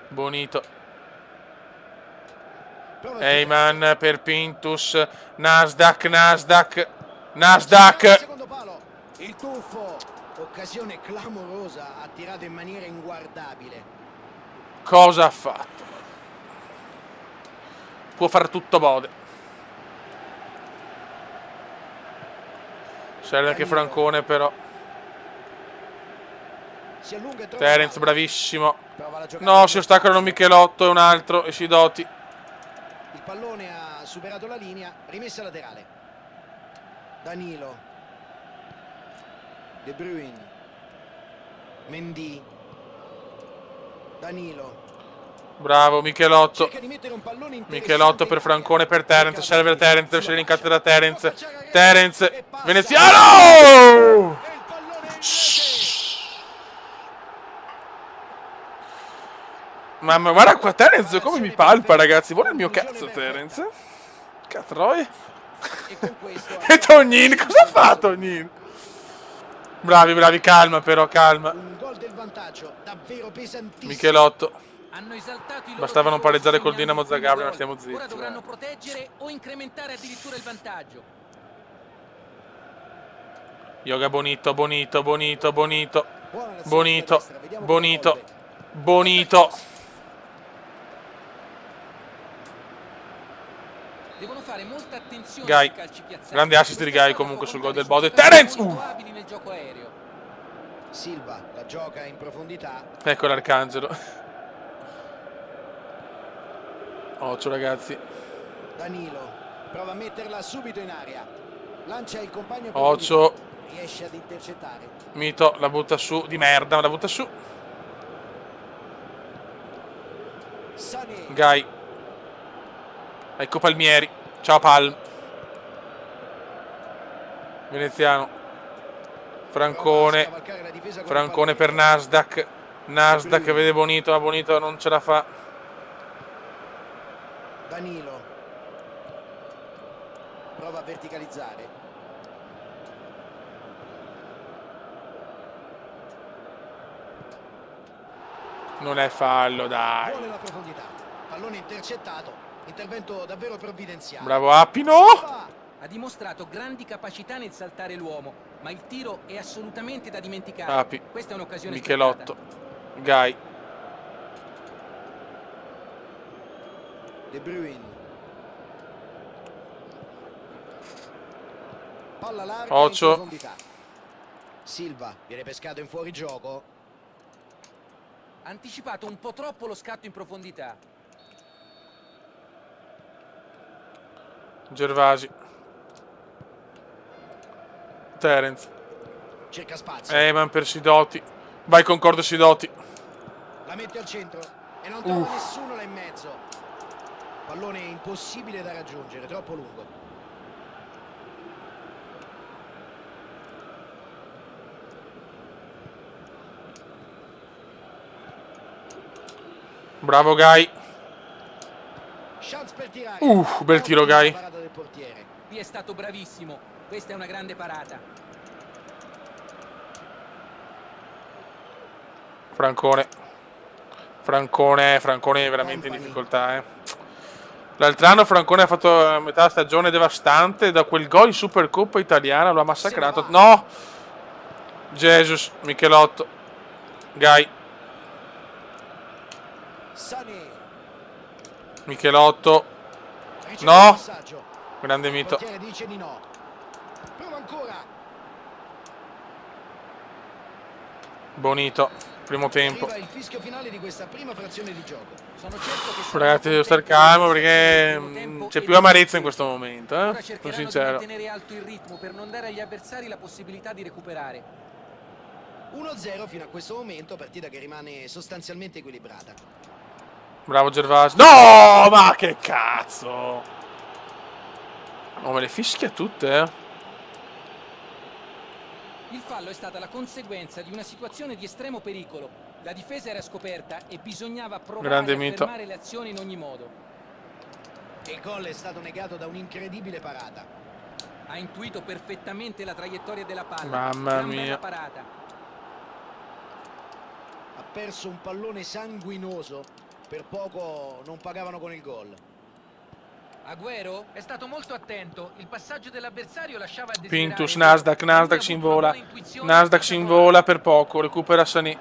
Speaker 1: Bonito. Heyman per Pintus. Nasdaq.
Speaker 2: Il tuffo, occasione clamorosa, ha tirato in maniera inguardabile.
Speaker 1: Cosa ha fatto? Può fare tutto Bode. Serve anche Francone però. Terence bravissimo. No, si ostacolano Michelotto e un altro e Sidoti.
Speaker 2: Il pallone ha superato la linea, rimessa laterale. Danilo. De Bruyne, Mendy, Danilo.
Speaker 1: Bravo Michelotto. Michelotto per Francone, per Terence. Serve Terence, deve uscire in cattedra Terence. Terence, Veneziano! Mamma, guarda qua Terence come mi palpa, ragazzi. Vuole il mio cazzo Terence? Catroi. E Tognin, cosa fa Tognin? Bravi, calma però, calma.
Speaker 2: Un gol del vantaggio, davvero pesantissimo.
Speaker 1: Michelotto.
Speaker 3: Hanno esaltato
Speaker 1: Bastava non pareggiare col Dinamo Zagabria, ma stiamo zitti.
Speaker 3: Ora dovranno proteggere o incrementare addirittura il vantaggio.
Speaker 1: Yoga Bonito. Bonito.
Speaker 3: Devono fare molta attenzione
Speaker 1: Gai.
Speaker 3: ai calci piazzati.
Speaker 1: Grande assist di Gai comunque sul gol del Bode. Terence!
Speaker 3: Nel gioco aereo.
Speaker 2: Silva la gioca in profondità.
Speaker 1: Ecco l'Arcangelo. Occhio ragazzi.
Speaker 2: Danilo prova a metterla subito in aria. Lancia il compagno.
Speaker 1: Occhio.
Speaker 2: Riesce ad intercettare.
Speaker 1: Mito la butta su di merda, ma la butta su. Gai. Ecco Palmieri. Ciao Palm. Veneziano. Francone per Nasdaq. Nasdaq vede Bonito, ma Bonito non ce la fa.
Speaker 2: Danilo prova a verticalizzare.
Speaker 1: Non è fallo, dai.
Speaker 2: Vuole la profondità. Pallone intercettato. Intervento davvero provvidenziale.
Speaker 1: Bravo Appino.
Speaker 3: Ha dimostrato grandi capacità nel saltare l'uomo, ma il tiro è assolutamente da dimenticare.
Speaker 1: Api.
Speaker 3: Questa è un'occasione
Speaker 1: Michelotto. Gai.
Speaker 2: De Bruyne. Palla larga in profondità. Silva viene pescato in fuorigioco.
Speaker 3: Ha anticipato un po' troppo lo scatto in profondità.
Speaker 1: Gervasi. Terence.
Speaker 2: Cerca spazio.
Speaker 1: Heyman per Sidoti. Vai Concordo Sidoti.
Speaker 2: La mette al centro e non trova nessuno là in mezzo. Pallone impossibile da raggiungere, troppo lungo.
Speaker 1: Bravo Gai.
Speaker 2: Chance per tirare.
Speaker 1: Bel tiro Gai.
Speaker 2: Parata del portiere.
Speaker 3: Qui è stato bravissimo. Questa è una grande parata.
Speaker 1: Francone è veramente in difficoltà, L'altro anno Francone ha fatto metà stagione devastante. Da quel gol in Supercoppa italiana lo ha massacrato. No! Jesus, Michelotto. Gai.
Speaker 2: Sané.
Speaker 1: Michelotto.
Speaker 2: Riceve
Speaker 1: No!
Speaker 2: il passaggio.
Speaker 1: Grande
Speaker 2: Il
Speaker 1: mito.
Speaker 2: portiere dice di no. Prova ancora.
Speaker 1: Bonito. Primo tempo.
Speaker 2: Arriva il fischio finale di questa prima frazione di gioco.
Speaker 3: Sono certo che
Speaker 1: Ragazzi, devo stare calmo perché c'è più amarezza in questo momento,
Speaker 3: Ora
Speaker 1: sono
Speaker 3: cercheranno
Speaker 1: sincero.
Speaker 3: di mantenere alto il ritmo per non dare agli avversari la possibilità di recuperare.
Speaker 2: 1-0 fino a questo momento, partita che rimane sostanzialmente equilibrata.
Speaker 1: Bravo Gervasio. No, ma che cazzo! Oh, me le fischia tutte,
Speaker 3: Il fallo è stata la conseguenza di una situazione di estremo pericolo. La difesa era scoperta e bisognava provare a fermare le azioni in ogni modo.
Speaker 2: Il gol è stato negato da un'incredibile parata.
Speaker 3: Ha intuito perfettamente la traiettoria della palla.
Speaker 1: Mamma mia.
Speaker 3: Parata.
Speaker 2: Ha perso un pallone sanguinoso. Per poco non pagavano con il gol.
Speaker 3: Agüero è stato molto attento. Il passaggio dell'avversario lasciava a desiderare.
Speaker 1: Pintus, Nasdaq si invola. Nasdaq si invola per poco. Recupera Sané.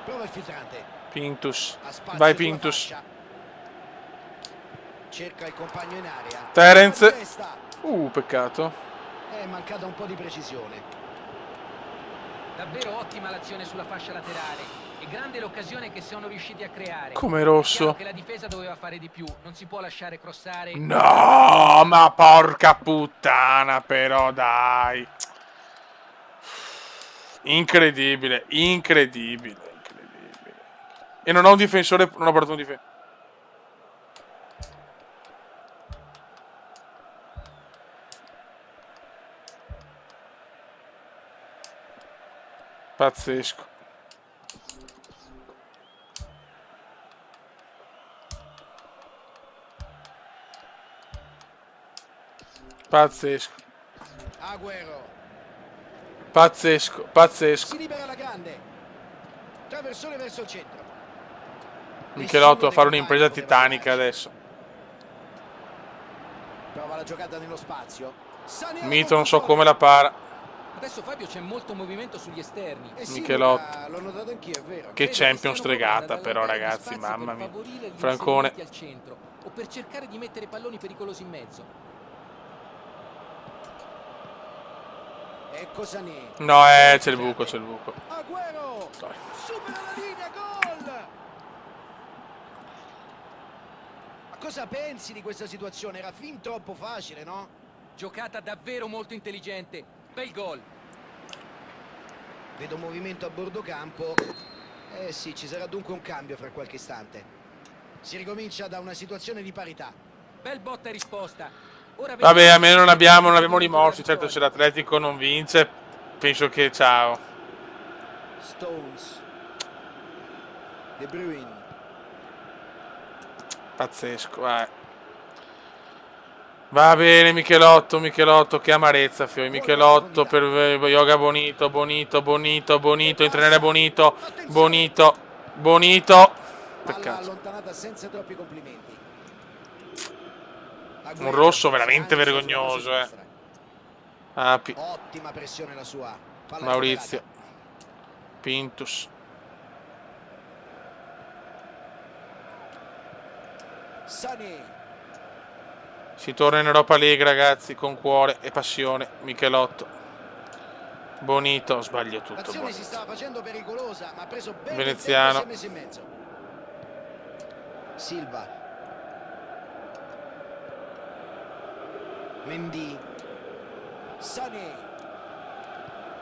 Speaker 2: Prova il filtrante.
Speaker 1: Pintus. Vai Pintus.
Speaker 2: Cerca il compagno in area.
Speaker 1: Terence. Peccato.
Speaker 2: È mancata un po' di precisione.
Speaker 3: Davvero ottima l'azione sulla fascia laterale. E grande l'occasione che sono riusciti a creare.
Speaker 1: Come rosso.
Speaker 3: Che la difesa doveva fare di più. Non si può lasciare crossare.
Speaker 1: No, ma porca puttana, però dai. Incredibile. E non ho un difensore, non ho portato un difensore. Pazzesco.
Speaker 2: Agüero.
Speaker 1: Pazzesco.
Speaker 2: Si libera la grande. Traversone verso il centro.
Speaker 1: Michelotto a fare un'impresa titanica adesso.
Speaker 2: Prova la giocata nello spazio.
Speaker 1: Mito non so come la para.
Speaker 3: Adesso Fabio c'è molto movimento sugli esterni.
Speaker 2: Michelotto. L'ho notato anch'io, è vero.
Speaker 1: Che Champions stregata però, ragazzi, mamma mia. Francone.
Speaker 3: Al centro, o per cercare di mettere palloni pericolosi in mezzo.
Speaker 2: Ecco Sané.
Speaker 1: No, c'è il buco.
Speaker 2: Agüero. Supera la linea, gol. Ma cosa pensi di questa situazione? Era fin troppo facile, no?
Speaker 3: Giocata davvero molto intelligente. Bel gol.
Speaker 2: Vedo movimento a bordo campo. Sì, ci sarà dunque un cambio fra qualche istante. Si ricomincia da una situazione di parità.
Speaker 3: Bel botta e risposta. Ora
Speaker 1: vabbè, almeno non abbiamo rimorsi. Certo, se l'Atletico non vince, penso che ciao.
Speaker 2: Stones. De Bruyne.
Speaker 1: Pazzesco, Va bene Michelotto, che amarezza, Fioi. Michelotto per Yoga Bonito, intrenere Bonito. Peccato.
Speaker 2: Allontanata senza troppi complimenti.
Speaker 1: Un rosso veramente vergognoso,
Speaker 2: Ottima pressione la sua.
Speaker 1: Maurizio. Pintus.
Speaker 2: Sané.
Speaker 1: Si torna in Europa League, ragazzi, con cuore e passione. Michelotto. Bonito, sbaglio tutto.
Speaker 2: L'azione si stava facendo pericolosa, ma ha preso bene
Speaker 1: Veneziano.
Speaker 2: il tempo e si è messo in mezzo. Silva. Mendy. Sané.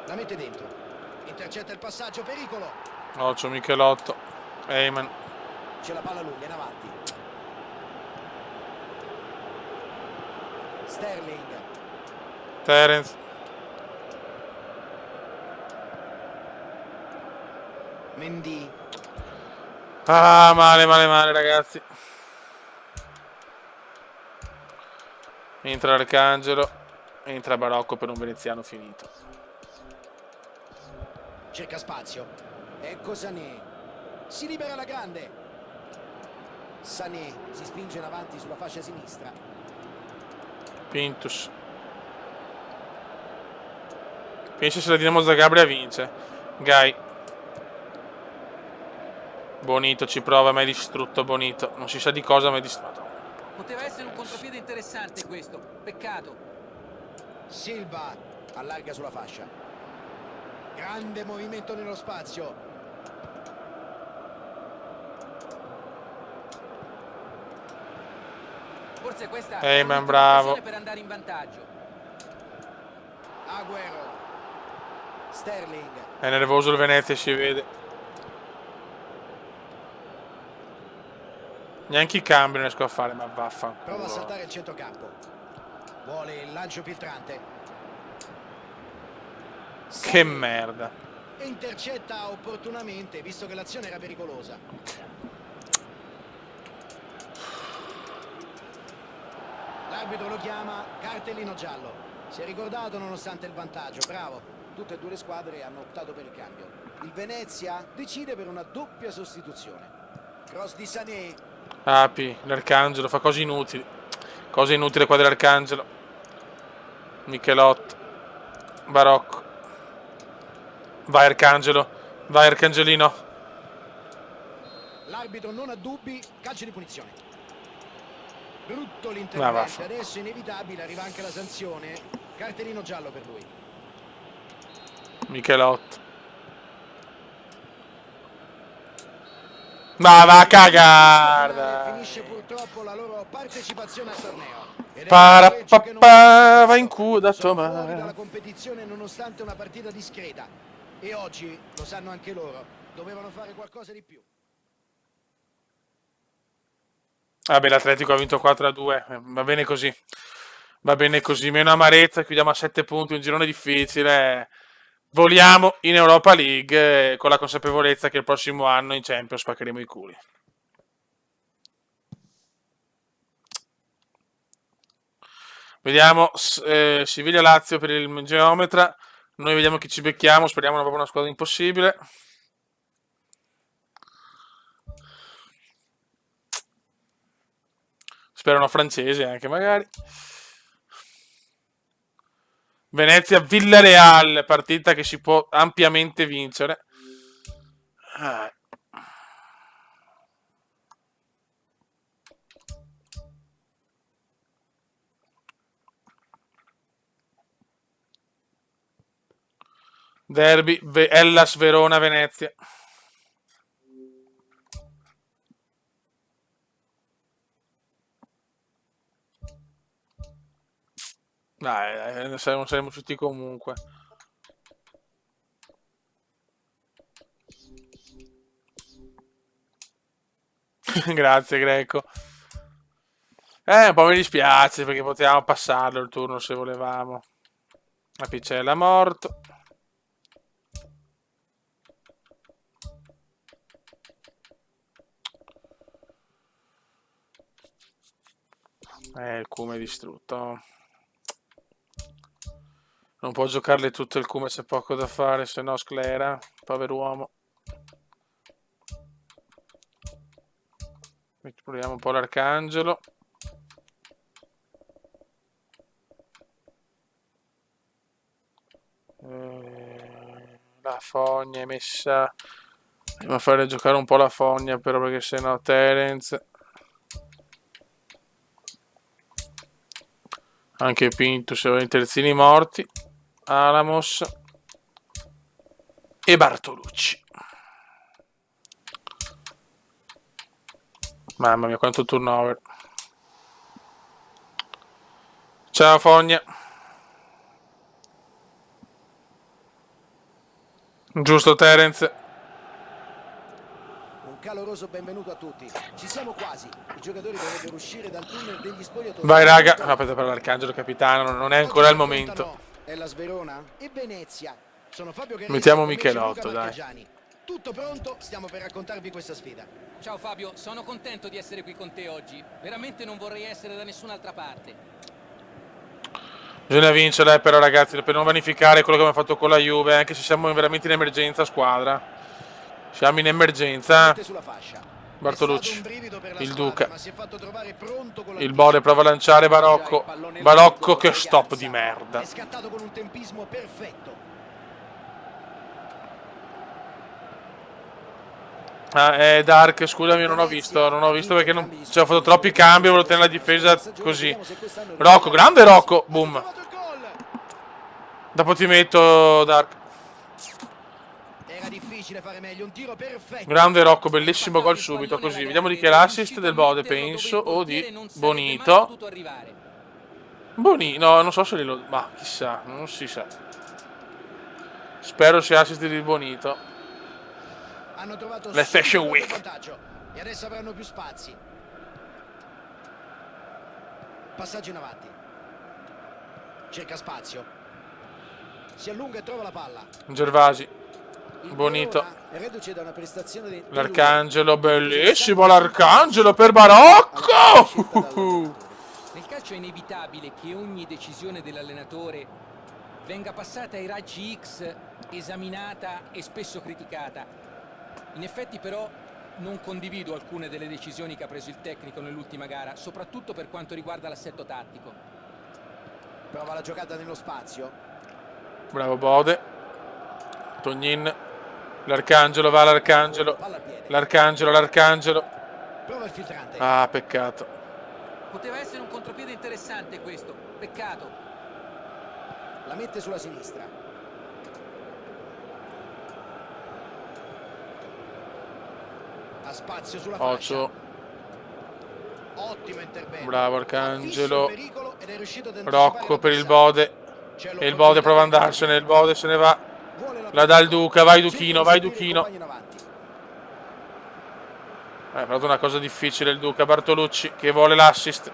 Speaker 2: La mette dentro. Intercetta il passaggio, pericolo.
Speaker 1: Occhio Michelotto. Eyman.
Speaker 2: C'è la palla lunga in avanti. Sterling.
Speaker 1: Terence.
Speaker 2: Mendy.
Speaker 1: Ah, male, male, male, ragazzi. Entra Arcangelo. Entra Barocco per un veneziano finito.
Speaker 2: Cerca spazio. Ecco Sané. Si libera alla grande. Sané si spinge in avanti sulla fascia sinistra.
Speaker 1: Pintus. Pensa se la Dinamo Zagabria vince. Gai. Bonito ci prova, ma è distrutto Bonito. Non si sa di cosa, ma è distrutto.
Speaker 3: Poteva essere un contropiede interessante questo. Peccato.
Speaker 2: Silva allarga sulla fascia. Grande movimento nello spazio.
Speaker 3: Forse questa
Speaker 1: Ehi,
Speaker 3: è
Speaker 1: man,
Speaker 3: un'ottima
Speaker 1: bravo.
Speaker 3: occasione per andare in vantaggio.
Speaker 2: Agüero. Sterling.
Speaker 1: È nervoso il Venezia, si vede. Neanche i cambi non riesco a fare, ma vaffanculo.
Speaker 2: Prova a saltare il centrocampo. Vuole il lancio filtrante.
Speaker 1: Che merda.
Speaker 2: E intercetta opportunamente, visto che l'azione era pericolosa. L'arbitro lo chiama cartellino giallo. Si è ricordato nonostante il vantaggio, bravo. Tutte e due le squadre hanno optato per il cambio. Il Venezia decide per una doppia sostituzione. Cross di Sané.
Speaker 1: Api, l'Arcangelo fa cose inutili. Cose inutili qua dell'Arcangelo. Michelotto. Barocco. Vai Arcangelo. Vai Arcangelino.
Speaker 2: L'arbitro non ha dubbi, calcio di punizione. Brutto l'intervento, adesso inevitabile, arriva anche la sanzione. Cartellino giallo per lui.
Speaker 1: Michelotto. Ma va a cagare.
Speaker 2: Finisce purtroppo la loro partecipazione al torneo.
Speaker 1: Va in culo da
Speaker 2: fuori dalla
Speaker 1: tomare.
Speaker 2: competizione nonostante una partita discreta. E oggi lo sanno anche loro. Dovevano fare qualcosa di più.
Speaker 1: Vabbè, l'Atletico ha vinto 4-2. Va bene così. Va bene così. Meno amarezza. Chiudiamo a 7 punti. Un girone difficile. Voliamo in Europa League con la consapevolezza che il prossimo anno in Champions spaccheremo i culi. Vediamo Siviglia-Lazio per il geometra. Noi vediamo chi ci becchiamo. Speriamo proprio una squadra impossibile. Spero una francese anche magari. Venezia-Villareal, partita che si può ampiamente vincere. Derby, Hellas Verona-Venezia. Dai, non saremo usciti comunque. Grazie Greco. Un po' mi dispiace perché potevamo passarlo il turno se volevamo. La Picella morto. Il Cume è distrutto. Non può giocarle tutto il Cume, c'è poco da fare, se no sclera, pover'uomo. Proviamo un po' l'Arcangelo. La Fogna è messa. Andiamo a fare giocare un po' la Fogna però perché sennò Terence. Anche Pintus aveva i terzini morti. Alamos e Bartolucci. Mamma mia quanto turnover. Ciao Fogna. Giusto Terence.
Speaker 2: Un caloroso benvenuto a tutti. Ci siamo quasi. I giocatori dovrebbero uscire dal tunnel degli spogliatoi.
Speaker 1: Vai raga. No, aspetta per l'Arcangelo capitano. Non è ancora il momento.
Speaker 2: Hellas Verona e Venezia. Sono Fabio Carrisi,
Speaker 1: Mettiamo
Speaker 2: come dice
Speaker 1: Michelotto,
Speaker 2: Luca
Speaker 1: dai.
Speaker 2: Marchegiani. Tutto pronto, stiamo per raccontarvi questa sfida.
Speaker 3: Ciao Fabio, sono contento di essere qui con te oggi. Veramente non vorrei essere da nessun'altra parte.
Speaker 1: Bisogna vincere però ragazzi, per non vanificare quello che abbiamo fatto con la Juve, anche se siamo veramente in emergenza squadra. Siamo in emergenza. Bartolucci, il Duca, il Bode prova a lanciare Barocco. Barocco, che stop di merda.
Speaker 2: È scattato con un tempismo perfetto.
Speaker 1: Dark, scusami, non ho visto perché non... Cioè, ho fatto troppi cambi, volevo tenere la difesa così. Rocco, grande Rocco, boom. Dopo ti metto Dark.
Speaker 2: Era difficile fare meglio, un tiro perfetto.
Speaker 1: Grande Rocco, bellissimo gol subito così. Vediamo di chi è l'assist del Bode, penso, o di Bonito. Bonito, no, non so se glielo... Ma chissà, non si sa. Spero sia assist di Bonito.
Speaker 2: Hanno trovato
Speaker 1: le Fashion Week
Speaker 2: e adesso avranno più spazi. Passaggio in avanti. Cerca spazio. Si allunga e trova la palla.
Speaker 1: Gervasi. Bonito.
Speaker 2: Di
Speaker 1: l'Arcangelo, bellissimo l'Arcangelo per Barocco.
Speaker 3: Nel calcio è inevitabile che ogni decisione dell'allenatore venga passata ai raggi X, esaminata e spesso criticata. In effetti però non condivido alcune delle decisioni che ha preso il tecnico nell'ultima gara, soprattutto per quanto riguarda l'assetto tattico.
Speaker 2: Prova la giocata nello spazio.
Speaker 1: Bravo Bode. Tognin. L'Arcangelo, va l'Arcangelo. L'Arcangelo.
Speaker 2: Prova il filtrante.
Speaker 1: Ah, peccato.
Speaker 3: Poteva essere un contropiede interessante questo, peccato.
Speaker 2: La mette sulla sinistra. Ha spazio sulla fascia. Ottimo intervento.
Speaker 1: Bravo Arcangelo. Rocco per il Bode. E il Bode prova ad andarsene. Il Bode se ne va. La dà il Duca. Vai Duchino, vai Duchino. Però una cosa difficile il Duca. Bartolucci che vuole l'assist.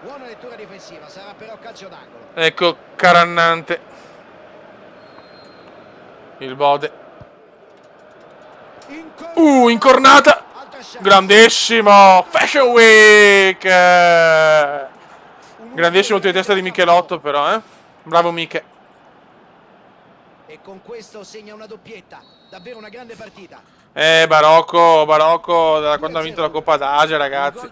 Speaker 2: Buona lettura difensiva, sarà però calcio d'angolo.
Speaker 1: Ecco Carannante. Il Bode. Incornata. Grandissimo. Fashion Week. Grandissimo tiro di testa di Michelotto però, Bravo Miche.
Speaker 2: E con questo segna una doppietta. Davvero una grande partita.
Speaker 1: Barocco da quando ha vinto la Coppa d'Asia, ragazzi.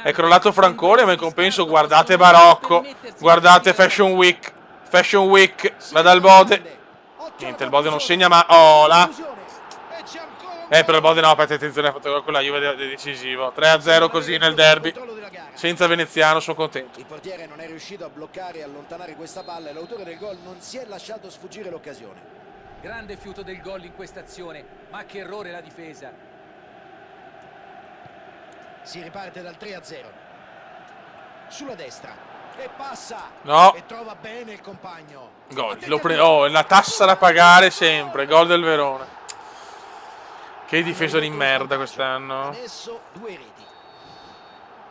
Speaker 1: È crollato Francone, ma in compenso guardate Barocco. Guardate Fashion Week. Fashion Week. La dà il Bode. Niente, il Bode non segna ma... Oh, là. Però il Bode no, fate attenzione, ha fatto gol con la Juve decisivo. 3-0 così nel derby. Senza veneziano, sono contento.
Speaker 2: Il portiere non è riuscito a bloccare e allontanare questa palla e l'autore del gol non si è lasciato sfuggire l'occasione.
Speaker 3: Grande fiuto del gol in questa azione, ma che errore la difesa.
Speaker 2: Si riparte dal 3-0. Sulla destra. E passa.
Speaker 1: No.
Speaker 2: E trova bene il compagno.
Speaker 1: Gol. È la tassa da pagare sempre. Gol del Verona. Che difesa di merda quest'anno.
Speaker 2: Adesso 2 reti.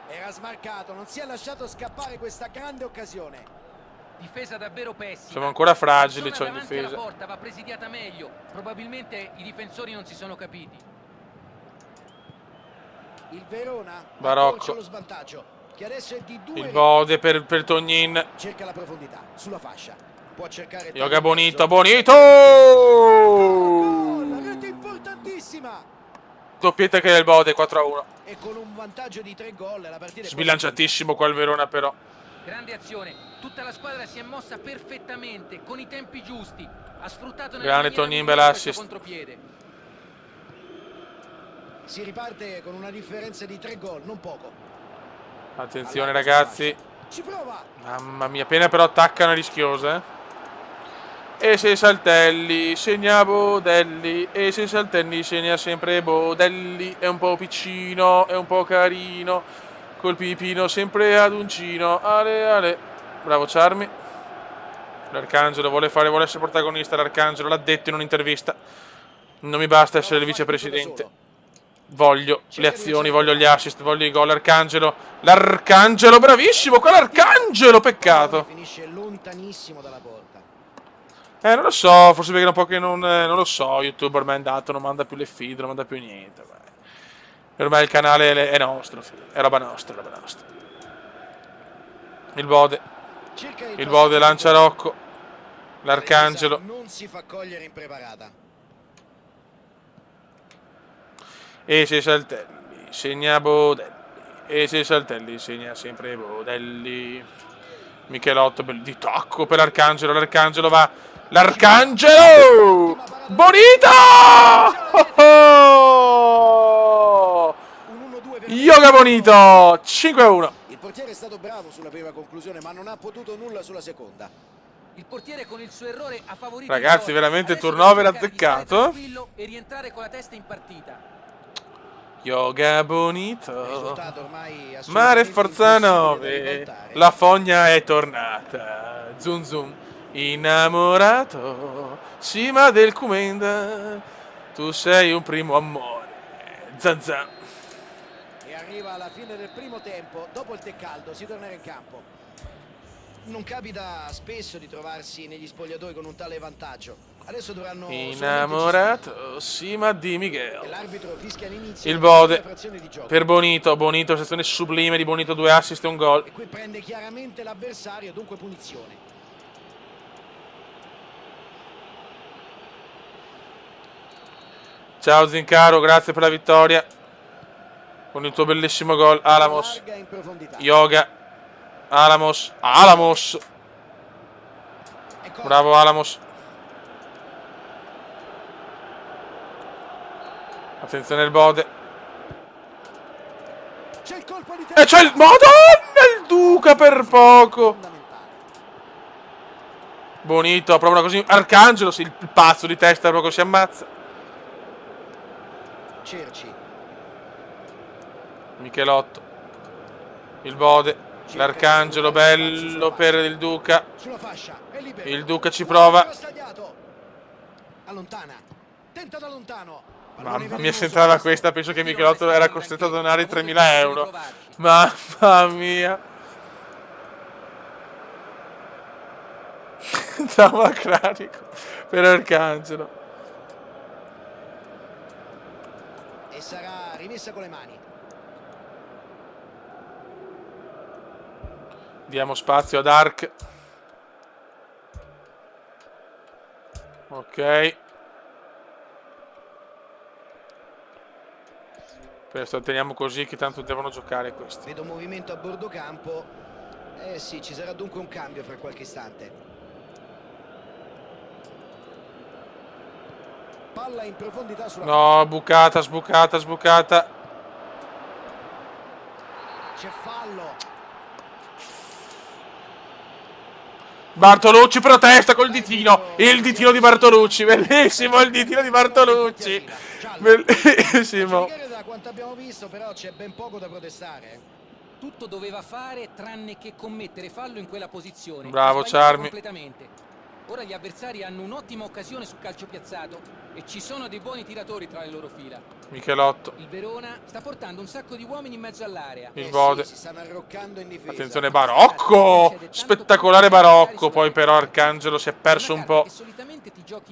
Speaker 2: Era smarcato, non si è lasciato scappare questa grande occasione.
Speaker 3: Difesa davvero pessima.
Speaker 1: Siamo ancora fragili,
Speaker 3: Zona
Speaker 1: in
Speaker 3: davanti
Speaker 1: difesa.
Speaker 3: alla porta va presidiata meglio. Probabilmente i difensori non si sono capiti.
Speaker 2: Il Verona
Speaker 1: Barocco.
Speaker 2: lo svantaggio, che adesso è di 2
Speaker 1: Il Bode per Tognin.
Speaker 2: Cerca la profondità sulla fascia. Può cercare
Speaker 1: Yoga Bonito.
Speaker 2: La rete importantissima.
Speaker 1: Doppietta che del Bode 4-1.
Speaker 2: E con un vantaggio di 3 gol la partita è
Speaker 1: Sbilanciatissimo qua il Verona però.
Speaker 3: Grande azione, tutta la squadra si è mossa perfettamente, con i tempi giusti. Ha sfruttato
Speaker 1: Grande Tognin, bell'assist.
Speaker 3: contropiede.
Speaker 2: Si riparte con una differenza di 3 gol, non poco.
Speaker 1: Attenzione ragazzi.
Speaker 2: Ci prova.
Speaker 1: Mamma mia, appena però attaccano è rischiosa, E se Saltelli segna Bodelli. E se Saltelli segna sempre Bodelli. È un po' piccino, è un po' carino. Col pipino sempre ad uncino. Ale. Bravo Charmi. L'Arcangelo vuole essere protagonista. L'Arcangelo l'ha detto in un'intervista. Non mi basta essere il vicepresidente. Voglio le azioni, voglio gli assist, voglio i gol. L'Arcangelo, bravissimo. Qua l'Arcangelo, peccato.
Speaker 2: Finisce lontanissimo dalla porta.
Speaker 1: Non lo so, forse perché da un po' che non lo so, YouTube ormai è andato, non manda più le feed, non manda più niente. E ormai il canale è nostro, è roba nostra, roba nostra. Il Bode lancia Rocco, l'Arcangelo.
Speaker 2: Non si fa cogliere impreparata.
Speaker 1: E se Saltelli segna Bodelli. E se Saltelli segna sempre Bodelli. Michelotto di tacco per l'Arcangelo. L'Arcangelo va. L'Arcangelo! Bonito! Oh! Yoga Bonito! 5-1.
Speaker 2: Il portiere è stato bravo sulla prima conclusione, ma non ha potuto nulla sulla seconda.
Speaker 3: Il portiere con il suo errore ha favorito
Speaker 1: Ragazzi,
Speaker 3: il gol.
Speaker 1: veramente
Speaker 3: Adesso
Speaker 1: turnover
Speaker 3: deve cercare di stare
Speaker 1: azzeccato.
Speaker 3: tranquillo e rientrare con la testa in partita.
Speaker 1: Yoga Bonito.
Speaker 2: Risultato ormai
Speaker 1: Mare
Speaker 2: assolutamente
Speaker 1: Forza
Speaker 2: impossibile da
Speaker 1: 9.
Speaker 2: ribaltare.
Speaker 1: La fogna è tornata. Zum zum. Innamorato. Cima del Cumenda. Tu sei un primo amore. Zan zan.
Speaker 2: E arriva alla fine del primo tempo, dopo il tè caldo si tornerà in campo. Non capita spesso di trovarsi negli spogliatoi con un tale vantaggio. Adesso dovranno
Speaker 1: Innamorato. Cima di
Speaker 2: e
Speaker 1: Miguel.
Speaker 2: l'arbitro fischia all'inizio
Speaker 1: Il
Speaker 2: della
Speaker 1: Bode
Speaker 2: frazione di gioco.
Speaker 1: per Bonito. Bonito, sezione sublime di Bonito, 2 assist e un gol.
Speaker 2: E qui prende chiaramente l'avversario, dunque punizione.
Speaker 1: Ciao Zincaro, grazie per la vittoria. Con il tuo bellissimo gol. Alamos.
Speaker 2: Larga in profondità.
Speaker 1: Yoga. Alamos. Alamos.
Speaker 2: Ecco,
Speaker 1: Bravo Alamos. Attenzione il Bode.
Speaker 2: c'è il colpo di
Speaker 1: E c'è il... Madonna, il Duca per poco.
Speaker 2: fondamentale.
Speaker 1: Bonito, prova una così. Arcangelo, sì, il pazzo di testa proprio si ammazza.
Speaker 2: Cerci.
Speaker 1: Michelotto. Il Bode. L'Arcangelo, bello per il Duca.
Speaker 2: Sulla fascia, è libero.
Speaker 1: Il Duca ci prova.
Speaker 2: Allontana. Tenta da lontano.
Speaker 1: Mamma mia, se entrava questa, penso che Michelotto era costretto a donare 3.000 euro. Mamma mia. Trama cranico per Arcangelo.
Speaker 2: E sarà rimessa con le mani.
Speaker 1: Diamo spazio ad Ark. Ok. Questo teniamo così che tanto devono giocare questi.
Speaker 2: Vedo movimento a bordo campo. Eh sì, ci sarà dunque un cambio fra qualche istante. Palla in profondità sulla
Speaker 1: No, bucata, sbucata, sbucata.
Speaker 2: C'è fallo.
Speaker 1: Bartolucci protesta col ditino. Il ditino di Bartolucci. Bellissimo il ditino di Bartolucci. Bellissimo.
Speaker 2: A giudicare da quanto abbiamo visto, però c'è ben poco da protestare.
Speaker 3: Tutto doveva fare tranne che commettere fallo in quella posizione.
Speaker 1: Bravo,
Speaker 3: Ha sbagliato
Speaker 1: Charmi.
Speaker 3: completamente. Ora gli avversari hanno un'ottima occasione sul calcio piazzato e ci sono dei buoni tiratori tra le loro fila.
Speaker 1: Michelotto.
Speaker 3: Il Verona sta portando un sacco di uomini in mezzo all'area.
Speaker 1: Il Bode.
Speaker 2: Sì, si stanno arroccando in difesa.
Speaker 1: Attenzione Barocco. Spettacolare Barocco. Poi però Arcangelo si è perso un po'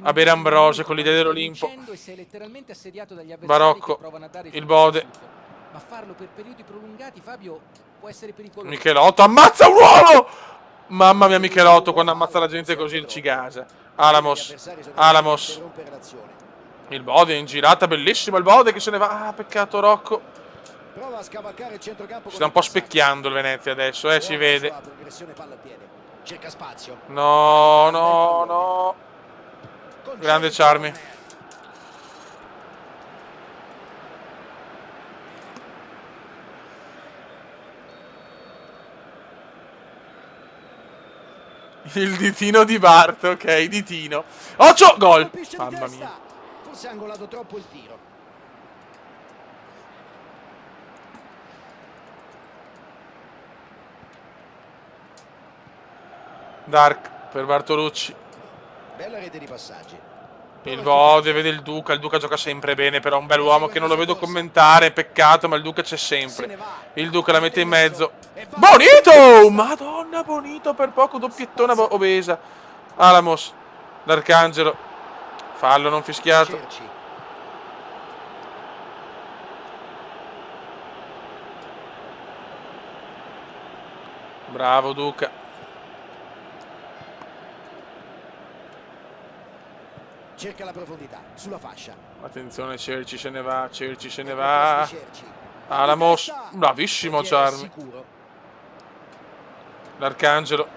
Speaker 1: a bere Ambrosio con l'idea dell'Olimpo. Barocco. Il Bode.
Speaker 3: Ma farlo per periodi prolungati, Fabio, può essere pericoloso.
Speaker 1: Michelotto ammazza un uomo. Mamma mia, Michelotto quando ammazza la gente così ci gasa. Alamos. Alamos. Il Bode in girata, bellissimo il Bode che se ne va. Ah, peccato Rocco.
Speaker 2: Prova a scavalcare il centrocampo.
Speaker 1: Si sta un po' specchiando il Venezia adesso, si vede.
Speaker 2: Cerca spazio.
Speaker 1: No, no, no. Grande Charmi. Il ditino di Bart, ok, ditino. Occhio, gol. Mamma mia.
Speaker 2: Forse ha angolato troppo il tiro.
Speaker 1: Dark per Bartolucci.
Speaker 2: Bella rete di passaggi.
Speaker 1: Il Bode vede il Duca gioca sempre bene, però è un bel uomo che non lo vedo commentare, peccato, ma il Duca c'è sempre. Il Duca la mette in mezzo. Bonito! Madonna, Bonito per poco, doppiettona obesa. Alamos. L'Arcangelo. Fallo non fischiato.
Speaker 2: Cerci.
Speaker 1: Bravo Duca.
Speaker 2: Cerca la profondità sulla fascia.
Speaker 1: Attenzione, Cerci se ne va, Cerci se ne
Speaker 2: Ecco
Speaker 1: va.
Speaker 2: questi Cerci.
Speaker 1: Ah, la mossa. Bravissimo
Speaker 2: Portiere
Speaker 1: Charmi.
Speaker 2: sicuro.
Speaker 1: L'Arcangelo.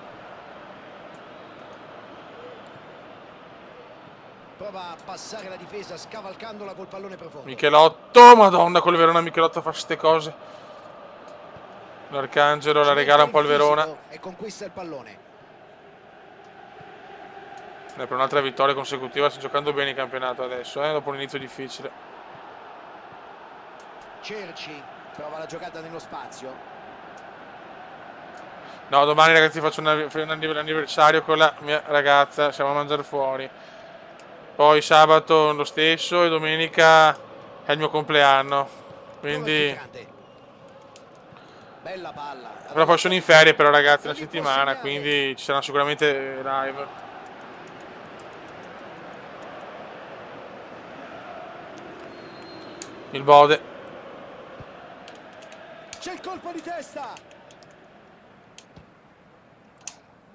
Speaker 2: Prova a passare la difesa scavalcandola col pallone profondo.
Speaker 1: Michelotto. Madonna, col Verona Michelotto fa ste cose. L'Arcangelo la regala un po' il Verona.
Speaker 2: E conquista il pallone.
Speaker 1: Per un'altra vittoria consecutiva, sta giocando bene il campionato adesso, dopo un inizio difficile.
Speaker 2: Cerci prova la giocata nello spazio.
Speaker 1: No, domani ragazzi faccio un anniversario con la mia ragazza, siamo a mangiare fuori. Poi sabato lo stesso e domenica è il mio compleanno. Quindi...
Speaker 2: Bella palla.
Speaker 1: Però poi sono in ferie però ragazzi una settimana, quindi ci saranno sicuramente live. Il Bode.
Speaker 2: C'è il colpo di testa.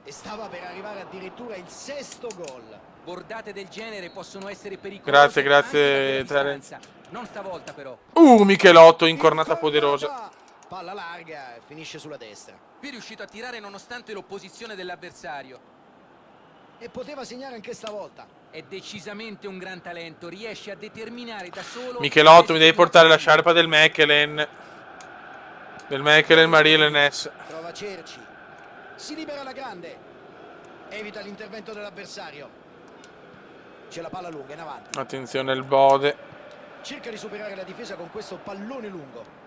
Speaker 2: E stava per arrivare addirittura il 6º gol.
Speaker 3: Bordate del genere possono essere pericolose.
Speaker 1: Grazie Terence.
Speaker 3: Non stavolta però.
Speaker 1: Michelotto, incornata poderosa.
Speaker 2: Palla larga e finisce sulla destra.
Speaker 3: Qui è riuscito a tirare nonostante l'opposizione dell'avversario.
Speaker 2: E poteva segnare anche stavolta.
Speaker 3: È decisamente un gran talento, riesce a determinare da solo...
Speaker 1: Michelotto, mi devi portare la sciarpa del Mechelen. Del Mechelen Marie-Lennes.
Speaker 2: Prova Cerci. Si libera alla grande. Evita l'intervento dell'avversario. C'è la palla lunga in avanti.
Speaker 1: Attenzione il Bode.
Speaker 2: Cerca di superare la difesa con questo pallone lungo.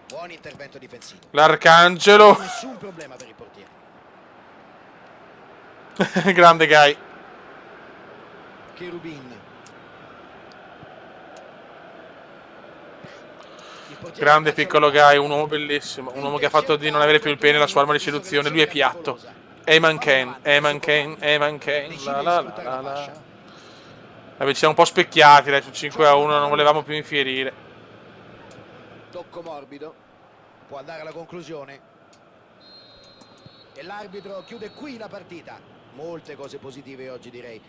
Speaker 2: Buon intervento difensivo.
Speaker 1: L'Arcangelo.
Speaker 2: Nessun problema per il portiere.
Speaker 1: Grande Guy.
Speaker 2: Cherubin.
Speaker 1: Grande piccolo Guy, un uomo bellissimo. Un uomo che ha fatto di non avere più il pene la sua arma di seduzione. Lui è piatto. Eman Kane, Eman Kane, Eman Kane. La la la la la. Vabbè, ci siamo un po' specchiati dai, su 5-1, non volevamo più infierire.
Speaker 2: Tocco morbido. Può andare alla conclusione. E l'arbitro chiude qui la partita. Molte cose positive oggi direi.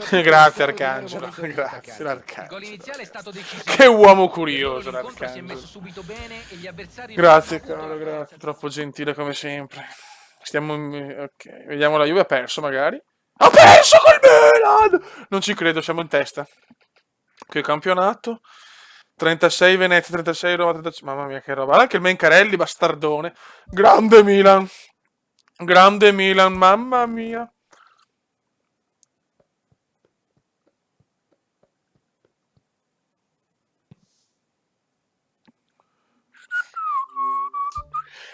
Speaker 1: Grazie Arcangelo. Grazie l'Arcangelo.
Speaker 3: Il gol iniziale è stato decisivo.
Speaker 1: Che uomo curioso
Speaker 3: l'Arcangelo. Si è messo
Speaker 1: l'Arcangelo.
Speaker 3: subito bene e gli avversari...
Speaker 1: Grazie caro, grazie. Troppo gentile come sempre. Stiamo ok, vediamo la Juve ha perso magari. Ha perso col Milan! Non ci credo, siamo in testa. Che campionato. 36 Venezia, 36 Roma, 35... Mamma mia che roba. Anche il Mencarelli, bastardone. Grande Milan. Grande Milan, mamma mia.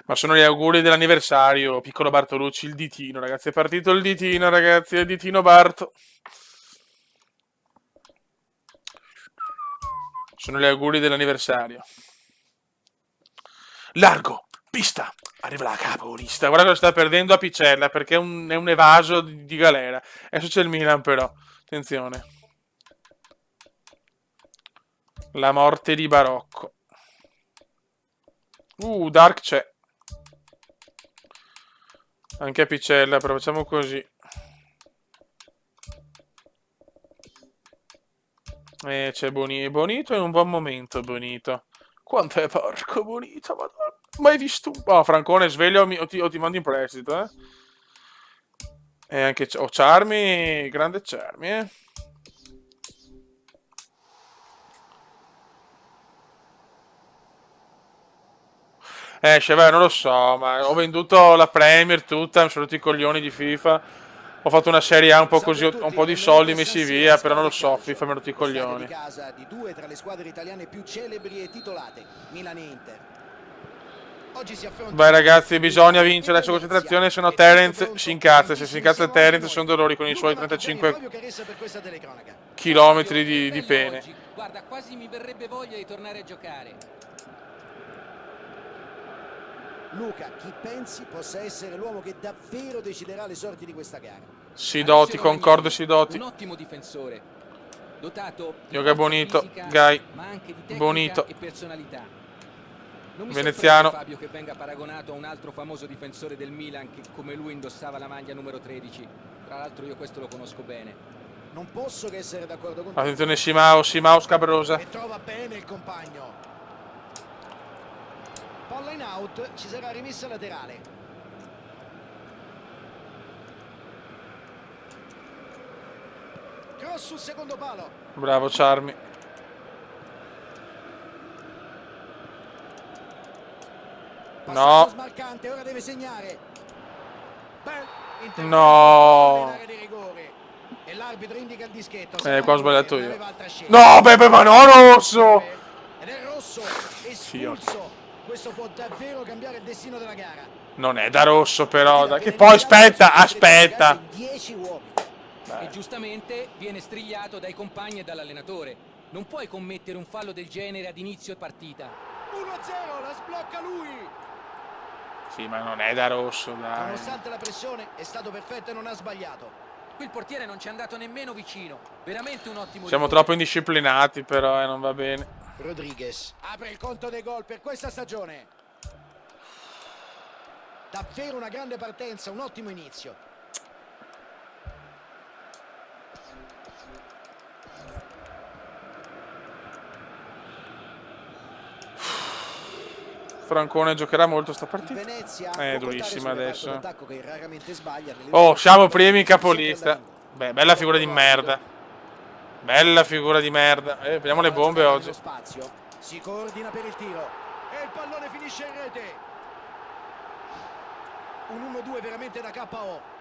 Speaker 1: Ma sono gli auguri dell'anniversario, piccolo Bartolucci, il ditino, ragazzi. È partito il ditino, ragazzi, il ditino Barto. Sono gli auguri dell'anniversario. Largo, pista, arriva la capolista. Guarda cosa sta perdendo a Picella, perché è un evaso di galera. Adesso c'è il Milan, però. Attenzione. La morte di Barocco. Dark c'è. Anche a Picella, però facciamo così. C'è Bonito in un buon momento, Bonito. Quanto è porco Bonito, madonna. Mai visto un... Oh, Francone, sveglio o ti mando in prestito, eh. E anche... Charmi, grande Charmi, eh. Cioè, non lo so, ma ho venduto la Premier tutta, mi sono rotti i coglioni di FIFA. Ho fatto una Serie A un po' così, un po' di soldi messi via, però non lo so, FIFA mi ha rotto i coglioni.
Speaker 2: Di casa di due tra le squadre italiane più celebri e titolate, Milan e Inter. Oggi si affronta...
Speaker 1: Vai ragazzi, bisogna vincere adesso concentrazione, se no Terence si incazza. Se si incazza Terence sono dolori con i suoi 35 chilometri di pene.
Speaker 3: Guarda, quasi mi verrebbe voglia di tornare a giocare.
Speaker 2: Luca, chi pensi possa essere l'uomo che davvero deciderà le sorti di questa gara?
Speaker 1: Sidoti, concordo, Sidoti.
Speaker 3: Un ottimo difensore, dotato di
Speaker 1: Yoga
Speaker 3: forza
Speaker 1: bonito,
Speaker 3: fisica,
Speaker 1: Gai,
Speaker 3: ma anche di tecnica
Speaker 1: bonito.
Speaker 3: e personalità. Non mi
Speaker 1: Veneziano.
Speaker 3: sorprende, Fabio, che venga paragonato a un altro famoso difensore del Milan che come lui indossava la maglia numero 13. Tra l'altro io questo lo conosco bene.
Speaker 2: Non posso che essere d'accordo con te.
Speaker 1: Attenzione Simao, Simao scabrosa.
Speaker 2: E trova bene il compagno. Palla in out, ci sarà rimessa laterale. Cross sul secondo palo.
Speaker 1: Bravo Charmi.
Speaker 2: Passaggio
Speaker 1: No.
Speaker 2: smarcante, ora deve segnare.
Speaker 1: No.
Speaker 2: In area di rigore. E l'arbitro indica il dischetto.
Speaker 1: Qua ho sbagliato io.
Speaker 2: Aveva altra scelta.
Speaker 1: No, Pepe, ma no, rosso!
Speaker 2: Ed è rosso, espulso. Questo può davvero cambiare il destino della gara.
Speaker 1: Non è da rosso però, che poi aspetta.
Speaker 2: 10 uomini.
Speaker 3: E giustamente viene strigliato dai compagni e dall'allenatore. Non puoi commettere un fallo del genere ad inizio partita.
Speaker 2: 1-0, la sblocca lui.
Speaker 1: Sì, ma non è da rosso, dai.
Speaker 2: Nonostante la pressione, è stato perfetto e non ha sbagliato.
Speaker 3: Qui il portiere non ci è andato nemmeno vicino. Veramente un ottimo
Speaker 1: Siamo
Speaker 3: rigore.
Speaker 1: troppo indisciplinati però, non va bene.
Speaker 2: Rodriguez apre il conto dei gol per questa stagione. Davvero una grande partenza, un ottimo inizio.
Speaker 1: Francone giocherà molto sta
Speaker 2: Il
Speaker 1: partita.
Speaker 2: Venezia
Speaker 1: È
Speaker 2: può
Speaker 1: durissima
Speaker 2: contare
Speaker 1: adesso.
Speaker 2: sul reparto d'attacco che raramente sbaglia.
Speaker 1: Oh, siamo primi in capolista. Beh, bella figura di merda. Bella figura di merda. Prendiamo le bombe oggi.
Speaker 2: Spazio. Si coordina per il tiro e il pallone finisce in rete. Un 1-2 veramente da KO.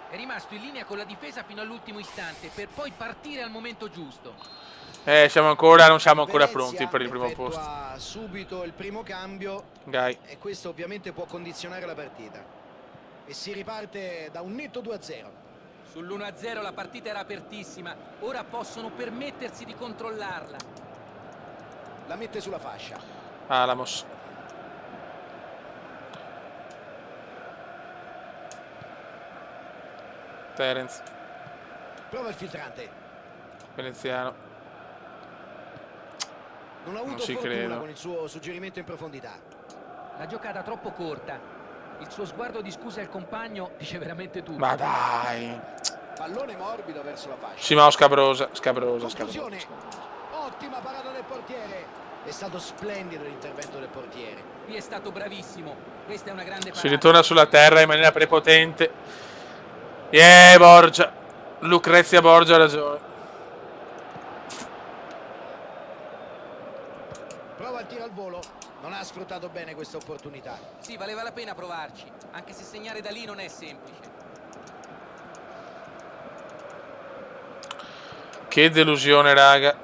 Speaker 3: È rimasto in linea con la difesa fino all'ultimo istante per poi partire al momento giusto.
Speaker 1: Non siamo ancora pronti per il primo posto.
Speaker 2: Effettua subito il primo cambio
Speaker 1: Gai.
Speaker 2: e questo ovviamente può condizionare la partita. E si riparte da un netto 2-0.
Speaker 3: Sull'1-0 la partita era apertissima, ora possono permettersi di controllarla.
Speaker 2: La mette sulla fascia.
Speaker 1: Alamos. Terence.
Speaker 2: Prova il filtrante.
Speaker 1: Veneziano.
Speaker 2: Non ha avuto
Speaker 1: ci
Speaker 2: fortuna
Speaker 1: credo.
Speaker 2: con il suo suggerimento in profondità.
Speaker 3: La giocata troppo corta. Il suo sguardo di scusa al compagno dice veramente tutto.
Speaker 1: Ma dai.
Speaker 2: Pallone morbido verso la fascia.
Speaker 1: Simao scabrosa.
Speaker 2: Conclusione. Ottima parata del portiere. È stato splendido l'intervento del portiere.
Speaker 3: Qui è stato bravissimo. Questa è una grande parata.
Speaker 1: Si ritorna sulla terra in maniera prepotente. Borgia. Lucrezia Borgia ha ragione.
Speaker 2: Prova il tiro al volo. Non ha sfruttato bene questa opportunità.
Speaker 3: Sì, valeva la pena provarci, anche se segnare da lì non è semplice.
Speaker 1: Che delusione, raga.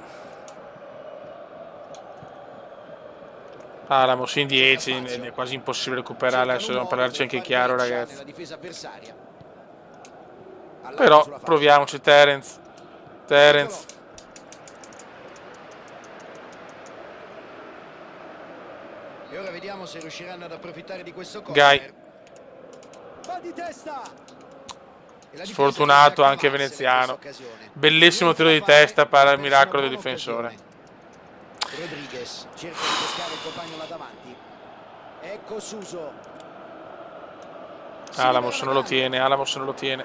Speaker 1: Alamos in 10, è quasi impossibile recuperarla, adesso dobbiamo parlarci anche chiaro, ragazzi.
Speaker 2: La difesa avversaria.
Speaker 1: Però proviamoci, Terence. Terence.
Speaker 2: E ora vediamo se riusciranno ad approfittare di questo corner.
Speaker 1: Gai.
Speaker 2: Va di testa.
Speaker 1: Sfortunato anche veneziano. Bellissimo tiro di testa per il miracolo del difensore.
Speaker 2: Rodriguez cerca di pescare il compagno là davanti. Ecco Suso.
Speaker 1: Alamos non lo tiene, Alamos non lo tiene.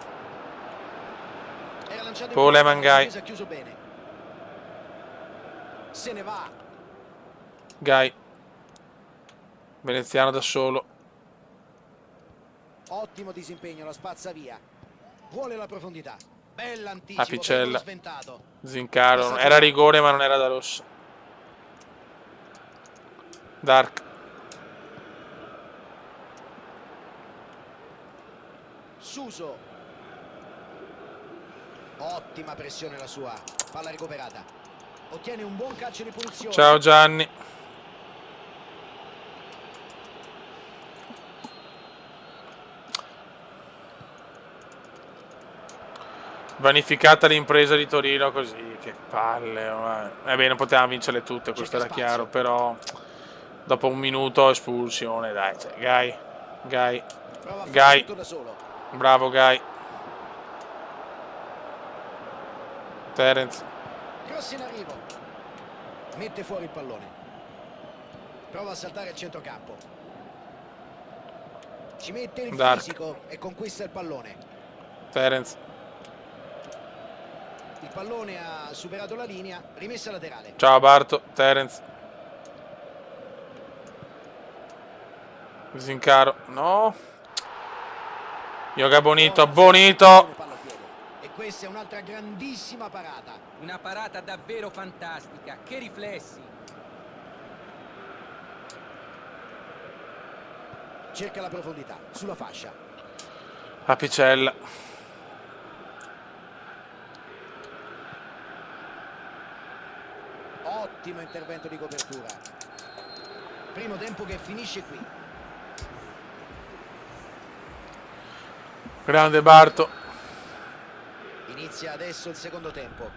Speaker 2: Era lanciato
Speaker 1: Pole Mangai.
Speaker 2: ha chiuso bene. Se ne va.
Speaker 1: Gai. Veneziano da solo.
Speaker 2: Ottimo disimpegno, la spazza via. Vuole la profondità. Bell'anticipo.
Speaker 1: Apicella.
Speaker 2: Sventato.
Speaker 1: Zincaro. Era rigore ma non era da rosso. Dark.
Speaker 2: Suso. Ottima pressione la sua. Palla recuperata. Ottiene un buon calcio di punizione.
Speaker 1: Ciao Gianni. Vanificata l'impresa di Torino così, che palle. Bene, non potevamo vincerle tutte, questo era chiaro, però Dopo un minuto espulsione, dai. Cioè, Guy.
Speaker 2: Prova a fare
Speaker 1: Guy.
Speaker 2: tutto da solo.
Speaker 1: Bravo Guy. Terence.
Speaker 2: Cross in arrivo. Mette fuori il pallone. Prova a saltare il centrocampo. Ci mette il
Speaker 1: Dark.
Speaker 2: fisico e conquista il pallone.
Speaker 1: Terence.
Speaker 2: Il pallone ha superato la linea, rimessa laterale.
Speaker 1: Ciao Barto. Terence. Zincaro. No. Yoga Bonito. Bonito.
Speaker 2: Palla a piede. E questa è un'altra grandissima parata.
Speaker 3: Una parata davvero fantastica. Che riflessi.
Speaker 2: Cerca la profondità, sulla fascia.
Speaker 1: Apicella.
Speaker 2: Ottimo intervento di copertura. Primo tempo che finisce qui.
Speaker 1: Grande Barto.
Speaker 2: Inizia adesso il secondo tempo.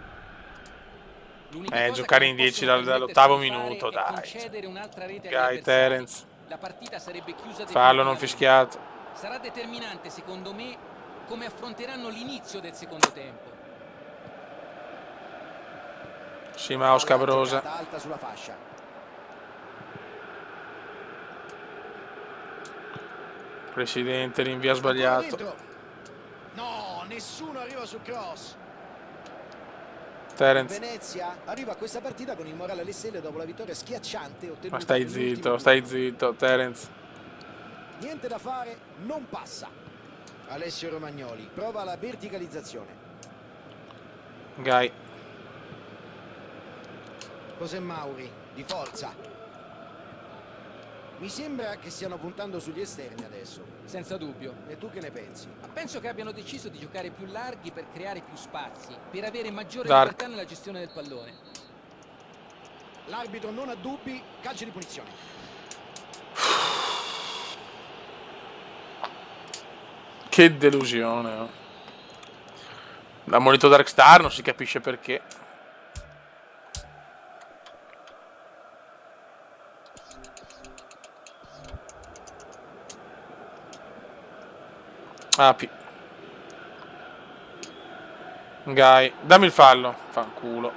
Speaker 3: L'unica cosa
Speaker 1: Giocare
Speaker 3: che
Speaker 1: in
Speaker 3: non
Speaker 1: 10
Speaker 3: possono
Speaker 1: dall'ottavo
Speaker 3: permettersi di fare
Speaker 1: minuto,
Speaker 3: è
Speaker 1: dai.
Speaker 3: concedere un'altra rete agli
Speaker 1: Guy,
Speaker 3: avversari.
Speaker 1: Terence.
Speaker 3: La partita sarebbe chiusa
Speaker 1: Fallo non
Speaker 3: definitivamente.
Speaker 1: fischiato.
Speaker 3: Sarà determinante, secondo me, come affronteranno l'inizio del secondo tempo.
Speaker 1: Simao Scabrosa.
Speaker 2: Giocata alta sulla fascia.
Speaker 1: Presidente, rinvio
Speaker 2: Ancora
Speaker 1: sbagliato.
Speaker 2: dentro. No, nessuno arriva sul cross.
Speaker 1: Terence.
Speaker 2: Venezia arriva a questa partita con il morale alle stelle dopo la vittoria schiacciante ottenuta.
Speaker 1: Ma stai
Speaker 2: nell'ultimo
Speaker 1: zitto,
Speaker 2: minuto.
Speaker 1: stai zitto, Terence.
Speaker 2: Niente da fare, non passa. Alessio Romagnoli prova la verticalizzazione.
Speaker 1: Guy.
Speaker 2: José Mauri di forza. Mi sembra che stiano puntando sugli esterni adesso.
Speaker 3: Senza dubbio.
Speaker 2: E tu che ne pensi?
Speaker 3: Ma penso che abbiano deciso di giocare più larghi per creare più spazi, per avere maggiore
Speaker 1: Dark.
Speaker 3: libertà nella gestione del pallone.
Speaker 2: L'arbitro non ha dubbi, calcio di punizione.
Speaker 1: Che delusione. Oh. Da Monito Dark Star non si capisce perché. Api. Guy. Dammi il fallo. Fanculo.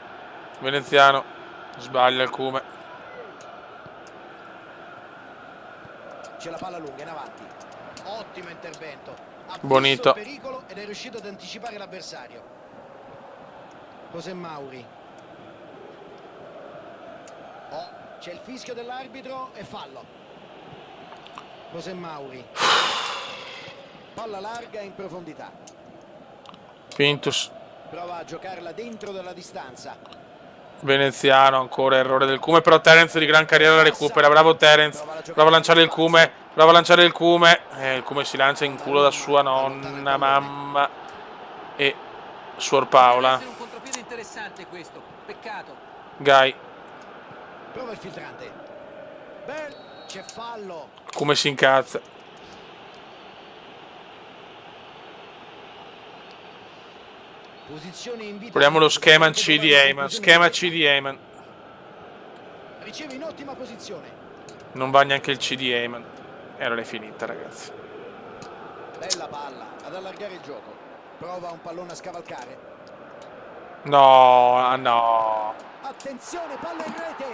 Speaker 1: Veneziano. Sbaglia il Cume.
Speaker 2: C'è la palla lunga in avanti. Ottimo intervento. Ha visto
Speaker 1: Bonito.
Speaker 2: il pericolo ed è riuscito ad anticipare l'avversario. José Mauri. Oh, c'è il fischio dell'arbitro e fallo. José Mauri. Palla larga in profondità.
Speaker 1: Pintus.
Speaker 2: Prova a giocarla dentro dalla distanza.
Speaker 1: Veneziano, ancora errore del Cume, però Terence di gran carriera la recupera. Bravo Terence. Prova a lanciare il Cume. Prova a lanciare il Cume. Il Cume si lancia in culo da sua nonna, mamma e Suor Paola.
Speaker 3: Potrebbe essere un contropiede interessante questo. Peccato.
Speaker 1: Guy.
Speaker 2: Prova il filtrante. Bel, c'è fallo.
Speaker 1: Cume si incazza.
Speaker 2: Posizione in vita.
Speaker 1: Proviamo lo schema C di Heyman. Schema C di Heyman.
Speaker 2: Riceve in ottima posizione.
Speaker 1: Non va neanche il C di Heyman. E allora è finita, ragazzi.
Speaker 2: Bella palla ad allargare il gioco. Prova un pallone a scavalcare.
Speaker 1: No, no.
Speaker 2: Attenzione, palla in rete.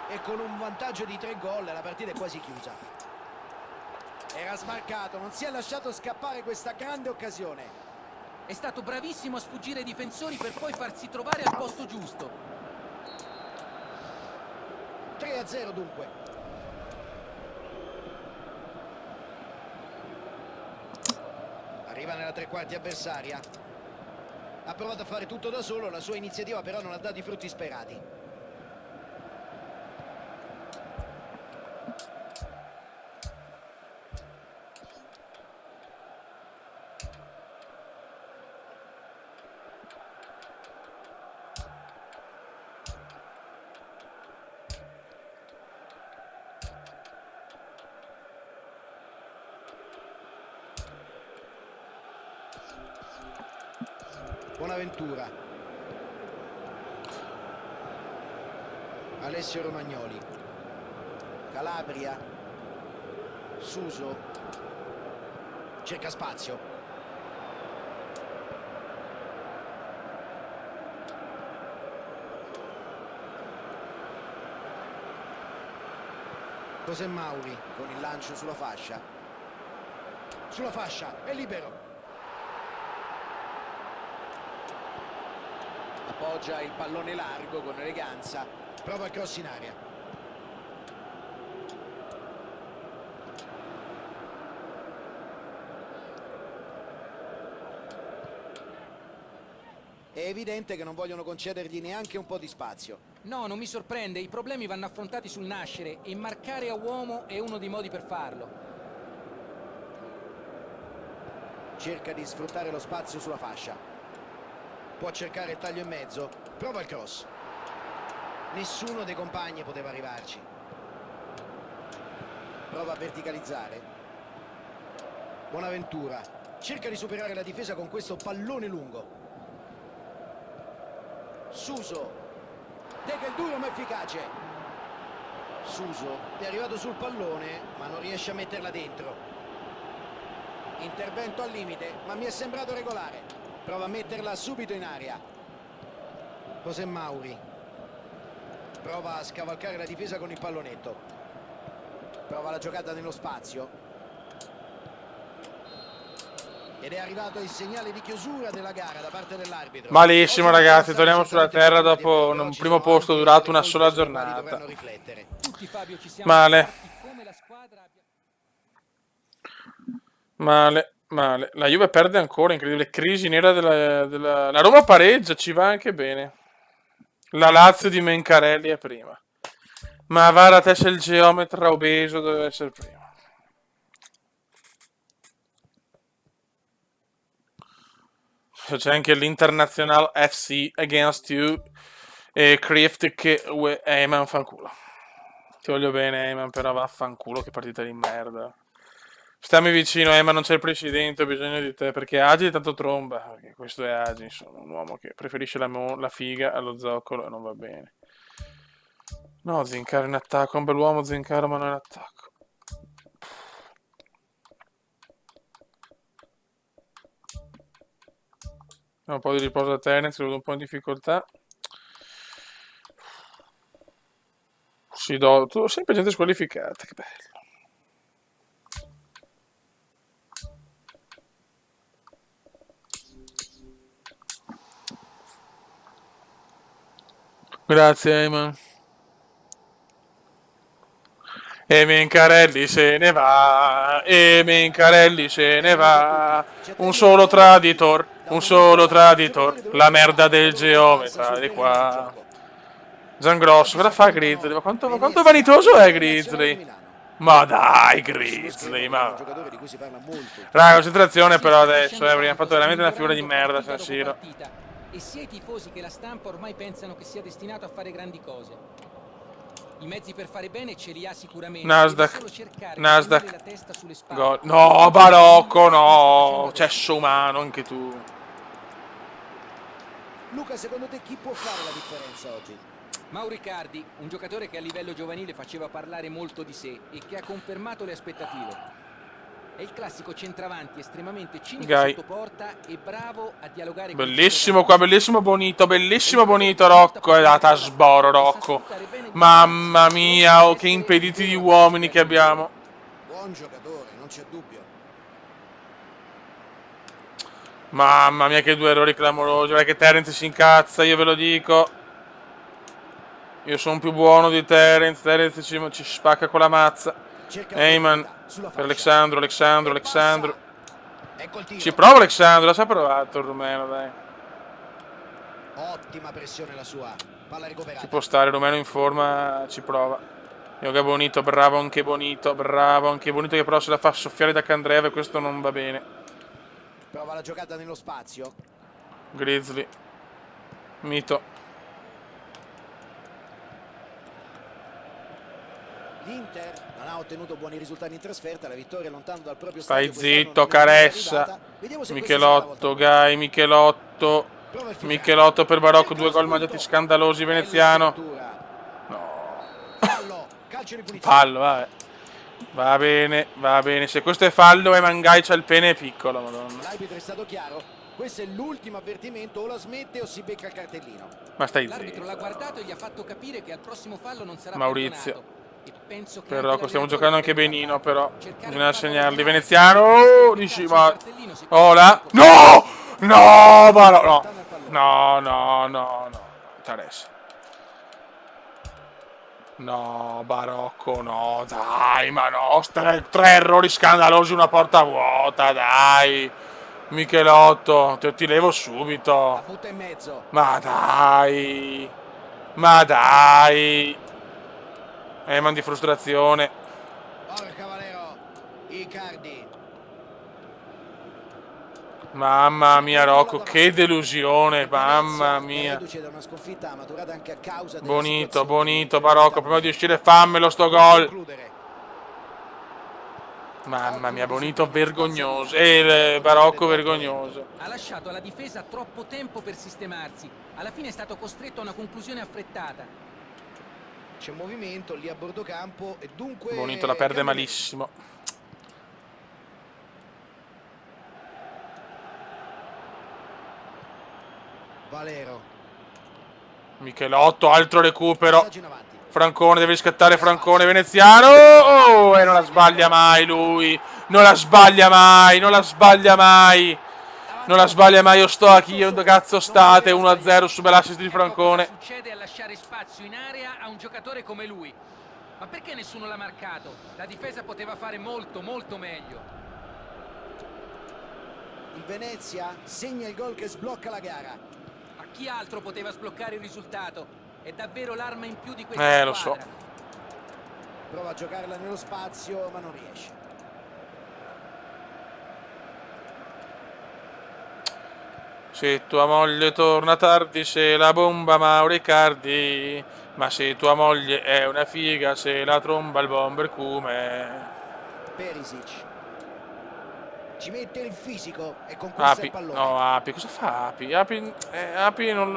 Speaker 2: E con un vantaggio di 3 gol la partita è quasi chiusa. Era smarcato, non si è lasciato scappare questa grande occasione.
Speaker 3: È stato bravissimo a sfuggire ai difensori per poi farsi trovare al posto giusto.
Speaker 2: 3-0 dunque. Arriva nella tre quarti avversaria. Ha provato a fare tutto da solo, la sua iniziativa però non ha dato i frutti sperati. Buonaventura. Alessio Romagnoli. Calabria. Suso. Cerca spazio. José Mauri con il lancio sulla fascia. Sulla fascia, è libero. Appoggia il pallone largo con eleganza. Prova il cross in aria. È evidente che non vogliono concedergli neanche un po' di spazio.
Speaker 3: No, non mi sorprende, i problemi vanno affrontati sul nascere e marcare a uomo è uno dei modi per farlo.
Speaker 2: Cerca di sfruttare lo spazio sulla fascia. Può cercare il taglio in mezzo. Prova il cross. Nessuno dei compagni poteva arrivarci. Prova a verticalizzare. Bonaventura cerca di superare la difesa con questo pallone lungo. Suso. Tega il duro ma efficace. Suso è arrivato sul pallone ma non riesce a metterla dentro. Intervento al limite ma mi è sembrato regolare. Prova a metterla subito in aria. José Mauri prova a scavalcare la difesa con il pallonetto. Prova la giocata nello spazio. Ed è arrivato il segnale di chiusura della gara da parte dell'arbitro.
Speaker 1: Malissimo ragazzi, torniamo sulla terra dopo un primo posto durato una sola giornata.
Speaker 3: Tutti, Fabio, ci siamo
Speaker 1: Male.
Speaker 3: accorti come la squadra abbia...
Speaker 1: Male. La Juve perde ancora, incredibile. Crisi nera La Roma pareggia, ci va anche bene. La Lazio di Mencarelli è prima. Ma va a te se il geometra obeso deve essere prima. C'è anche l'International FC Against You e Krift che Eyman fanculo. Ti voglio bene Eyman, però vaffanculo, che partita di merda. Stammi vicino Eyman, non c'è il presidente, ho bisogno di te, perché Agi è tanto tromba, perché questo è Agi, insomma, un uomo che preferisce la figa allo zoccolo e non va bene. No, Zincaro in attacco, un bell'uomo Zincaro ma non in attacco. Un po' di riposo a Terence, che vedo un po' in difficoltà. Sempre gente squalificata, che bello. Grazie, Ayman. E Mencarelli se ne va, un solo traditor, la merda del geometra, di qua. Zangrosso, cosa fa Grizzly? Ma quanto vanitoso è Grizzly? Ma dai Grizzly, ma... Raga, concentrazione però adesso, perché abbiamo fatto veramente una figura di merda San Siro.
Speaker 3: E sia i tifosi che la stampa ormai pensano che sia destinato a fare grandi cose. I mezzi per fare bene ce li ha sicuramente.
Speaker 1: Nasdaq. Gol. No, Barocco, no. Cesso umano, anche tu.
Speaker 2: Luca, secondo te chi può fare la differenza oggi?
Speaker 3: Mauricardi, un giocatore che a livello giovanile faceva parlare molto di sé e che ha confermato le aspettative. È il classico centravanti estremamente cinico sotto porta e bravo a dialogare con
Speaker 1: bellissimo qua, bellissimo Bonito, Rocco, è data a sboro Rocco. Mamma mia, oh, che impediti di uomini che abbiamo.
Speaker 2: Buon giocatore, non c'è dubbio.
Speaker 1: Mamma mia, che due errori clamorosi. Guarda che Terence si incazza, io ve lo dico. Io sono più buono di Terence. Terence ci spacca con la mazza. Eyman per Alexandro. Ci prova Alexandro, l'ha già provato il rumeno, dai.
Speaker 2: Ottima pressione la sua. Palla recuperata.
Speaker 1: Ci può stare, il rumeno in forma, ci prova. Yoga Bonito, bravo anche Bonito che però se la fa soffiare da Candreva e questo non va bene.
Speaker 2: Prova la giocata nello spazio.
Speaker 1: Grizzly. Mito.
Speaker 2: L'Inter non ha ottenuto buoni risultati in trasferta, la vittoria è lontano dal proprio
Speaker 1: stadio.
Speaker 2: stadio.
Speaker 1: Stai zitto, Caressa. Michelotto, Gai, Michelotto per Barocco, 2 gol mangiati scandalosi, veneziano. No,
Speaker 2: Calcio di punizione.
Speaker 1: Fallo, vabbè. Va bene. Se questo è fallo e Mangai c'ha il pene piccolo, madonna.
Speaker 2: L'arbitro è stato chiaro. Questo è l'ultimo avvertimento, o la smette o si becca il cartellino.
Speaker 1: Ma stai
Speaker 3: L'arbitro l'ha
Speaker 1: zitto.
Speaker 3: guardato e gli ha fatto capire che al prossimo fallo non sarà
Speaker 1: Maurizio.
Speaker 3: perdonato. E penso che
Speaker 1: Però
Speaker 3: anche
Speaker 1: stiamo
Speaker 3: l'allenatore
Speaker 1: giocando anche
Speaker 3: dovrebbe
Speaker 1: benino,
Speaker 3: guardarlo.
Speaker 1: però.
Speaker 3: Cercare
Speaker 1: Bisogna
Speaker 3: di farlo
Speaker 1: segnarli.
Speaker 3: ragionare.
Speaker 1: Veneziano. Dici,
Speaker 3: Il
Speaker 1: ma...
Speaker 3: cartellino si
Speaker 1: Oh là.
Speaker 3: può-
Speaker 1: No! No, Barocco. No. Interessa. No, Barocco, no. Dai, ma no. Tre errori scandalosi, una porta vuota, dai. Michelotto, ti levo
Speaker 2: La
Speaker 1: subito.
Speaker 2: butta in mezzo.
Speaker 1: Ma dai. Eman di frustrazione.
Speaker 2: Porca Valero. Icardi.
Speaker 1: Mamma mia, Rocco, che delusione, mamma mia.
Speaker 2: Reduce da una sconfitta maturata anche a causa della
Speaker 1: Bonito,
Speaker 2: situazione di
Speaker 1: Barocco, prima di uscire fammelo sto gol.
Speaker 2: concludere.
Speaker 1: Mamma mia, Bonito vergognoso. E Barocco vergognoso.
Speaker 3: Ha lasciato alla difesa troppo tempo per sistemarsi. Alla fine è stato costretto a una conclusione affrettata.
Speaker 2: C'è movimento lì a bordo campo e dunque
Speaker 1: Bonito la perde
Speaker 2: cambiamento.
Speaker 1: malissimo.
Speaker 2: Valero.
Speaker 1: Michelotto, altro recupero.
Speaker 2: Passaggio in avanti.
Speaker 1: Francone, deve riscattare Francone, Veneziano. Oh, e non la sbaglia mai lui. Non la sbaglia mai. Io sto a chi cazzo state. 1-0 su bell'assist di Francone.
Speaker 3: Cosa succede a lasciare spazio in area a un giocatore come lui? Ma perché nessuno l'ha marcato? La difesa poteva fare molto meglio.
Speaker 2: Il Venezia segna il gol che sblocca la gara.
Speaker 3: Ma chi altro poteva sbloccare il risultato? È davvero l'arma in più di questa squadra.
Speaker 1: Lo so.
Speaker 2: Prova a giocarla nello spazio ma non riesce.
Speaker 1: Se tua moglie torna tardi, se la bomba Mauro Icardi. Ma se tua moglie è una figa, se la tromba il bomber come.
Speaker 2: Perisic. Ci mette il fisico e conquista il pallone.
Speaker 1: Api, cosa fa Api? Api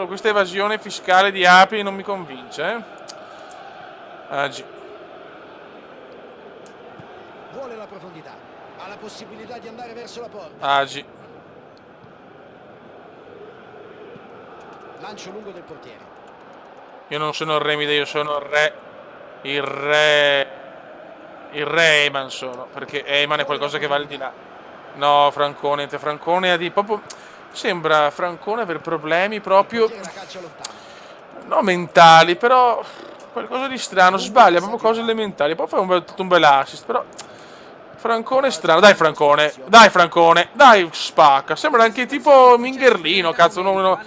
Speaker 1: questa evasione fiscale di Api non mi convince, Agi.
Speaker 2: Vuole la profondità. Ha la possibilità di andare verso la porta.
Speaker 1: Agi.
Speaker 2: Lancio lungo del portiere.
Speaker 1: Io non sono il Remide, io sono il re Eyman sono, perché Eyman è qualcosa che va al di là. No, Francone ha di proprio. Sembra Francone aver problemi proprio.
Speaker 2: La calcia lontano.
Speaker 1: No, mentali, però. Qualcosa di strano. Sbaglia proprio cose elementari. Poi fa un bel assist, però. Francone è strano. Dai, Francone. Dai, spacca. Sembra anche tipo Mingherlino, cazzo. Un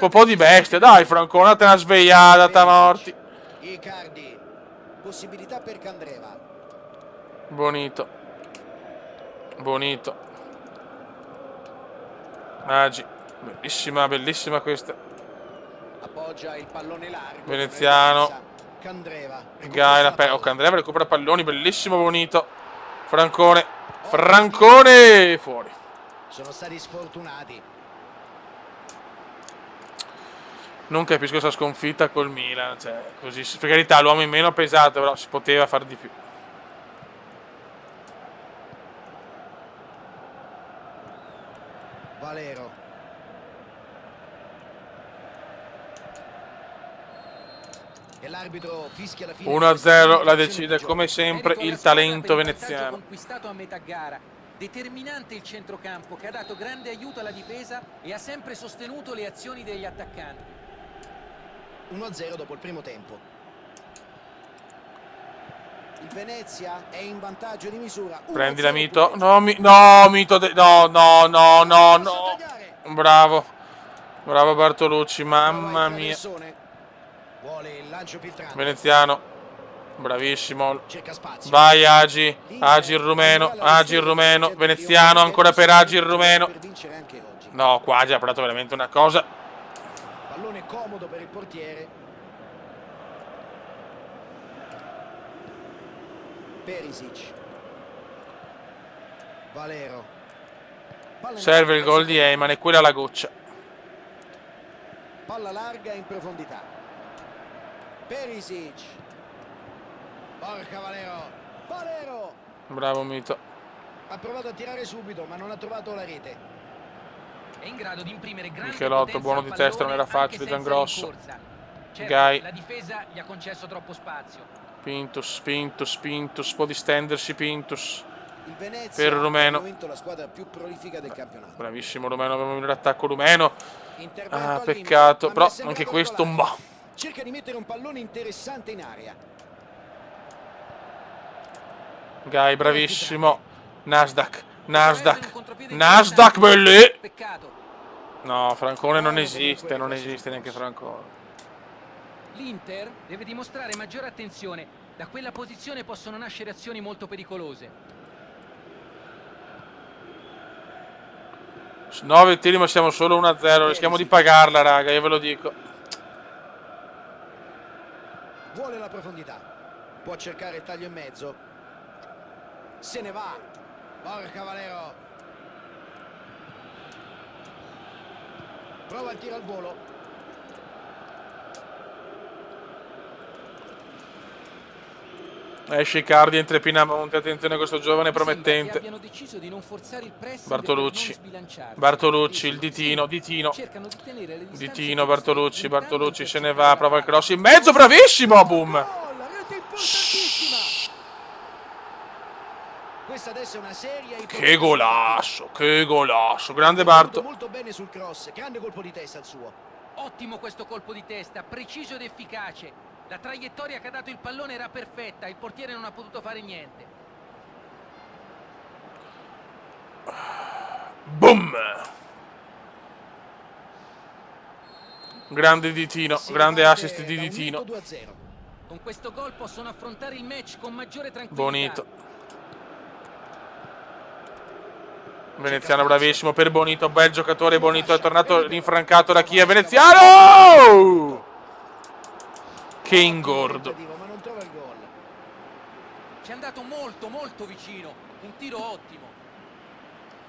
Speaker 1: po' di bestia. Dai, Francone, te una svegliata, ta morti.
Speaker 2: Icardi. Possibilità per Candreva.
Speaker 1: Bonito. Agi. Bellissima questa.
Speaker 2: Appoggia il pallone largo.
Speaker 1: Veneziano.
Speaker 2: Candreva.
Speaker 1: Candreva recupera palloni, bellissimo, Bonito. Francone, fuori.
Speaker 2: Sono stati sfortunati.
Speaker 1: Non capisco questa sconfitta col Milan, cioè, così, per carità, l'uomo in meno ha pesato, però si poteva far di più.
Speaker 2: Valero. E l'arbitro fischia la fine.
Speaker 1: 1-0, la decide come sempre il talento veneziano.
Speaker 3: Conquistato a metà gara. Determinante il centrocampo che ha dato grande aiuto alla difesa e ha sempre sostenuto le azioni degli attaccanti.
Speaker 2: 1-0 dopo il primo tempo. Il Venezia è in vantaggio di misura.
Speaker 1: Prendila, Mito. No, Mito. No. Bravo Bartolucci, mamma mia.
Speaker 2: Vuole il lancio filtrante.
Speaker 1: Veneziano, bravissimo.
Speaker 2: Cerca spazio.
Speaker 1: Vai Agi il rumeno. Veneziano, ancora per Agi il rumeno. No, qua ha provato veramente una cosa.
Speaker 2: Pallone comodo per il portiere. Perisic. Valero.
Speaker 1: Serve il gol di Eyman e quella la goccia.
Speaker 2: Palla larga in profondità. Perisic. Porca Valero. Valero
Speaker 1: Bravo Mito.
Speaker 2: ha provato a tirare subito, ma non ha trovato la rete.
Speaker 3: È in grado di imprimere grande
Speaker 1: Michelotto,
Speaker 3: potenza
Speaker 1: buono
Speaker 3: al
Speaker 1: di testa, non era
Speaker 3: pallone
Speaker 1: facile,
Speaker 3: anche senza
Speaker 1: Giangrosso.
Speaker 3: rincorsa. Certo,
Speaker 1: Gai.
Speaker 3: la difesa gli ha concesso troppo spazio.
Speaker 1: Pintus, può distendersi Pintus.
Speaker 2: Il Venezia
Speaker 1: Per
Speaker 2: è
Speaker 1: Rumeno.
Speaker 2: al momento la squadra più prolifica del campionato.
Speaker 1: Bravissimo Rumeno, avevamo un attacco rumeno.
Speaker 2: Intervento
Speaker 1: Ah,
Speaker 2: al limite,
Speaker 1: peccato,
Speaker 2: ma
Speaker 1: però
Speaker 2: mi è sembrato
Speaker 1: anche questo
Speaker 2: regolare.
Speaker 1: boh.
Speaker 2: Cerca di mettere un pallone interessante in aria.
Speaker 1: Gai, bravissimo. Nasdaq,
Speaker 3: Nasdaq,
Speaker 1: belli.
Speaker 3: Peccato.
Speaker 1: No, Francone non
Speaker 2: Buono
Speaker 1: esiste,
Speaker 2: comunque
Speaker 1: non
Speaker 2: il
Speaker 1: esiste neanche
Speaker 2: cross.
Speaker 1: Francone.
Speaker 3: L'Inter deve dimostrare maggiore attenzione. Da quella posizione possono nascere azioni molto pericolose.
Speaker 1: 9 tiri ma siamo solo 1-0, rischiamo di pagarla raga, io ve lo dico.
Speaker 2: Vuole la profondità. Può cercare il taglio in mezzo. Se ne va. Porca Valero. Prova il tiro al volo.
Speaker 1: Esce Icardi, entra Pinamonti, attenzione a questo giovane
Speaker 3: Mi sembra che
Speaker 1: promettente.
Speaker 3: abbiano deciso di non forzare il pressing
Speaker 1: Bartolucci.
Speaker 3: per non sbilanciarsi.
Speaker 1: Bartolucci, il ditino.
Speaker 3: Cercano di tenere le distanze
Speaker 1: Ditino,
Speaker 3: giuste,
Speaker 1: Bartolucci
Speaker 3: puntando
Speaker 1: se
Speaker 3: per
Speaker 1: ne
Speaker 3: cercare
Speaker 1: va,
Speaker 3: la
Speaker 1: prova il
Speaker 3: palla.
Speaker 1: cross in mezzo, bravissimo, boom!
Speaker 2: Gol, rete importantissima. Questa adesso è una seria
Speaker 1: Che golasso, grande Barto.
Speaker 2: molto bene sul cross, grande colpo di testa il suo.
Speaker 3: Ottimo questo colpo di testa, preciso ed efficace. La traiettoria che ha dato il pallone era perfetta, il portiere non ha potuto fare niente.
Speaker 1: Boom! Grande Ditino,
Speaker 2: Si
Speaker 1: grande
Speaker 2: riparte
Speaker 1: assist di
Speaker 2: da un
Speaker 1: Ditino.
Speaker 2: netto 2-0.
Speaker 3: Con questo gol possono affrontare il match con maggiore tranquillità.
Speaker 1: Bonito. Veneziano bravissimo per Bonito, bel giocatore Bonito, è tornato rinfrancato da Chia, Veneziano! Che ingordo.
Speaker 2: Ma non trova il gol.
Speaker 3: Ci è andato molto vicino, un tiro ottimo.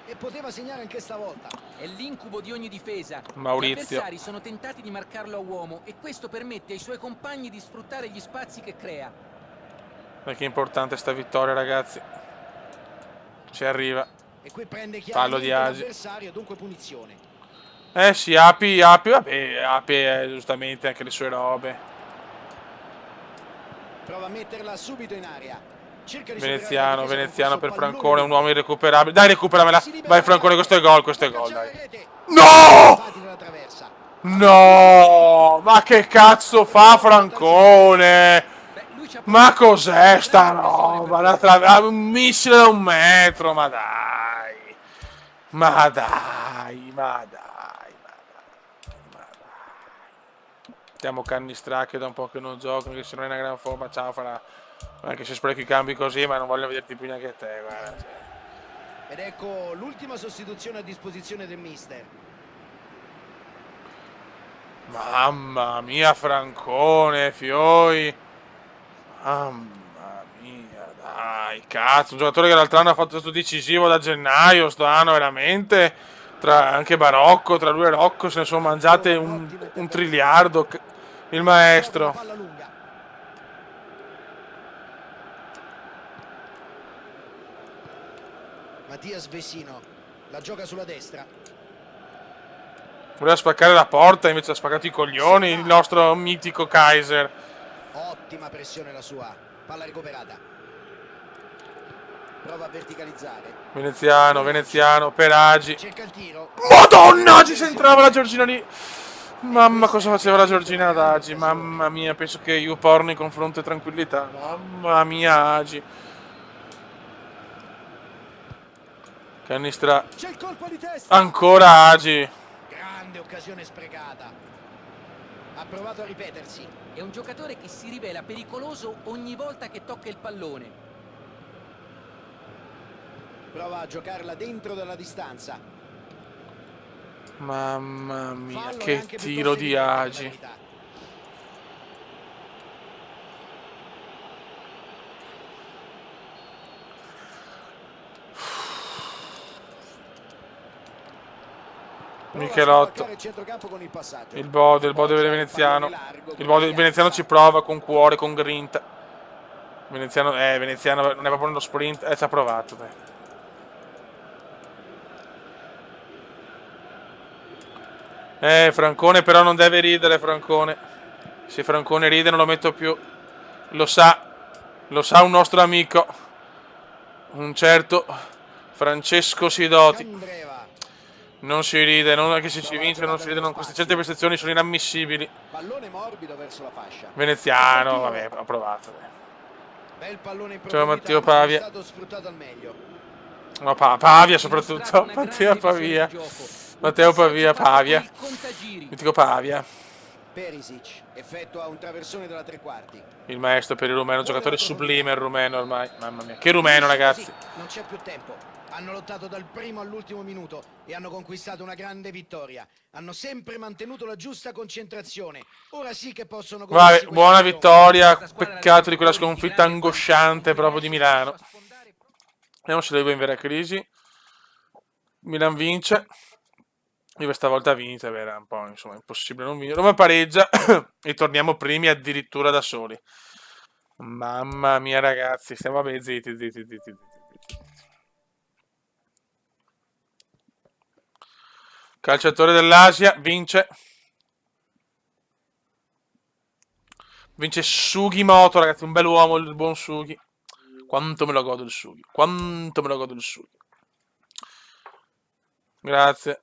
Speaker 2: E poteva segnare anche stavolta.
Speaker 3: È l'incubo di ogni difesa.
Speaker 1: Maurizio.
Speaker 3: Gli avversari sono tentati di marcarlo a uomo e questo permette ai suoi compagni di sfruttare gli spazi che crea.
Speaker 1: Perché è importante sta vittoria ragazzi. Ci arriva.
Speaker 2: E qui prende
Speaker 1: Fallo di
Speaker 2: chiaramente
Speaker 1: Agi.
Speaker 2: l'avversario, dunque punizione.
Speaker 1: Sì, Api, vabbè, Api giustamente anche le sue robe.
Speaker 2: Prova a metterla subito in aria. Cerca di
Speaker 1: Veneziano,
Speaker 2: superare la difesa
Speaker 1: Veneziano
Speaker 2: con
Speaker 1: per
Speaker 2: questo pallone
Speaker 1: Francone, un
Speaker 2: lungo.
Speaker 1: uomo irrecuperabile. Dai, recuperamela.
Speaker 2: Si libera
Speaker 1: Vai
Speaker 2: la
Speaker 1: Francone,
Speaker 2: palla.
Speaker 1: questo è gol,
Speaker 2: Può
Speaker 1: dai.
Speaker 2: calciare rete.
Speaker 1: No!
Speaker 2: Fatti dalla traversa.
Speaker 1: No! Ma che cazzo fa Francone?
Speaker 3: Beh, lui ci ha
Speaker 1: Ma
Speaker 3: provato
Speaker 1: cos'è
Speaker 3: con
Speaker 1: sta
Speaker 3: grande pressione
Speaker 1: roba?
Speaker 3: per
Speaker 1: Un missile da 1 metro, ma dai. Ma dai. Mettiamo Cannistracchio da un po' che non gioco, che se non è una gran forma, ciao, farà. Anche se sprechi i cambi così, ma non voglio vederti più neanche te, guarda.
Speaker 2: Ed ecco l'ultima sostituzione a disposizione del mister.
Speaker 1: Mamma mia, Francone, Fioi. Mamma mia, dai, cazzo. Un giocatore che l'altro anno ha fatto stato decisivo da gennaio, sto anno veramente. Anche Barocco, tra lui e Rocco se ne sono mangiate un triliardo. Il maestro.
Speaker 2: Palla lunga. Mattias Vesino la gioca sulla destra.
Speaker 1: Voleva spaccare la porta, invece ha spaccato i coglioni il nostro mitico Kaiser.
Speaker 2: Ottima pressione la sua. Palla recuperata. Prova a verticalizzare.
Speaker 1: Veneziano, per Agi.
Speaker 2: Cerca il tiro.
Speaker 1: Madonna, ci entrava la Giorgina lì. Mamma, cosa faceva la Giorgina ad Agi? Mamma mia, penso che io porno in confronto e tranquillità. Mamma mia, Agi. Cannistra.
Speaker 2: C'è il colpo di testa.
Speaker 1: Ancora Agi.
Speaker 2: Grande occasione sprecata. Ha provato a ripetersi.
Speaker 3: È un giocatore che si rivela pericoloso ogni volta che tocca il pallone.
Speaker 2: Prova a giocarla dentro dalla distanza.
Speaker 1: Mamma mia,
Speaker 2: Fallo
Speaker 1: che
Speaker 2: anche
Speaker 1: tiro
Speaker 2: piuttosto
Speaker 1: di
Speaker 2: evidente,
Speaker 1: Agi.
Speaker 2: per la verità.
Speaker 1: Michelotto.
Speaker 2: Il centrocampo con il passaggio.
Speaker 1: Il Bode del Veneziano. Il Bode del Veneziano ci prova con cuore, con grinta. Veneziano non è proprio nello sprint, ci ha provato, dai. Francone però non deve ridere, Francone. Se Francone ride non lo metto più. Lo sa un nostro amico, un certo Francesco Sidoti.
Speaker 2: Candreva.
Speaker 1: Non si ride, non è che se si vince non si ride, queste certe prestazioni sono inammissibili.
Speaker 2: Pallone morbido verso la fascia.
Speaker 1: Veneziano, vabbè, ho provato.
Speaker 2: Bel pallone in
Speaker 1: Ciao
Speaker 2: profondità,
Speaker 1: Matteo
Speaker 2: ma non è
Speaker 1: Pavia.
Speaker 2: stato sfruttato al meglio.
Speaker 1: No, Pavia soprattutto. Matteo Pavia. Matteo Pavia, Pavia. Mitico Pavia.
Speaker 2: Perisic effettua un traversone dalla tre quarti.
Speaker 1: Il maestro per il rumeno, un giocatore sublime il rumeno ormai. Mamma mia. Che rumeno, ragazzi.
Speaker 2: Non c'è più tempo. Hanno lottato dal primo all'ultimo minuto e hanno conquistato una grande vittoria. Hanno sempre mantenuto la giusta concentrazione. Ora sì che possono...
Speaker 1: Vabbè, buona vittoria. Peccato di quella sconfitta angosciante proprio di Milano. Vediamo se le due in vera crisi. Milan vince. Io questa volta vince, era un po' insomma impossibile non vincere. Roma pareggia e torniamo primi addirittura da soli. Mamma mia, ragazzi, stiamo vabbè, zitti. Calciatore dell'Asia vince. Vince Sugimoto, ragazzi, un bel uomo, il buon Sugi. Quanto me lo godo il Sugi. Grazie.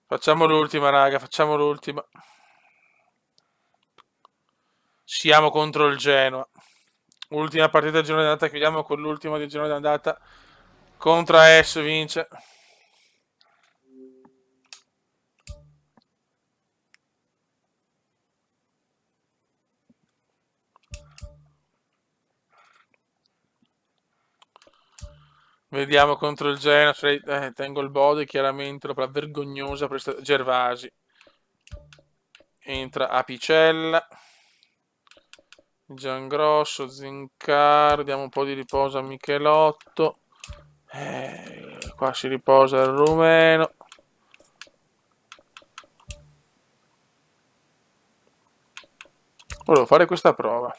Speaker 1: Facciamo l'ultima, raga, facciamo l'ultima. Siamo contro il Genoa. Ultima partita del girone d'andata, chiudiamo con l'ultima del girone d'andata. Contro AS vince. Vediamo contro il Genoa. Tengo il body chiaramente. La vergognosa prestazione. Gervasi. Entra Apicella. Giangrosso, Zincar. Diamo un po' di riposo a Michelotto. Qua si riposa il rumeno. Volevo fare questa prova.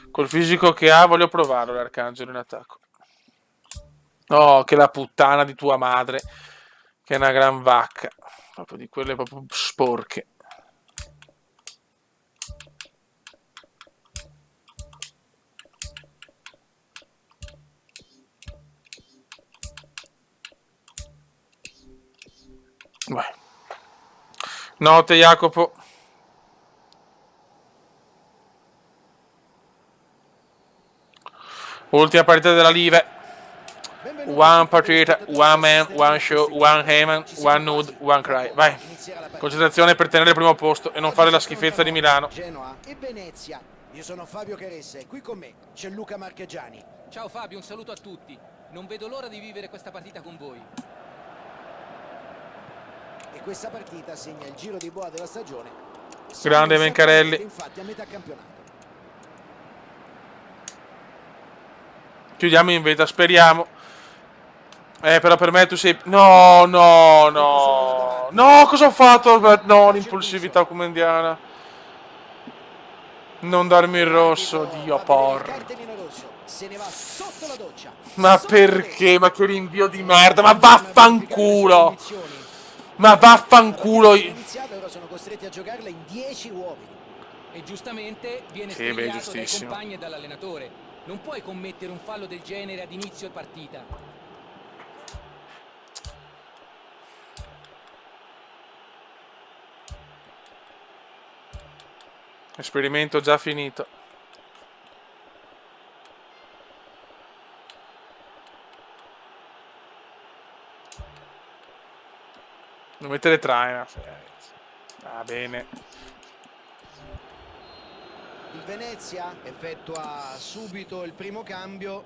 Speaker 1: Col fisico che ha voglio provarlo l'Arcangelo in attacco. Oh, che la puttana di tua madre. Che è una gran vacca. Proprio di quelle proprio sporche. Vai. Notte Jacopo. Ultima partita della Live. One partita, one man, one show, one Heyman, one nude, one cry. Vai. Concentrazione per tenere il primo posto e non fare la schifezza di Milano.
Speaker 2: Genoa e Venezia. Io sono Fabio Caressa e qui con me c'è Luca Marchegiani.
Speaker 3: Ciao Fabio, un saluto a tutti. Non vedo l'ora di vivere questa partita con voi.
Speaker 2: E questa partita segna il giro di boa della stagione.
Speaker 1: Grande Vencarelli.
Speaker 2: Infatti a metà campionato.
Speaker 1: Chiudiamo in vetta, speriamo. Però per me tu sei... No, cosa ho fatto? No, l'impulsività comendiana. Non darmi il rosso, Dio porco. Ma perché? Ma che rinvio di merda, ma vaffanculo. Ma vaffanculo.
Speaker 2: Ora sono costretti a giocarla in 10 uomini.
Speaker 3: E giustamente viene svegliato dai compagni e dall'allenatore. Non puoi commettere un fallo del genere ad inizio partita.
Speaker 1: Esperimento già finito. Non mettere traina. Va bene.
Speaker 2: Il Venezia effettua subito il primo cambio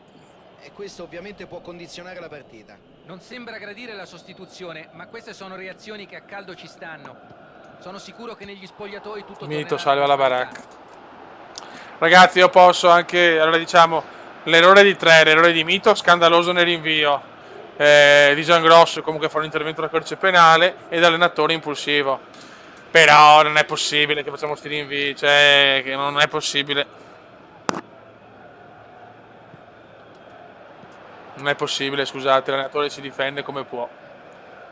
Speaker 2: e questo ovviamente può condizionare la partita.
Speaker 3: Non sembra gradire la sostituzione, ma queste sono reazioni che a caldo ci stanno. Sono sicuro che negli spogliatoi tutto
Speaker 1: Mito salva la baracca. Ragazzi, io posso anche, allora diciamo, l'errore di 3, l'errore di Mito, scandaloso nel rinvio di Giangrosso, comunque fa un intervento da calcio penale, e l'allenatore impulsivo. Però non è possibile che facciamo sti rinvii, cioè, che non è possibile. Non è possibile, scusate, l'allenatore si difende come può.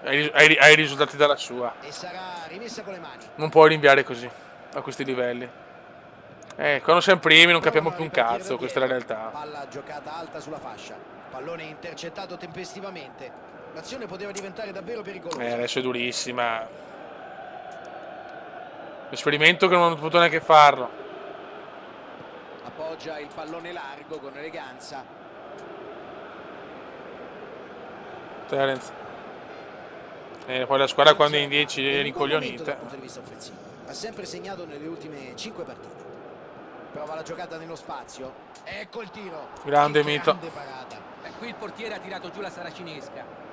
Speaker 1: Hai i risultati dalla sua.
Speaker 2: E sarà rimessa con le mani.
Speaker 1: Non puoi rinviare così, a questi livelli. Quando siamo primi non capiamo più un cazzo, questa è la realtà.
Speaker 2: Palla giocata alta sulla fascia. Pallone intercettato tempestivamente. L'azione poteva diventare davvero pericolosa.
Speaker 1: Adesso è durissima. L'esperimento che non ho potuto neanche farlo.
Speaker 2: Appoggia il pallone largo con eleganza.
Speaker 1: Terence. Poi la squadra quando è in 10 è rincoglionita.
Speaker 2: Dal punto di vista offensivo. Ha sempre segnato nelle ultime 5 partite. Prova la giocata nello spazio. Ecco il tiro.
Speaker 1: Grande Mito.
Speaker 2: Grande parata.
Speaker 3: Qui il portiere ha tirato giù la saracinesca.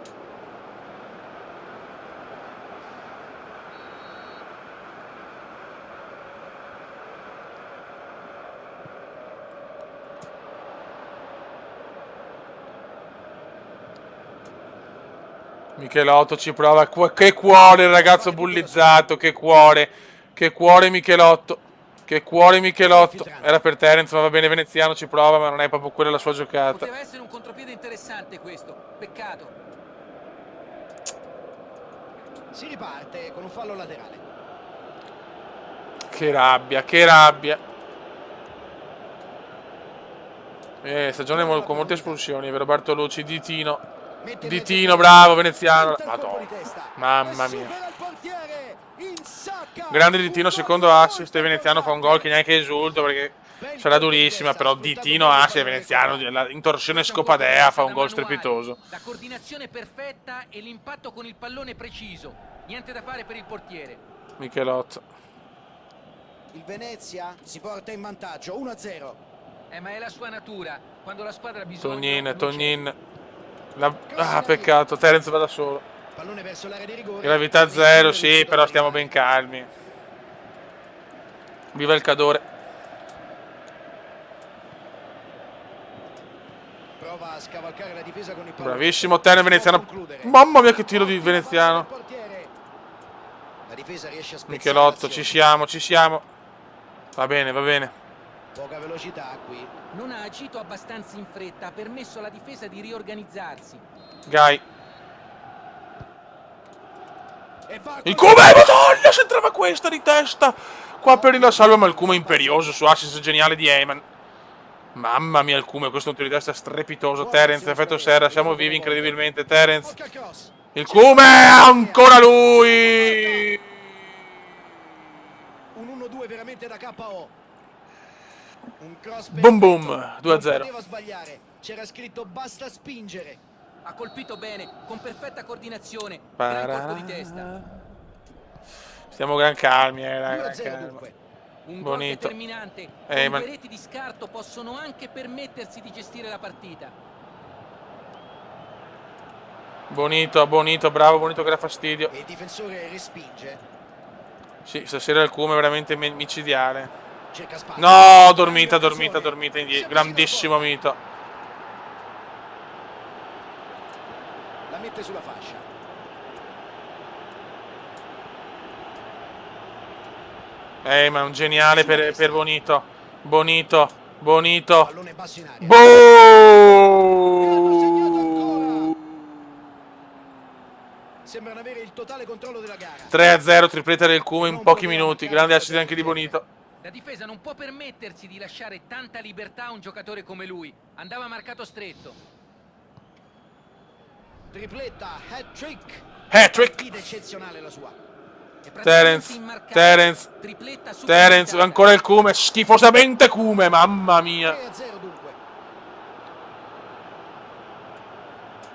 Speaker 1: Michelotto ci prova. Che cuore il ragazzo bullizzato. Che cuore. Che cuore Michelotto. Che cuore Michelotto. Era per Terence, ma va bene, Veneziano ci prova, ma non è proprio quella la sua giocata.
Speaker 3: Poteva essere un contropiede interessante questo. Peccato.
Speaker 2: Si riparte con un fallo laterale.
Speaker 1: Che rabbia, che rabbia. Stagione con molte espulsioni, vero Bartolucci, Ditino. Ditino, bravo, Veneziano. Madonna. Mamma mia. Grande Ditino, secondo assist, e Veneziano fa un gol che neanche esulto perché sarà durissima, però Ditino, assist e Veneziano, la intorsione scopadea, fa un gol strepitoso.
Speaker 3: La coordinazione perfetta e l'impatto con il pallone preciso. Niente da fare per il portiere.
Speaker 1: Michelotto.
Speaker 2: Il Venezia si porta in vantaggio 1-0.
Speaker 3: Ma è la sua natura. Quando la squadra ha bisogno.
Speaker 1: Tognin. Peccato, Terence va da solo.
Speaker 2: Pallone verso l'area di rigore.
Speaker 1: Gravità zero, sì, però stiamo ben calmi. Viva il Cadore.
Speaker 2: Prova a scavalcare la difesa con il pallone.
Speaker 1: Bravissimo Terence Veneziano. Mamma mia che tiro di Veneziano.
Speaker 2: La difesa riesce a spezzare.
Speaker 1: Michelotto, ci siamo. Va bene.
Speaker 2: Poca velocità qui.
Speaker 3: Non ha agito abbastanza in fretta, ha permesso alla difesa di riorganizzarsi.
Speaker 1: Gai. Il Cume, madonna, se entrava questa di testa. Qua per la salva, ma il Cume imperioso su assist geniale di Heyman. Mamma mia il Cume, questo è un tiro di testa strepitoso. Terence, effetto serra, siamo vivi incredibilmente. Terence. Il Cume, ancora lui.
Speaker 2: Un 1-2 veramente da KO. Un cross
Speaker 1: boom 2-0.
Speaker 2: Non poteva sbagliare. C'era scritto basta spingere.
Speaker 3: Ha colpito bene, con perfetta coordinazione. Gran colpo di testa.
Speaker 1: Stiamo gran calmi,
Speaker 3: Un gol determinante. Con due reti di scarto possono anche permettersi di gestire la partita.
Speaker 1: Bonito, bravo Bonito che dà fastidio.
Speaker 2: E il difensore respinge.
Speaker 1: Sì, stasera il Cume è veramente micidiale.
Speaker 2: No,
Speaker 1: dormita indietro. Grandissimo Mito.
Speaker 2: La mette sulla fascia.
Speaker 1: Ma è un geniale per Bonito. Bonito.
Speaker 2: Pallone basso in aria. Sembrano avere il totale controllo della gara.
Speaker 1: 3-0, tripletta del Cume in pochi minuti. Grande assist anche di Bonito.
Speaker 3: La difesa non può permettersi di lasciare tanta libertà a un giocatore come lui. Andava marcato stretto.
Speaker 2: Tripletta, hat-trick.
Speaker 1: Hat-trick.
Speaker 2: Eccezionale la sua.
Speaker 1: Terence, ancora il Cume, schifosamente Cume, mamma mia.
Speaker 2: 3-0 dunque.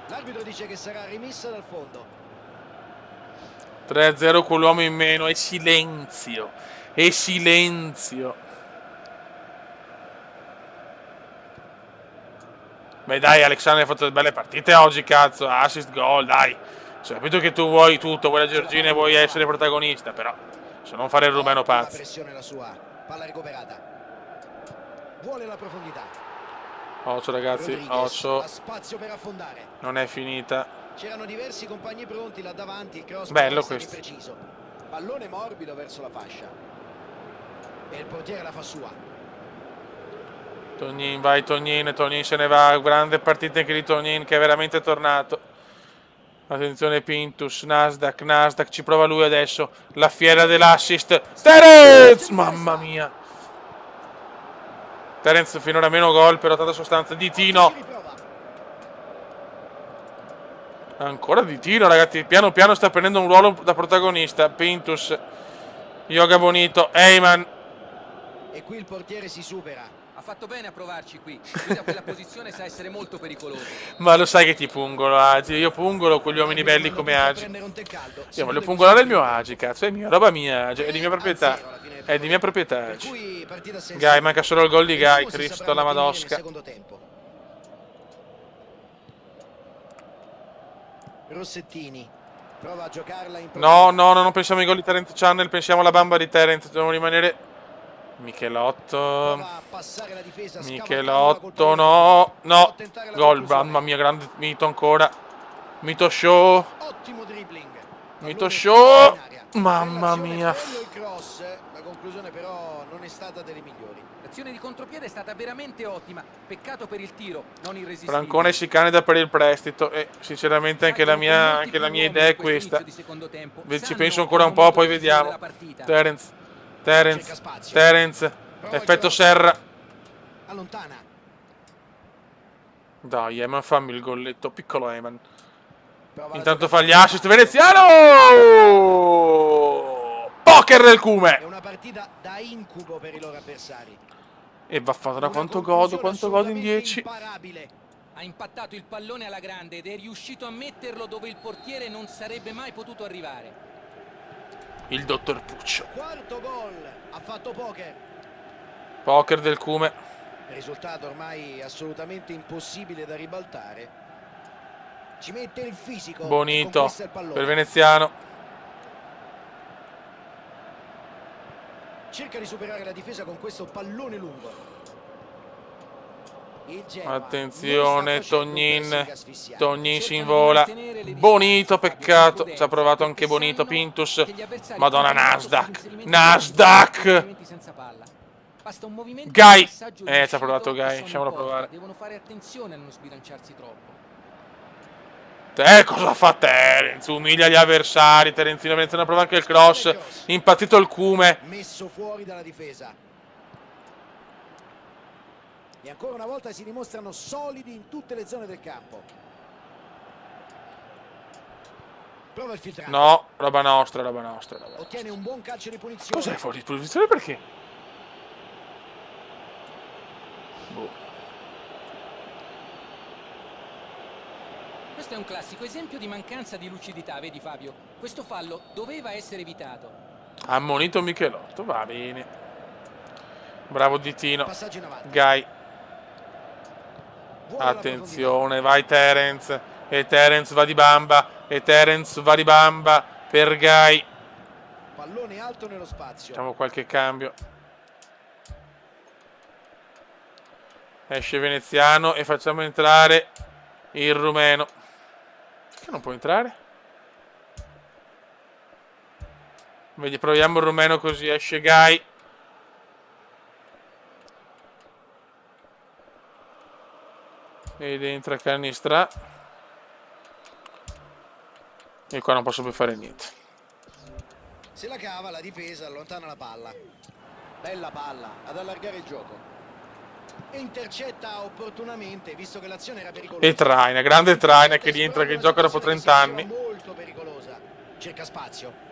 Speaker 2: L'arbitro dice che sarà rimessa dal fondo.
Speaker 1: 3-0 con l'uomo in meno, e silenzio. Beh dai, Alexander ha fatto delle belle partite oggi, cazzo, assist, gol, dai. Ho capito che tu vuoi tutto, vuoi la Giorgina e vuoi essere protagonista, però se non fare il rumeno pazzo.
Speaker 2: La pressione la sua, palla recuperata. Vuole la profondità.
Speaker 1: Occhio ragazzi, occhio.
Speaker 2: Spazio per affondare.
Speaker 1: Non è finita.
Speaker 2: C'erano diversi compagni pronti là davanti, il cross
Speaker 1: bello questo.
Speaker 2: preciso. Pallone morbido verso la fascia. E il portiere la fa sua.
Speaker 1: Tognin, vai Tognin, Tognin se ne va, grande partita anche di Tognin che è veramente tornato. Attenzione Pintus, Nasdaq ci prova lui adesso, la fiera dell'assist. Terence! Mamma mia. Terence finora meno gol, però tanta sostanza. Ditino. Ancora Ditino, ragazzi, piano piano sta prendendo un ruolo da protagonista. Pintus, Yoga Bonito, Heyman.
Speaker 2: E qui il portiere si supera.
Speaker 3: Ha fatto bene a provarci qui. Lui da quella posizione sa essere molto pericoloso.
Speaker 1: Ma lo sai che ti pungolo, Agi. Io pungolo quegli uomini belli come Agi. Io voglio pungolare il mio Agi, cazzo. È mia, roba mia, Agi. È di mia proprietà. È di mia proprietà, Agi. Gai, manca solo il gol di Gai. Cristo la Madosca.
Speaker 2: Rossettini prova a giocarla in
Speaker 1: No, non pensiamo ai gol di Terence Channel. Pensiamo alla bamba di Terence. Dobbiamo rimanere... Michelotto, no, gol, mamma mia, grande Mito ancora, Mito Show, mamma mia.
Speaker 2: La conclusione però non è stata delle migliori.
Speaker 3: L'azione di contropiede è stata veramente ottima, peccato per il tiro, non irresistibile.
Speaker 1: Francone si candida per il prestito e sinceramente anche la mia idea è questa. Ci penso ancora un po', poi vediamo. Terence, effetto Serra.
Speaker 2: Allontana.
Speaker 1: Dai, Eman, fammi il golletto, piccolo Eman. Intanto fa gli assist veneziano! Poker del Cume!
Speaker 2: È una partita da incubo per i loro avversari.
Speaker 1: E va fatta da quanto godo in 10.
Speaker 3: Ha impattato il pallone alla grande ed è riuscito a metterlo dove il portiere non sarebbe mai potuto arrivare.
Speaker 1: Il dottor Puccio.
Speaker 2: Quarto gol, ha fatto poker.
Speaker 1: Poker del Cume.
Speaker 2: Risultato ormai assolutamente impossibile da ribaltare. Ci mette il fisico.
Speaker 1: Bonito per Veneziano.
Speaker 2: Cerca di superare la difesa con questo pallone lungo.
Speaker 1: Attenzione, Tognin si invola. Bonito, peccato. Ci ha provato anche Bonito. Pintus. Madonna, Nasdaq. Gai. Ci ha provato Gai. Lasciamolo provare.
Speaker 3: Devono fare attenzione a non sbilanciarsi troppo.
Speaker 1: Cosa fa Terence? Umilia gli avversari. Terenzino Veneziano prova anche il cross. Impazzito il Cume.
Speaker 2: Messo fuori dalla difesa. E ancora una volta si dimostrano solidi in tutte le zone del campo. Prova il filtrato.
Speaker 1: No, roba nostra.
Speaker 2: Ottiene un buon calcio di punizione.
Speaker 1: Cos'è fuori di posizione? Perché? Boh.
Speaker 3: Questo è un classico esempio di mancanza di lucidità, vedi Fabio? Questo fallo doveva essere evitato.
Speaker 1: Ammonito Michelotto, va bene. Bravo Ditino.
Speaker 2: Passaggio in avanti.
Speaker 1: Gai. Attenzione, vai Terence. E Terence va di bamba. Per Gai.
Speaker 2: Pallone alto nello spazio.
Speaker 1: Facciamo qualche cambio. Esce Veneziano e facciamo entrare il rumeno. Che non può entrare? Vedi, proviamo il rumeno così esce Gai. Ed entra Canistra. E qua non posso più fare niente.
Speaker 2: Se la cava la difesa, allontana la palla. Bella palla, ad allargare il gioco. E intercetta opportunamente, visto che l'azione era pericolosa.
Speaker 1: E traina, grande traina che rientra, che gioca dopo 30 anni.
Speaker 2: Molto pericolosa. Cerca spazio.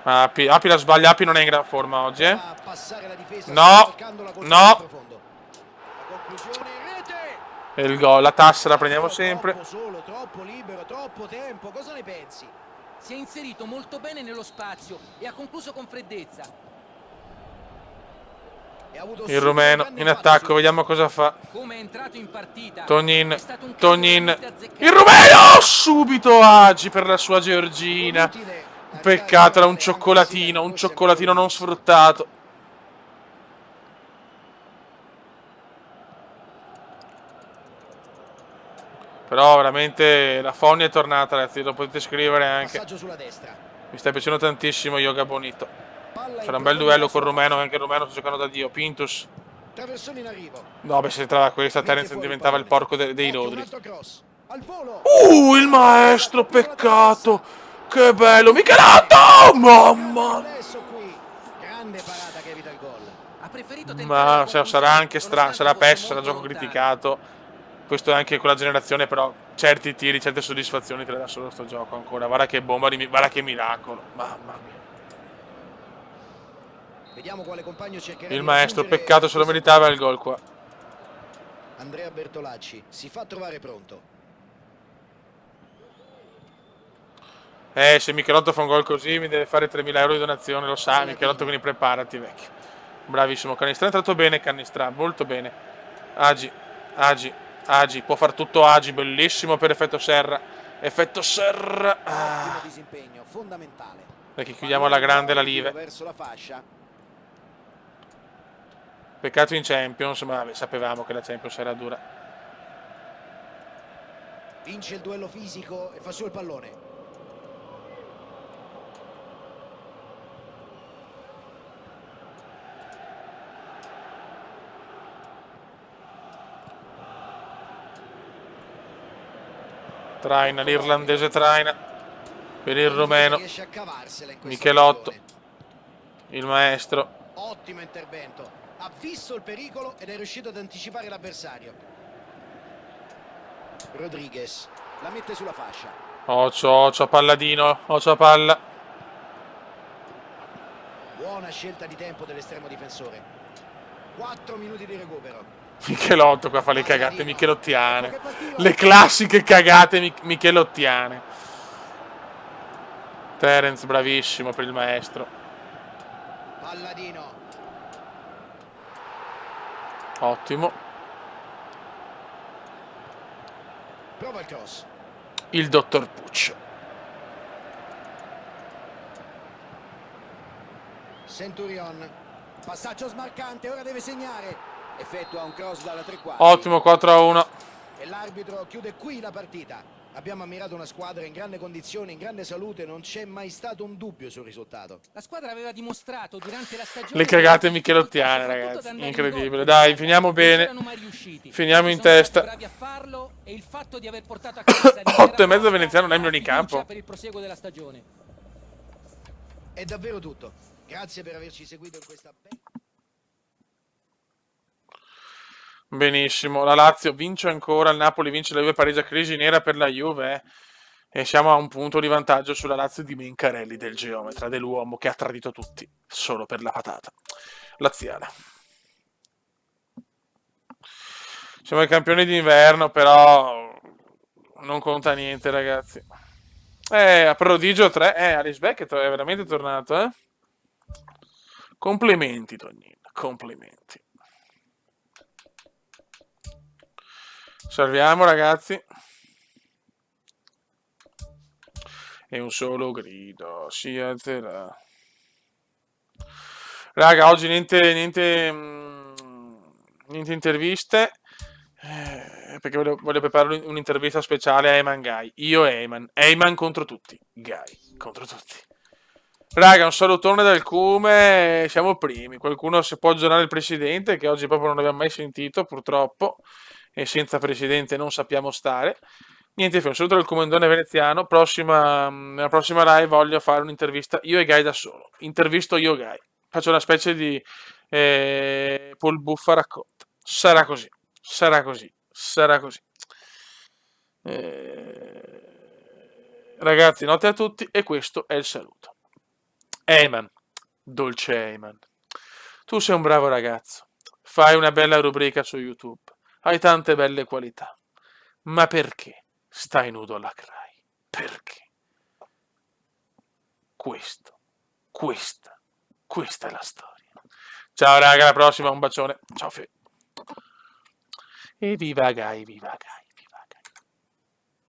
Speaker 1: Api la sbaglia, Api non è in gran forma oggi, eh. No. E il gol, la tassa la prendiamo sempre.
Speaker 2: Troppo libero, troppo tempo, cosa ne pensi?
Speaker 3: Si è inserito molto bene nello spazio e ha concluso con freddezza.
Speaker 1: Il rumeno in attacco, vediamo cosa fa.
Speaker 3: Come è entrato in partita.
Speaker 1: Tognin. Il rumeno subito Agi per la sua Georgina. Peccato, era un cioccolatino non sfruttato. Però veramente la fogna è tornata, ragazzi, lo potete scrivere anche.
Speaker 2: Passaggio sulla destra.
Speaker 1: Mi stai piacendo tantissimo Yoga Bonito.
Speaker 2: Palla
Speaker 1: Sarà
Speaker 2: in
Speaker 1: un bel
Speaker 2: profondità
Speaker 1: duello col
Speaker 2: sulla
Speaker 1: rumeno,
Speaker 2: fascia.
Speaker 1: anche il rumeno sta giocando da Dio. Pintus.
Speaker 2: Traversone in arrivo.
Speaker 1: No, beh, se entrava questa,
Speaker 2: Mette
Speaker 1: Terence
Speaker 2: fuori il
Speaker 1: diventava il
Speaker 2: pallone.
Speaker 1: porco dei
Speaker 2: Occhio, un
Speaker 1: Lodri.
Speaker 2: altro cross. Al volo.
Speaker 1: Il maestro,
Speaker 2: Colpito la
Speaker 1: peccato.
Speaker 2: traversa.
Speaker 1: Che bello, Michelotto! Mamma!
Speaker 2: Adesso qui. Grande parata che evita il gol.
Speaker 3: Ha preferito tentare
Speaker 1: Ma
Speaker 3: la
Speaker 1: sarà
Speaker 3: conclusione,
Speaker 1: anche
Speaker 3: nonostante
Speaker 1: sarà
Speaker 3: fosse
Speaker 1: PES, sarà
Speaker 3: molto
Speaker 1: gioco
Speaker 3: lontano.
Speaker 1: criticato. Questo è anche quella generazione, però certi tiri, certe soddisfazioni te le dà solo sto gioco ancora. Guarda che bomba, guarda che miracolo. Mamma mia.
Speaker 2: Vediamo quale compagno cercherà
Speaker 1: Il
Speaker 2: di
Speaker 1: maestro,
Speaker 2: raggiungere
Speaker 1: peccato se lo
Speaker 2: questo
Speaker 1: meritava
Speaker 2: punto.
Speaker 1: il gol qua.
Speaker 2: Andrea Bertolacci si fa trovare pronto.
Speaker 1: Se Michelotto fa un gol così mi deve fare 3.000 euro di donazione, lo sa Michelotto, quindi preparati, vecchio. Bravissimo, Cannistrà è entrato bene, Cannistrà, molto bene. Agi, può far tutto Agi, bellissimo per effetto Serra. Effetto Serra.
Speaker 2: Ottimo disimpegno, fondamentale.
Speaker 1: Perché chiudiamo alla grande la live.
Speaker 2: Verso la fascia.
Speaker 1: Peccato in Champions, ma vabbè, sapevamo che la Champions era dura.
Speaker 2: Vince il duello fisico e fa su il pallone.
Speaker 1: Traina, l'irlandese traina. Per il romeno.
Speaker 2: Riesce a cavarsela in questa
Speaker 1: Michelotto.
Speaker 2: occasione.
Speaker 1: Il maestro.
Speaker 2: Ottimo intervento. Ha visto il pericolo ed è riuscito ad anticipare l'avversario. Rodriguez la mette sulla fascia.
Speaker 1: Occhio, Palladino. Occhio a palla.
Speaker 2: Buona scelta di tempo dell'estremo difensore. 4 minuti di recupero.
Speaker 1: Michelotto qua fa le cagate michelottiane. Le classiche cagate michelottiane. Terence bravissimo per il maestro.
Speaker 2: Palladino.
Speaker 1: Ottimo.
Speaker 2: Prova il cross.
Speaker 1: Il dottor Puccio.
Speaker 2: Centurion. Passaggio smarcante, ora deve segnare. Effettua un cross dalla tre quarti.
Speaker 1: Ottimo, 4-1.
Speaker 2: E l'arbitro chiude qui la partita. Abbiamo ammirato una squadra in grande condizione, in grande salute, non c'è mai stato un dubbio sul risultato.
Speaker 3: La squadra aveva dimostrato durante la stagione
Speaker 1: Le cagate michelottiane, ragazzi. Incredibile. Dai, finiamo bene. Finiamo in testa.
Speaker 3: Bravi a farlo e il fatto di aver portato a casa
Speaker 1: 8,5 veneziano, non è in campo.
Speaker 3: per il proseguo della stagione.
Speaker 2: È davvero tutto. Grazie per averci seguito in questa
Speaker 1: Benissimo, la Lazio vince ancora, il Napoli vince la Juve, Parigi, crisi nera per la Juve, e siamo a un punto di vantaggio sulla Lazio di Mencarelli, del geometra, dell'uomo che ha tradito tutti, solo per la patata laziale. Siamo i campioni d'inverno, però non conta niente, ragazzi. A prodigio 3, Alice Beckett è veramente tornato, eh? Complimenti, Tognino, complimenti. Salviamo, ragazzi. E un solo grido si alzerà. Raga, oggi niente interviste. Perché voglio preparare un'intervista speciale a Eyman Guy. Io e Eyman. Eyman contro tutti. Guy contro tutti. Raga, un salutone dal Cume. Siamo primi. Qualcuno si può aggiornare il presidente, che oggi proprio non l'abbiamo mai sentito, purtroppo. E senza presidente non sappiamo stare. Niente, un saluto dal comandone veneziano. Nella prossima live voglio fare un'intervista io e Guy da solo. Intervisto io e Guy. Faccio una specie di Paul Buffa racconta. Sarà così. Sarà così. Sarà così. Ragazzi, notte a tutti e questo è il saluto. Eyman, dolce Eyman, tu sei un bravo ragazzo. Fai una bella rubrica su YouTube. Hai tante belle qualità. Ma perché stai nudo alla CRAI? Perché? Questa è la storia. Ciao raga, alla prossima, un bacione. Ciao Fe. E viva Guy, viva Guy.